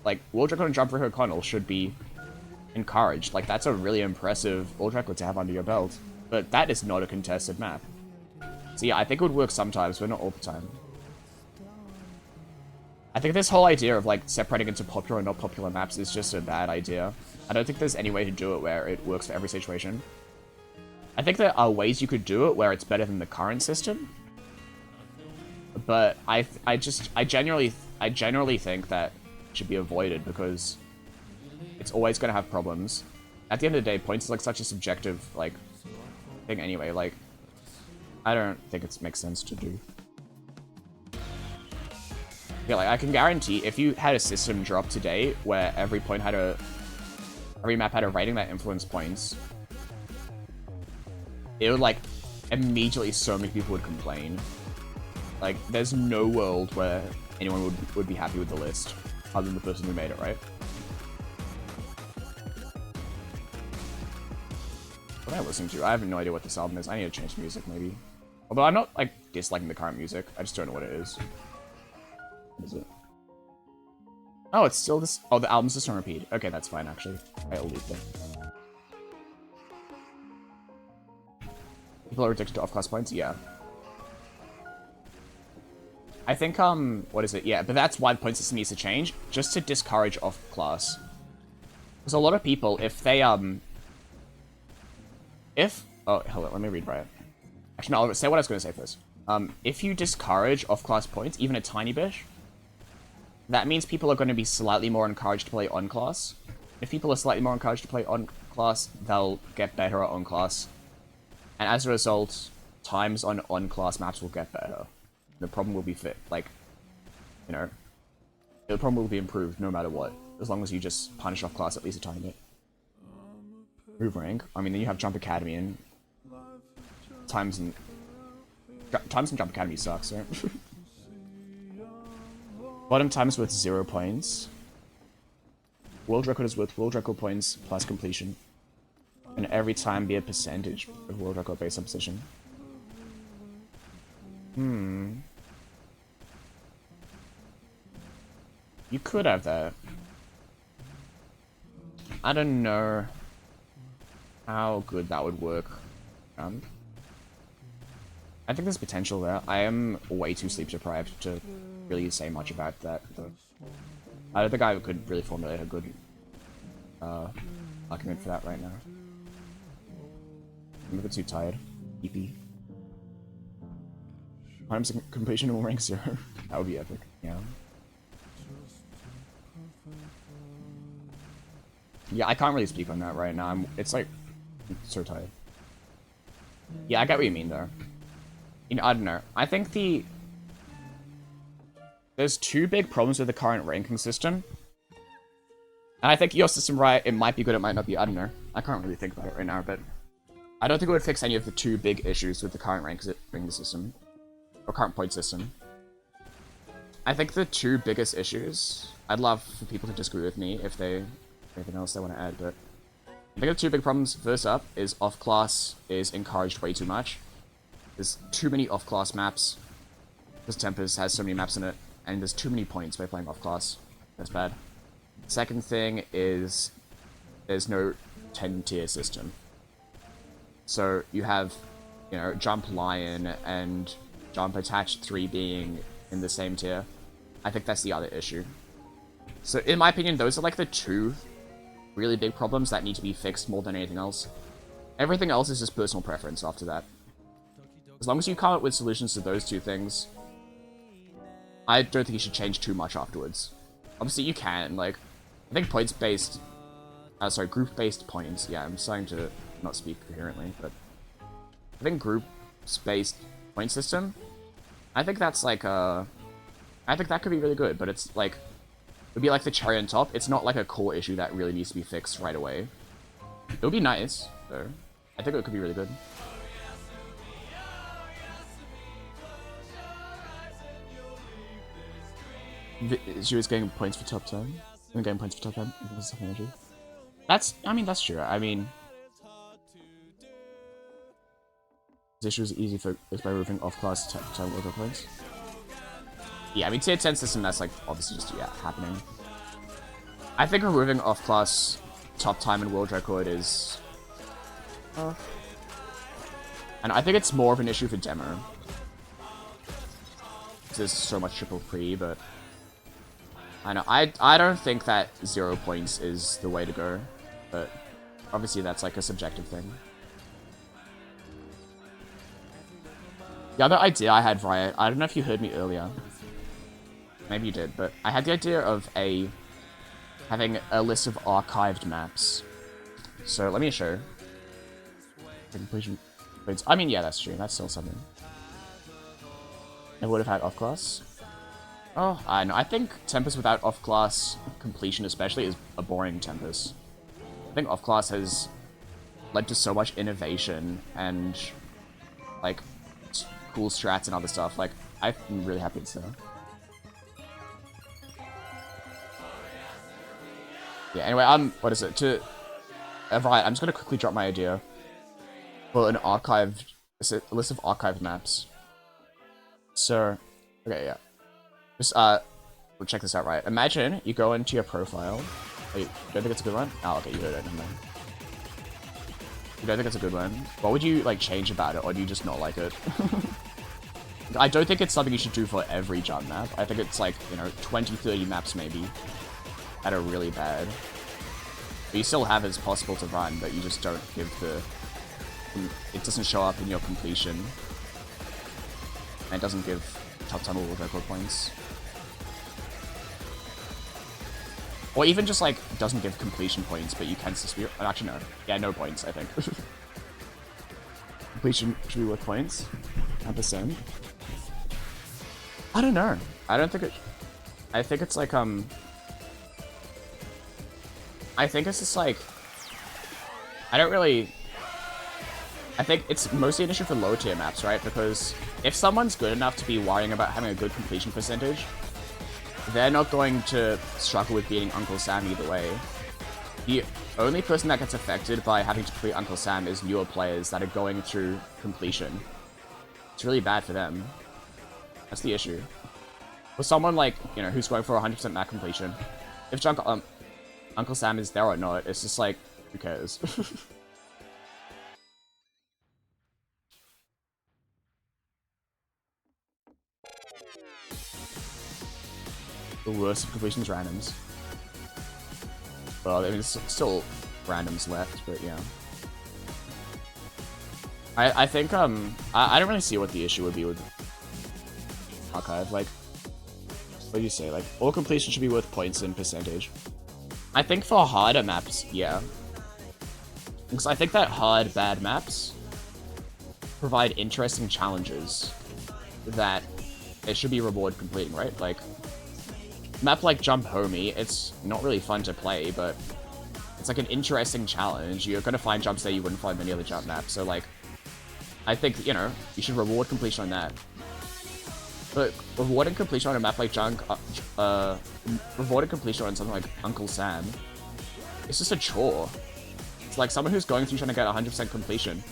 Like, world record on Jump Rico Connell should be encouraged. Like, that's a really impressive world record to have under your belt. But that is not a contested map. So yeah, I think it would work sometimes, but not all the time. I think this whole idea of, like, separating into popular and not popular maps is just a bad idea. I don't think there's any way to do it where it works for every situation. I think there are ways you could do it where it's better than the current system. But I genuinely think that it should be avoided because it's always going to have problems. At the end of the day, points is, like, such a subjective, like, thing anyway. Like, I don't think it makes sense to do. Yeah, like, I can guarantee if you had a system drop today where every map had a rating that influenced points, it would, like, immediately so many people would complain. Like, there's no world where anyone would be happy with the list, other than the person who made it, right? What am I listening to? I have no idea what this album is. I need to change the music, maybe. Although I'm not, like, disliking the current music. I just don't know what it is. What is it? Oh, it's still this... Oh, the album's just on repeat. Okay, that's fine, actually. I'll leave it. People are addicted to off-class points? Yeah. I think, what is it? Yeah, but that's why the point system needs to change. Just to discourage off-class. Because a lot of people, if they, Oh, hold on, let me read right. Actually, no, I'll say what I was going to say first. If you discourage off-class points, even a tiny bit, that means people are going to be slightly more encouraged to play on-class. If people are slightly more encouraged to play on-class, they'll get better at on-class. And as a result, times on on-class maps will get better. The problem will be like, you know, the problem will be improved no matter what, as long as you just punish off-class at least a tiny bit. Move rank. I mean, then you have Jump Academy and times and Jump Academy sucks, right? Bottom time is worth 0 points. World record is worth world record points plus completion. And every time be a percentage of world record based on position. You could have that. I don't know how good that would work. I think there's potential there. I am way too sleep deprived to really say much about that, though. I don't think I could really formulate a good argument for that right now. I'm a bit too tired. EP. Times completion will rank 0. That would be epic. Yeah. Yeah, I can't really speak on that right now. It's like, I'm so tired. Yeah, I get what you mean though. You know, I don't know. I think there's two big problems with the current ranking system. And I think your system, right, it might be good, it might not be, I don't know. I can't really think about it right now, but I don't think it would fix any of the two big issues with the current ranking system, or current point system. I think the two biggest issues, I'd love for people to disagree with me if they anything else they want to add, but I think the two big problems, first up, is off-class is encouraged way too much. There's too many off-class maps, because Tempest has so many maps in it, and there's too many points by playing off-class. That's bad. Second thing is there's no 10-tier system. So you have, you know, Jump Lion and Jump Attached 3 being in the same tier. I think that's the other issue. So in my opinion, those are like the two really big problems that need to be fixed more than anything else. Everything else is just personal preference after that. As long as you come up with solutions to those two things, I don't think you should change too much afterwards. Obviously you can, like, I think points-based, group-based points, yeah, I'm starting to not speak coherently, but I think group-based point system, I think that's like, I think that could be really good, but it's like, it would be like the cherry on top. It's not like a core issue that really needs to be fixed right away. It would be nice, though. I think it could be really good. She was getting points for top 10. And getting points for top 10. That's, I mean, that's true. I mean, this issue is easy for is by removing off-class time worker points. Yeah, I mean, tier 10 system, that's like obviously just, yeah, happening. I think removing off-class top time and world record is... and I think it's more of an issue for demo. There's so much triple pre, but... I know, I don't think that 0 points is the way to go, but obviously that's like a subjective thing. The other idea I had, Riot, I don't know if you heard me earlier. Maybe you did, but I had the idea of having a list of archived maps. So let me show. The completion points. I mean, yeah, that's true. That's still something. Never would have had off-class. Oh, I know. I think Tempest without off-class completion especially is a boring Tempest. I think off-class has led to so much innovation and, like, cool strats and other stuff. Like, I'm really happy with that. Yeah, anyway, what is it? Right, I'm just gonna quickly drop my idea for an archived, a list of archived maps. So, okay, yeah. Just, we'll check this out, right? Imagine you go into your profile. Wait, you don't think it's a good one? Oh, okay, you heard it, never mind. You don't think it's a good one? What would you, like, change about it, or do you just not like it? I don't think it's something you should do for every jump map. I think it's, like, you know, 20, 30 maps maybe that are really bad. But you still have it as possible to run, but you just don't give the... It doesn't show up in your completion. And it doesn't give top tunnel world record points. Or even just, like, doesn't give completion points, but you can still... Actually, no. Yeah, no points, I think. Completion should be worth points. 10%. I don't know. I don't think it... I think it's, like, I think it's just, like... I don't really... I think it's mostly an issue for low tier maps, right? Because if someone's good enough to be worrying about having a good completion percentage, they're not going to struggle with beating Uncle Sam either way. The only person that gets affected by having to complete Uncle Sam is newer players that are going through completion. It's really bad for them. That's the issue. For someone like, you know, who's going for 100% map completion, if Uncle Sam is there or not, it's just like, who cares? The worst of completions randoms. Well, I mean, there's still randoms left, but yeah. I think, I don't really see what the issue would be with Archive. Like, what do you say? Like, all completion should be worth points and percentage. I think for harder maps, yeah. Because I think that hard, bad maps provide interesting challenges that it should be reward completing, right? Like, map like Jump Homie, it's not really fun to play, but it's like an interesting challenge. You're gonna find jumps that you wouldn't find many other jump maps, so like, I think, you know, you should reward completion on that. But rewarding completion on a map like rewarding completion on something like Uncle Sam, it's just a chore. It's like someone who's going through trying to get 100% completion.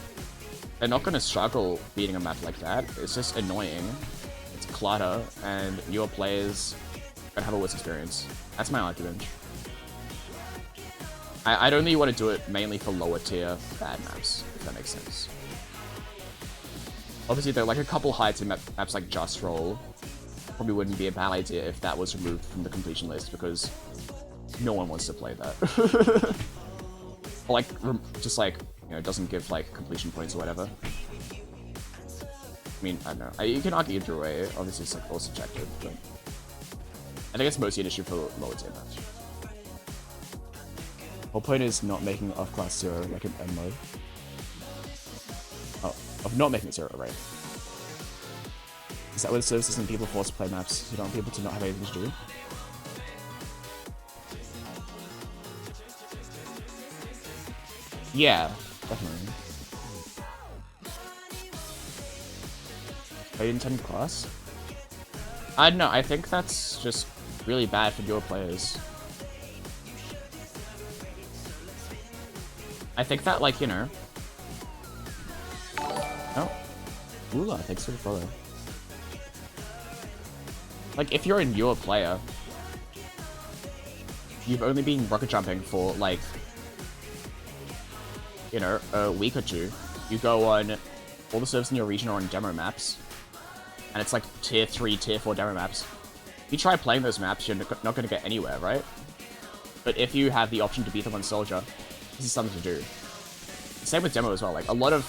They're not gonna struggle beating a map like that. It's just annoying. It's clutter, and newer players gonna have a worse experience. That's my argument. I'd only want to do it mainly for lower tier bad maps, if that makes sense. Obviously, there are like a couple high tier maps like Just Roll. Probably wouldn't be a bad idea if that was removed from the completion list, because no one wants to play that. Or like, just like, you know, it doesn't give like completion points or whatever. I mean, I don't know. You can argue either way. Obviously, it's like all subjective, but I think it's mostly an issue for lower tier maps. Whole point is not making off class 0 like an M mode. Oh, of not making it 0, right? Is that what it serves as when people force to play maps? You don't want people to not have anything to do? Yeah, definitely. Are you in 10 class? I don't know, I think that's just really bad for your players. I think that, like, you know... Oh. Oola, thanks for the follow. Like, if you're a newer player, you've only been rocket jumping for, like, you know, a week or two. You go on all the servers in your region are on demo maps, and it's like tier 3, tier 4 demo maps. If you try playing those maps, you're not going to get anywhere, right? But if you have the option to beat them on Soldier, this is something to do. Same with demo as well. Like, a lot of,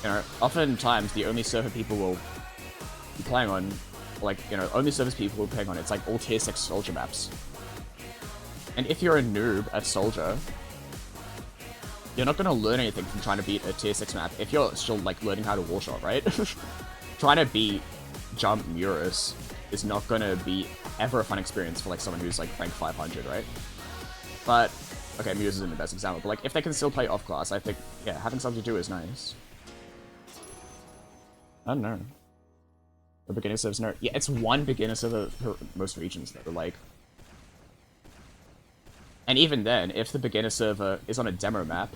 you know, oftentimes the only server people will be playing on, like, you know, only servers people will be playing on, it's like all tier 6 Soldier maps. And if you're a noob at Soldier, you're not going to learn anything from trying to beat a tier 6 map if you're still, like, learning how to wall shot, right? Trying to beat Jump Murus is not going to be ever a fun experience for, like, someone who's, like, rank 500, right? But, okay, Murus isn't the best example, but, like, if they can still play off-class, I think, yeah, having something to do is nice. I don't know. The beginner servers, no. Yeah, it's one beginner server for most regions, though, like... And even then, if the beginner server is on a demo map,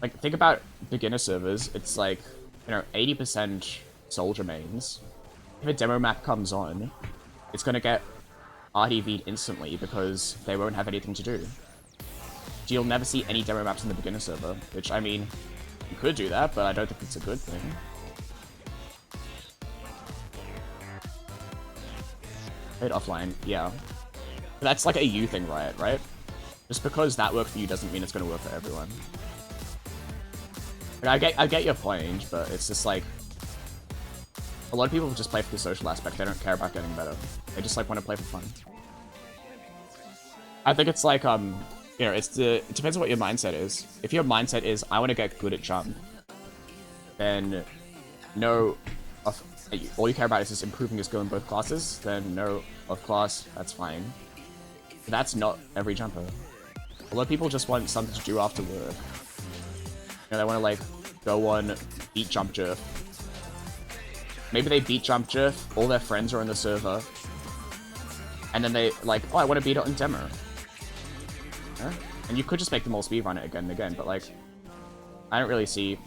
like, think about beginner servers, it's like, you know, 80% Soldier mains. If a demo map comes on, it's gonna get RDV'd instantly because they won't have anything to do. So you'll never see any demo maps in the beginner server, which, I mean, you could do that, but I don't think it's a good thing. Played offline, yeah. But that's like a you thing, right? Just because that worked for you doesn't mean it's gonna work for everyone. Like, I get your point, but it's just like... A lot of people just play for the social aspect, they don't care about getting better. They just, like, want to play for fun. I think it's like, you know, it depends on what your mindset is. If your mindset is, I want to get good at Jump, then no... all you care about is just improving your skill in both classes, then no off-class, that's fine. But that's not every jumper. A lot of people just want something to do after work. You know, they want to, like, go on, beat Jump Jerf. Maybe they beat Jump Jerf, all their friends are on the server, and then they, like, oh, I want to beat it on demo. Yeah? And you could just make them all speedrun it again and again, but, like, I don't really see,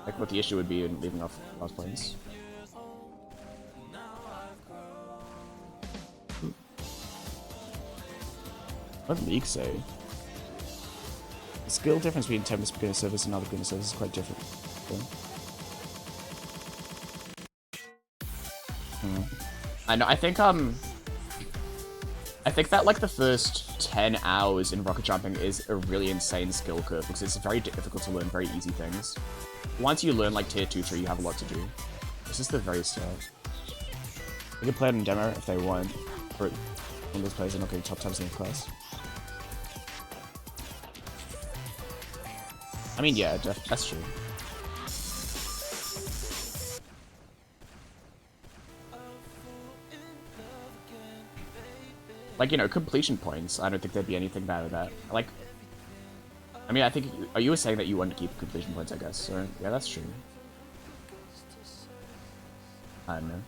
like, what the issue would be in leaving off last points. What did League say? The skill difference between 10 beginner service and other beginner service is quite different. I know, I think that, like, the first 10 hours in rocket jumping is a really insane skill curve, because it's very difficult to learn very easy things. Once you learn, like, tier 2, 3, you have a lot to do. This is the very start. They can play it in demo if they want, or one of those players are not getting top times in the class. I mean, yeah, that's true. Like, you know, completion points, I don't think there'd be anything bad with that. Like, I mean, I think, you were saying that you want to keep completion points, I guess, so, yeah, that's true. I don't know.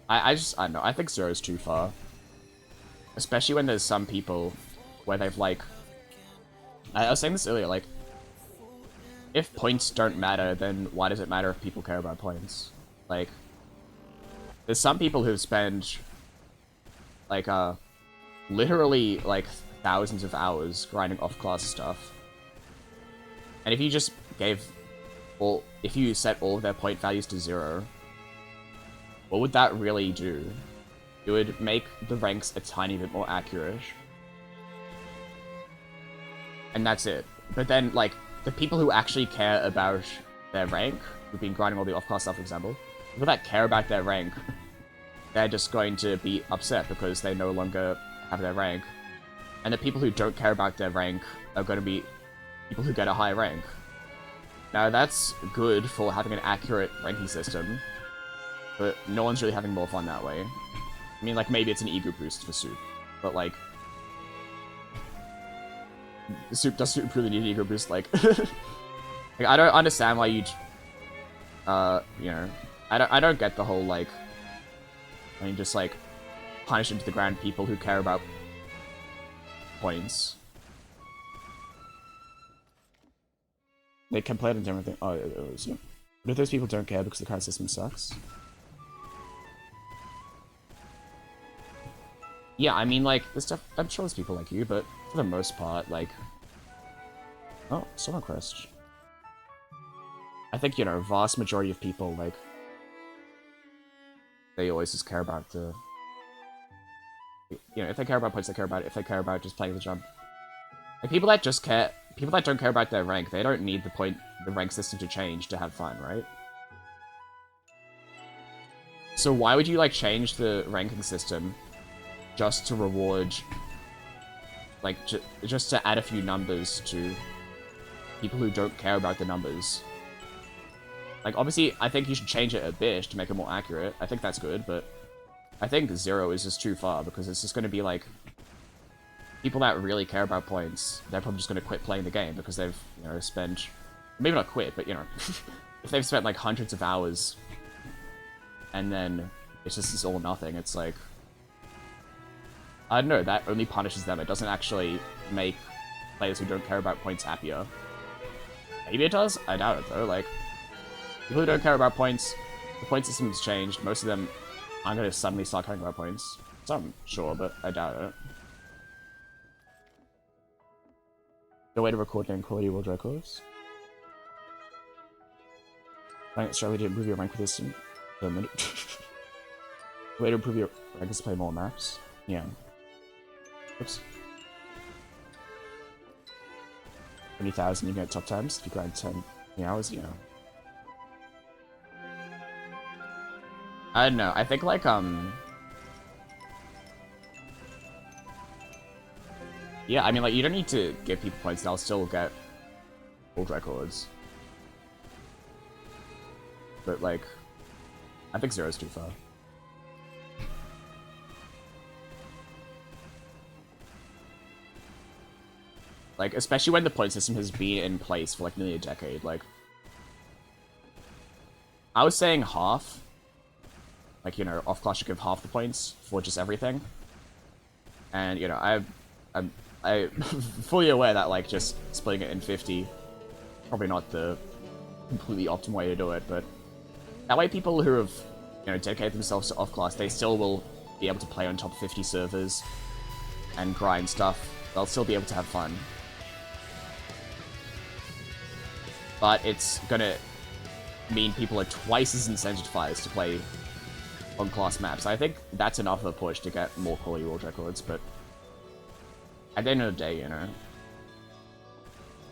I don't know, I think 0 is too far. Especially when there's some people where they've, like... I was saying this earlier, like, if points don't matter, then why does it matter if people care about points? Like, there's some people who spend, like, literally, like, thousands of hours grinding off-class stuff. And if you just gave if you set all of their point values to 0, what would that really do? It would make the ranks a tiny bit more accurate. And that's it. But then, like, the people who actually care about their rank, who've been grinding all the off-class stuff, for example, people that care about their rank, they're just going to be upset because they no longer have their rank. And the people who don't care about their rank are going to be people who get a high rank. Now, that's good for having an accurate ranking system, but no one's really having more fun that way. I mean, like, maybe it's an ego boost for Soup, but, like... Does Soup really need an ego boost? Like, like, I don't understand why you'd... you know... I don't get the whole, like... I mean, just, like, punish into the ground people who care about points. They complain on everything. Oh, so. But if those people don't care because the current system sucks? Yeah, I mean, like, there's stuff. I'm sure there's people like you, but for the most part, like... Oh, Summer Crest. I think, you know, vast majority of people, like... They always just care about the... You know, if they care about points, they care about it. If they care about just playing the jump. Like, people that just care... People that don't care about their rank, they don't need the rank system to change to have fun, right? So why would you, like, change the ranking system just to reward... Like, just to add a few numbers to people who don't care about the numbers? Like, obviously, I think you should change it a bit to make it more accurate. I think that's good, but I think 0 is just too far, because it's just going to be, like... People that really care about points, they're probably just going to quit playing the game because they've, you know, spent... Maybe not quit, but, you know, if they've spent, like, hundreds of hours, and then it's just this all or nothing, it's like... I don't know, that only punishes them. It doesn't actually make players who don't care about points happier. Maybe it does? I doubt it, though. Like, people who don't care about points, the point system's changed. Most of them aren't going to suddenly start caring about points. Some, sure, but I doubt it. The way to record game quality world records. Playing Australia to improve your rank with this per minute. Way to improve your rank is to play more maps. Yeah. Oops. 20,000, you get top times if you grind 10 hours, you know. I don't know, I think, like, yeah, I mean, like, you don't need to give people points, they'll still get world records. But, like, I think 0 is too far. Like, especially when the point system has been in place for, like, nearly a decade, like... I was saying half. Like, you know, off-class should give half the points for just everything. And, you know, I'm fully aware that, like, just splitting it in 50 probably not the completely optimal way to do it, but that way people who have, you know, dedicated themselves to off-class, they still will be able to play on top 50 servers and grind stuff. They'll still be able to have fun. But it's gonna mean people are twice as incentivized to play on class maps. I think that's enough of a push to get more quality world records, but at the end of the day, you know,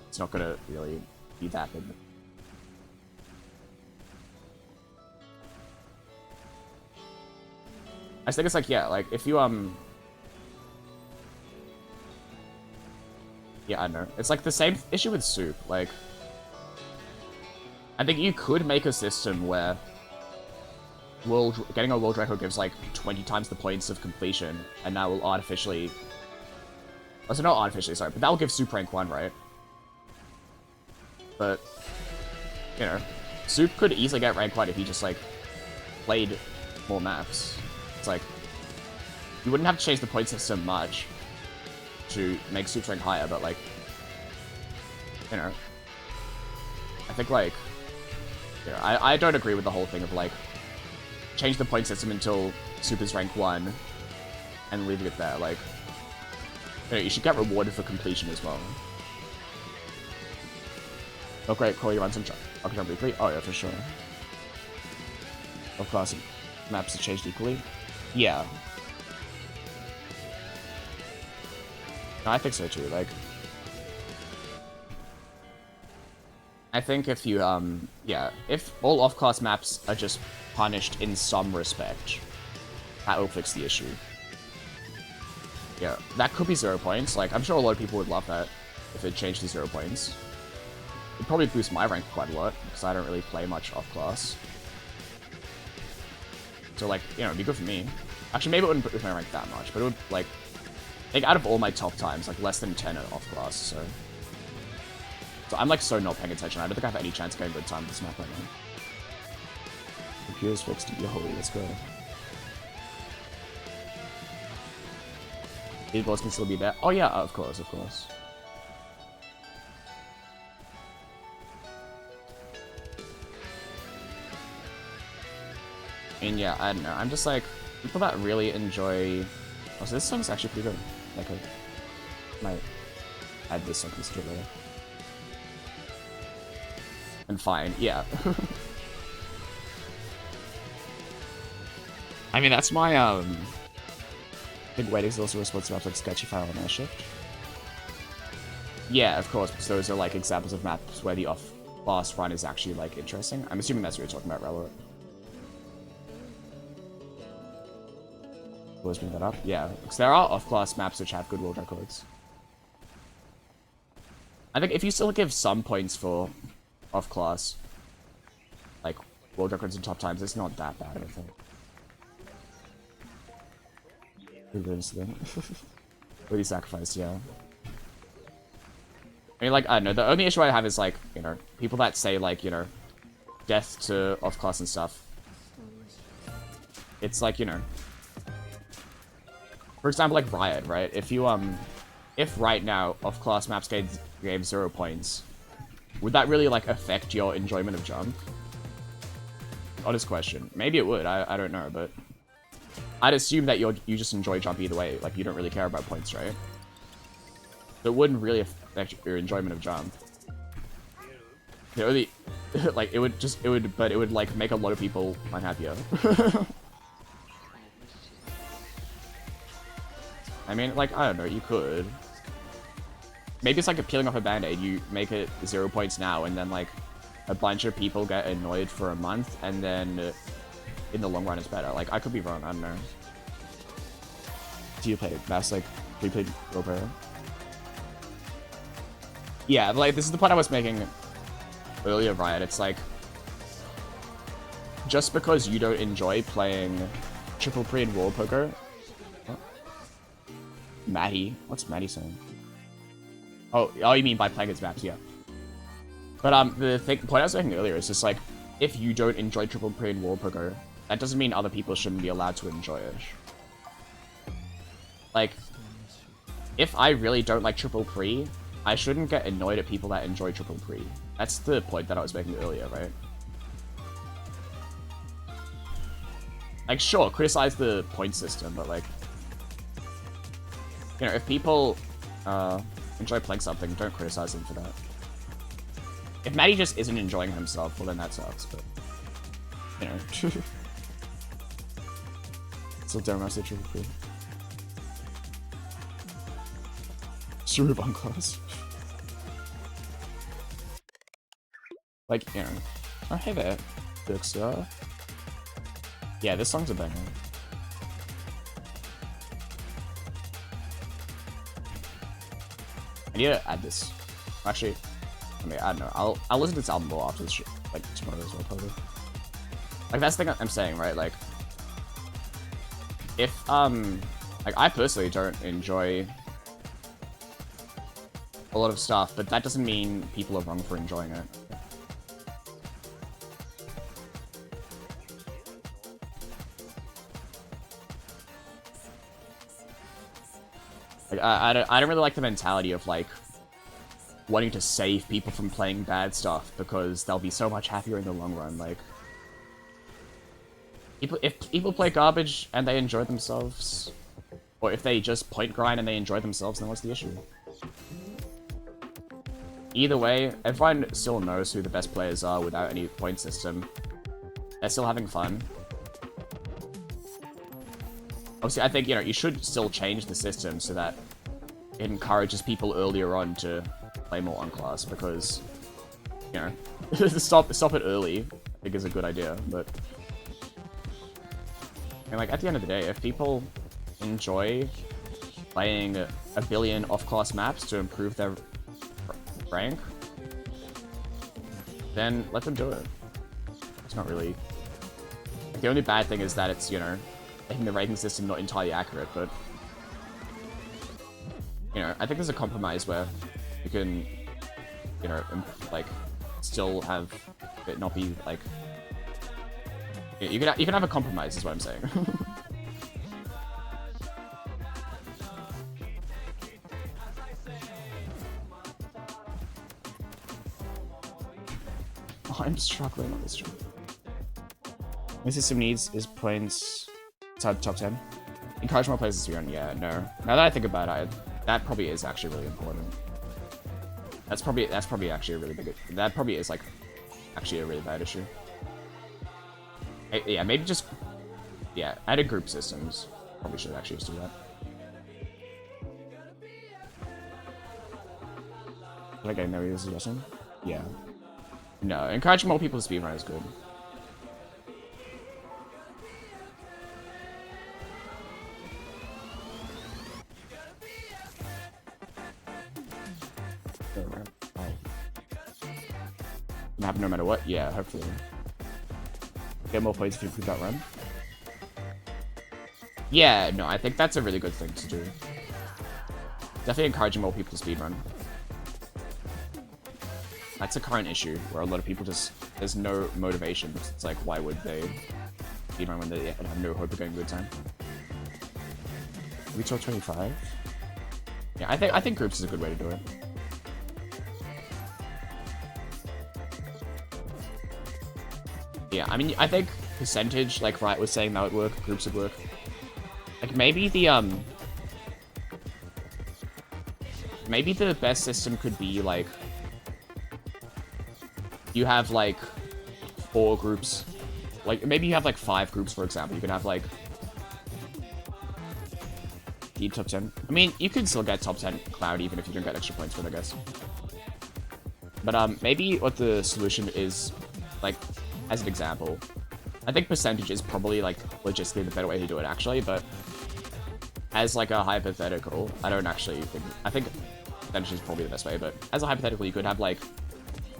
it's not gonna really be that big. I just think it's like, yeah, like, if you, yeah, I don't know. It's like the same issue with Soup, like, I think you could make a system where getting a World Record gives like 20 times the points of completion, and that will artificially... Oh, so not artificially, sorry, but that will give Super Rank 1, right? But, you know, Soup could easily get rank 1 if he just, like, played more maps. It's like, you wouldn't have to change the point system much to make Soup's rank higher, but, like, you know, I think, like, you know, I don't agree with the whole thing of, like, change the point system until Soup is rank 1 and leaving it there. Like, you know, you should get rewarded for completion as well. Oh great, Corey runs on Jump Weekly? Oh yeah, for sure. Of course, maps have changed equally. Yeah. No, I think so too, like... I think if you, yeah, if all off-class maps are just punished in some respect, that will fix the issue. Yeah, that could be 0 points. Like, I'm sure a lot of people would love that if it changed to 0 points. It'd probably boost my rank quite a lot, because I don't really play much off-class. So, like, you know, it'd be good for me. Actually, maybe it wouldn't boost my rank that much, but it would, like, I think out of all my top times, like, less than 10 are off-class, so... So I'm, like, so not paying attention. I don't think I have any chance of getting good time with this map right now. Computer's fixed. Yo, let's go. These balls can still be there. Oh, yeah, of course, of course. And yeah, I don't know. I'm just like, people that really enjoy... Oh, so this song's actually pretty good. Like, I might add this song to it later. And fine, yeah. I mean, that's my, I think Waiting is also responsible for like Sketchy Fire and Airshift. Yeah, of course, because those are like examples of maps where the off-class run is actually like interesting. I'm assuming that's what you're talking about, Relo. Always bring that up. Yeah, because there are off-class maps which have good world records. I think if you still give some points for off-class, like, world records and top times, it's not that bad, I think. Really sacrificed, yeah. I mean, like, I don't know, the only issue I have is, like, you know, people that say, like, you know, death to off-class and stuff. It's like, you know, for example, like Riot, right? If you, if right now off-class maps gave 0 points, would that really, like, affect your enjoyment of Jump? Honest question. Maybe it would, I don't know, but... I'd assume that you just enjoy Jump either way, like, you don't really care about points, right? So it wouldn't really affect your enjoyment of Jump. The only... like, it would, like, make a lot of people unhappier. I mean, like, I don't know, you could. Maybe it's like peeling off a band-aid. You make it 0 points now, and then, like, a bunch of people get annoyed for a month, and then in the long run it's better. Like, I could be wrong, I don't know. Do you play Mass, like, do you play role player? Yeah, like, this is the point I was making earlier, Riot. It's like, just because you don't enjoy playing Triple Pre and World Poker... What? Maddie? What's Maddie saying? Oh, you mean by playing its maps, yeah. But the point I was making earlier is just like, if you don't enjoy Triple Pre and World Poker, that doesn't mean other people shouldn't be allowed to enjoy it. Like, if I really don't like Triple Pre, I shouldn't get annoyed at people that enjoy Triple Pre. That's the point that I was making earlier, right? Like, sure, criticize the point system, but like, you know, if people enjoy playing something, don't criticize them for that. If Maddie just isn't enjoying himself, well then that sucks, but... You know. Still don't mess with Triple Pre. Surubon class. Like, you know. Oh, hey there, Duxa. Yeah, this song's a banger. I need to add this. Actually, I mean, I don't know. I'll listen to this album more after this shit, like tomorrow as well, probably. Like, that's the thing I'm saying, right? Like, if, like, I personally don't enjoy a lot of stuff, but that doesn't mean people are wrong for enjoying it. Like, I don't really like the mentality of, like, wanting to save people from playing bad stuff because they'll be so much happier in the long run. Like, if people play garbage and they enjoy themselves, or if they just point grind and they enjoy themselves, then what's the issue? Either way, everyone still knows who the best players are without any point system. They're still having fun. Obviously, I think, you know, you should still change the system so that it encourages people earlier on to play more on class, because, you know, stop it early, I think is a good idea, but... And, like, at the end of the day, if people enjoy playing a billion off-class maps to improve their rank, then let them do it. It's not really... The only bad thing is that it's, you know, making the ranking system not entirely accurate, but... You know, I think there's a compromise where you can, you know, like, still have it not be, like... You can have a compromise, is what I'm saying. Oh, I'm struggling on this job. This system needs is points top 10. Encourage more players to be on. Yeah, no. Now that I think about it, that probably is actually really important. That's probably actually a really big. That probably is like actually a really bad issue. Yeah, maybe just added group systems. Probably should actually just do that. Did I get no suggestion? Yeah. No, encouraging more people to speedrun is good. Gonna happen no matter what? Yeah, hopefully. Get more points if you improve that run. Yeah, no, I think that's a really good thing to do. Definitely encouraging more people to speedrun. That's a current issue, where a lot of people just... There's no motivation. It's like, why would they speedrun when they have no hope of getting a good time? We talk 25? Yeah, I think groups is a good way to do it. Yeah, I mean, I think percentage, like Riot was saying, that would work, groups would work. Like, maybe the, maybe the best system could be, like, you have, like, 4 groups. Like, maybe you have, like, 5 groups, for example. You can have, like, top 10. I mean, you can still get top 10 Cloud even if you don't get extra points for it, I guess. But, maybe what the solution is, like, as an example, I think percentage is probably, like, logistically the better way to do it, actually, but as, like, a hypothetical, I don't actually think... I think percentage is probably the best way, but as a hypothetical, you could have, like,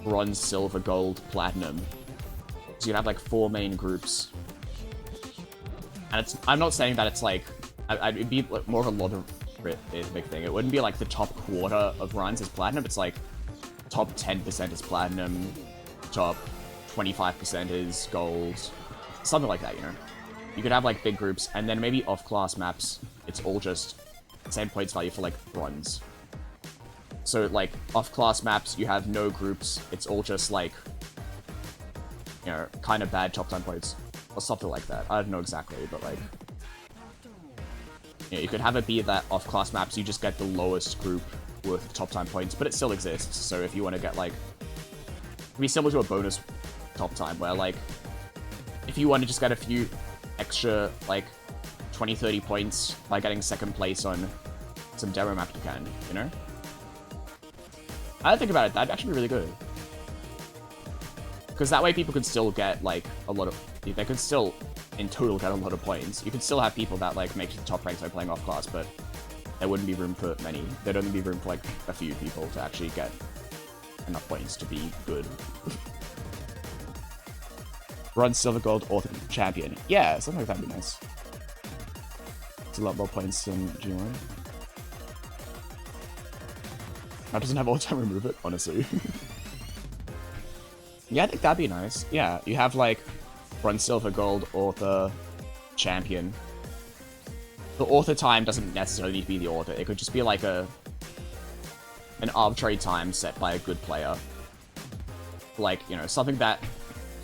bronze, silver, gold, platinum. So you'd have, like, 4 main groups. And it's... I'm not saying that it's, like... it'd be like, more of a lot of big thing. It wouldn't be, like, the top quarter of runs is platinum. It's, like, top 10% is platinum, top 25% is gold, something like that, you know? You could have, like, big groups, and then maybe off-class maps, it's all just the same points value for, like, bronze. So, like, off-class maps, you have no groups, it's all just, like, you know, kind of bad top 10 points, or something like that. I don't know exactly, but, like... You know, you could have it be that off-class maps, you just get the lowest group worth of top 10 points, but it still exists, so if you want to get, like... It'd be similar to a bonus top time, where, like, if you want to just get a few extra, like, 20-30 points by getting second place on some demo map, you can, you know? I think about it, that'd actually be really good. Because that way people could still get, like, a lot of... They could still, in total, get a lot of points. You could still have people that, like, make the top ranks by playing off-class, but there wouldn't be room for many. There'd only be room for, like, a few people to actually get enough points to be good. Bronze, silver, gold, author, champion. Yeah, something like that'd be nice. It's a lot more points than G1. That doesn't have all time remove it, honestly. Yeah, I think that'd be nice. Yeah, you have like bronze, silver, gold, author, champion. The author time doesn't necessarily need to be the author. It could just be like an arbitrary time set by a good player. Like, you know, something that...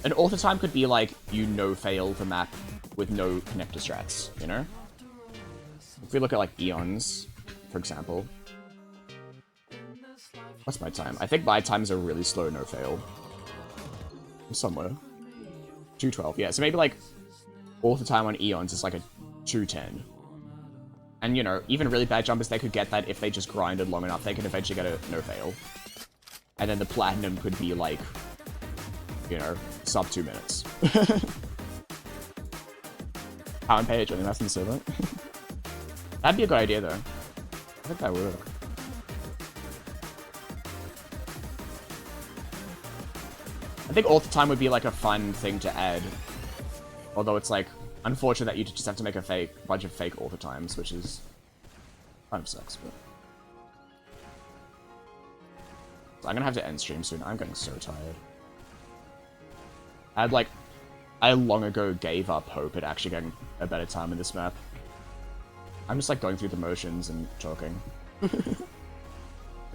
An author time could be like, you no-fail the map with no connector strats, you know? If we look at like Eons, for example. What's my time? I think my time is a really slow no-fail. Somewhere. 212, yeah. So maybe like author time on Eons is like a 210. And, you know, even really bad jumpers, they could get that if they just grinded long enough. They could eventually get a no-fail. And then the platinum could be like, you know, sub 2 minutes. Pound page, only less than silver. That'd be a good idea, though. I think that would work. I think author time would be like a fun thing to add. Although it's like, unfortunate that you just have to make a bunch of fake author times, which is kind of sucks, but... So I'm gonna have to end stream soon. I'm getting so tired. I long ago gave up hope at actually getting a better time in this map. I'm just like going through the motions and talking.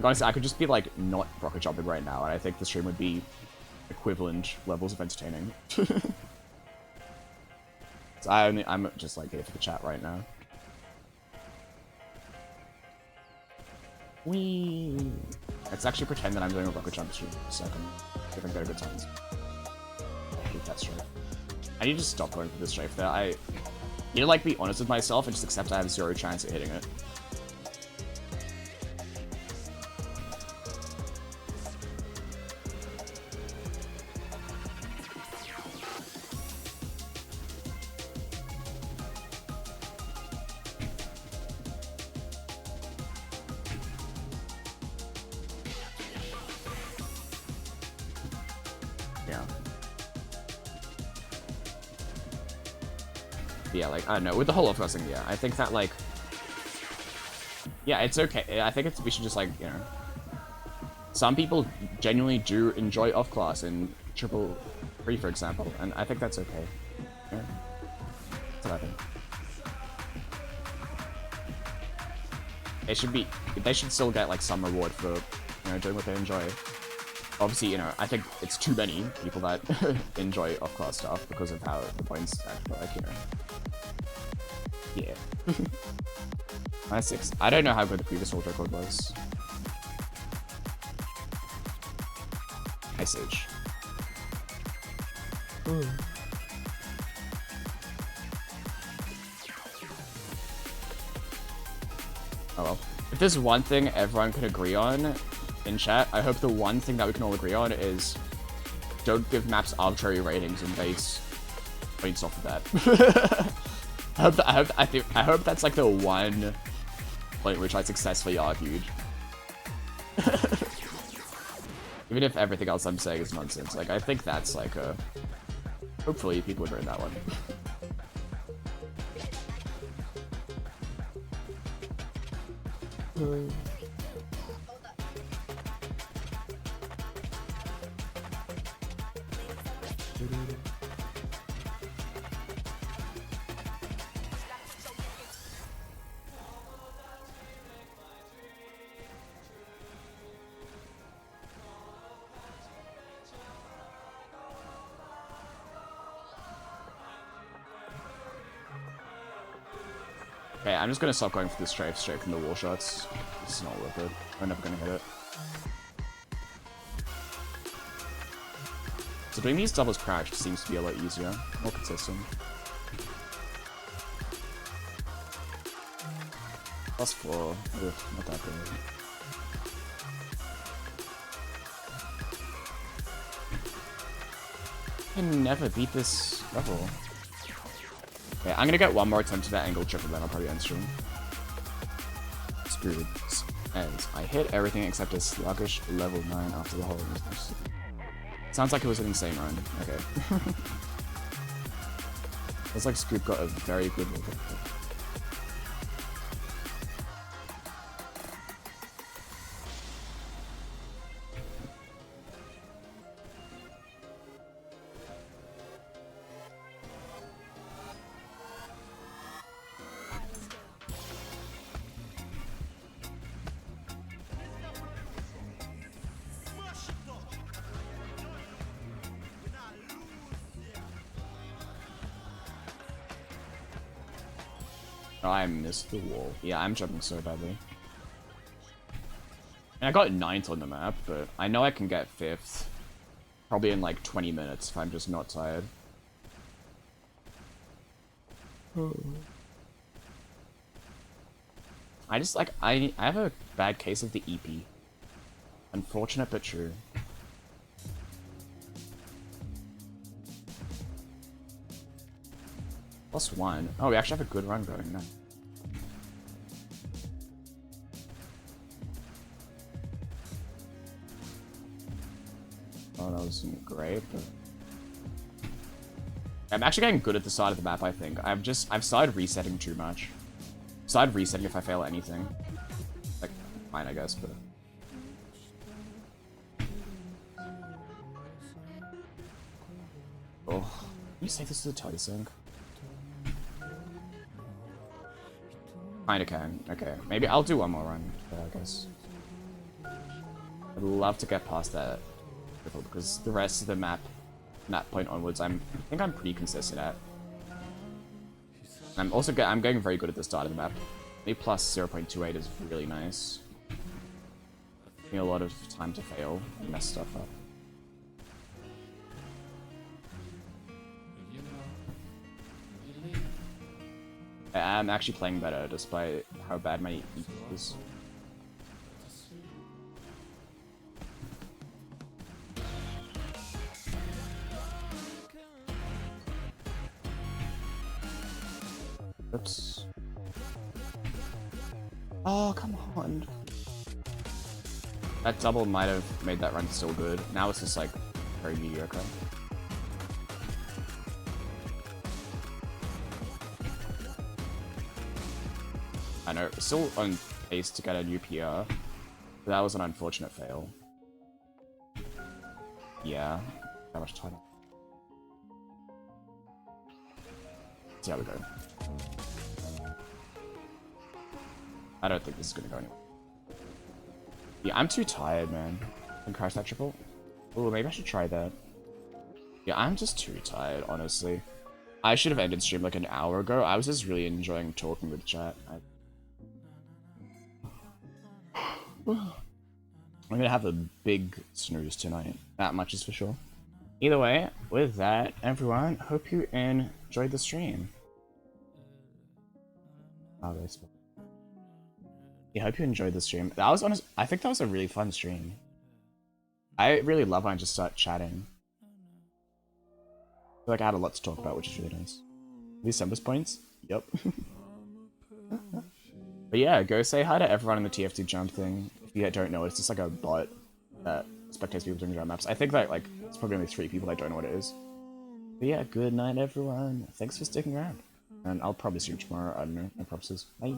Honestly, I could just be like not rocket jumping right now, and I think the stream would be equivalent levels of entertaining. So I'm just like here for the chat right now. Whee! Let's actually pretend that I'm doing a rocket jump stream for a second. See if I can get a good time. I hate that strafe. I need to stop going for this strafe there. I need to like be honest with myself and just accept I have 0 chance at hitting it. Yeah, like, I don't know, with the whole off-crossing, yeah, I think that, like, yeah, it's okay. I think we should just, like, you know, some people genuinely do enjoy off-class in Triple 3, for example, and I think that's okay. Yeah. That's what I think. They should still get, like, some reward for, you know, doing what they enjoy. Obviously, you know, I think it's too many people that enjoy off-class stuff because of how the points act, but, like, you know. Yeah. -6. I don't know how good the previous world record was. Ice Age. Ooh. Oh well. If there's one thing everyone could agree on in chat, I hope the one thing that we can all agree on is don't give maps arbitrary ratings and base points off of that. I hope that's like the one point which I successfully argued. Even if everything else I'm saying is nonsense, like I think that's like a... Hopefully people agree on that one. Okay, I'm just gonna stop going for the strafe straight from the wall shots. It's not worth it. I'm never gonna hit it. So doing these doubles crouched seems to be a lot easier, more consistent. +4, ugh, not that good. I can never beat this level. Okay, I'm gonna get one more attempt to that angle triple, then I'll probably end stream. Screwed. As I hit everything except a sluggish level 9 after the whole business. Sounds like it was an insane run. Okay. Looks like Scoop got a very good look at it. Oh, I missed the wall. Yeah, I'm jumping so badly. And I got 9th on the map, but I know I can get 5th. Probably in like 20 minutes if I'm just not tired. I just like, I have a bad case of the EP. Unfortunate but true. +1. Oh, we actually have a good run going now. Oh, that wasn't great, but... I'm actually getting good at the side of the map, I think. I've started resetting too much. Started resetting if I fail at anything. Like, fine, I guess, but... Oh, can you say this is a Telly sync? Kinda can. Okay, maybe I'll do one more run, I guess. I'd love to get past that because the rest of the map, from that point onwards, I think I'm pretty consistent at. I'm also I'm getting very good at the start of the map. Maybe plus 0.28 is really nice. Give me a lot of time to fail and mess stuff up. I'm actually playing better despite how bad my EP is. Oops. Oh, come on. That double might have made that run still good. Now it's just like very mediocre. I know, still on pace to get a new PR, but that was an unfortunate fail. Yeah, how much time? See how we go. I don't think this is gonna go anywhere. Yeah, I'm too tired, man. Can crash that triple? Oh, maybe I should try that. Yeah, I'm just too tired, honestly. I should have ended stream like an hour ago. I was just really enjoying talking with chat. I'm gonna have a big snooze tonight. That much is for sure. Either way, with that, everyone, hope you enjoyed the stream. Oh, yeah, hope you enjoyed the stream. That was honest. I think that was a really fun stream. I really love when I just start chatting. I feel like I had a lot to talk about, which is really nice. These Sembus points? Yep. But yeah, go say hi to everyone in the TFT jump thing. If you don't know, it's just like a bot that spectates people doing jump maps. I think that like it's probably only 3 people that don't know what it is. But yeah, good night everyone. Thanks for sticking around. And I'll probably stream tomorrow, I don't know, no promises. Bye.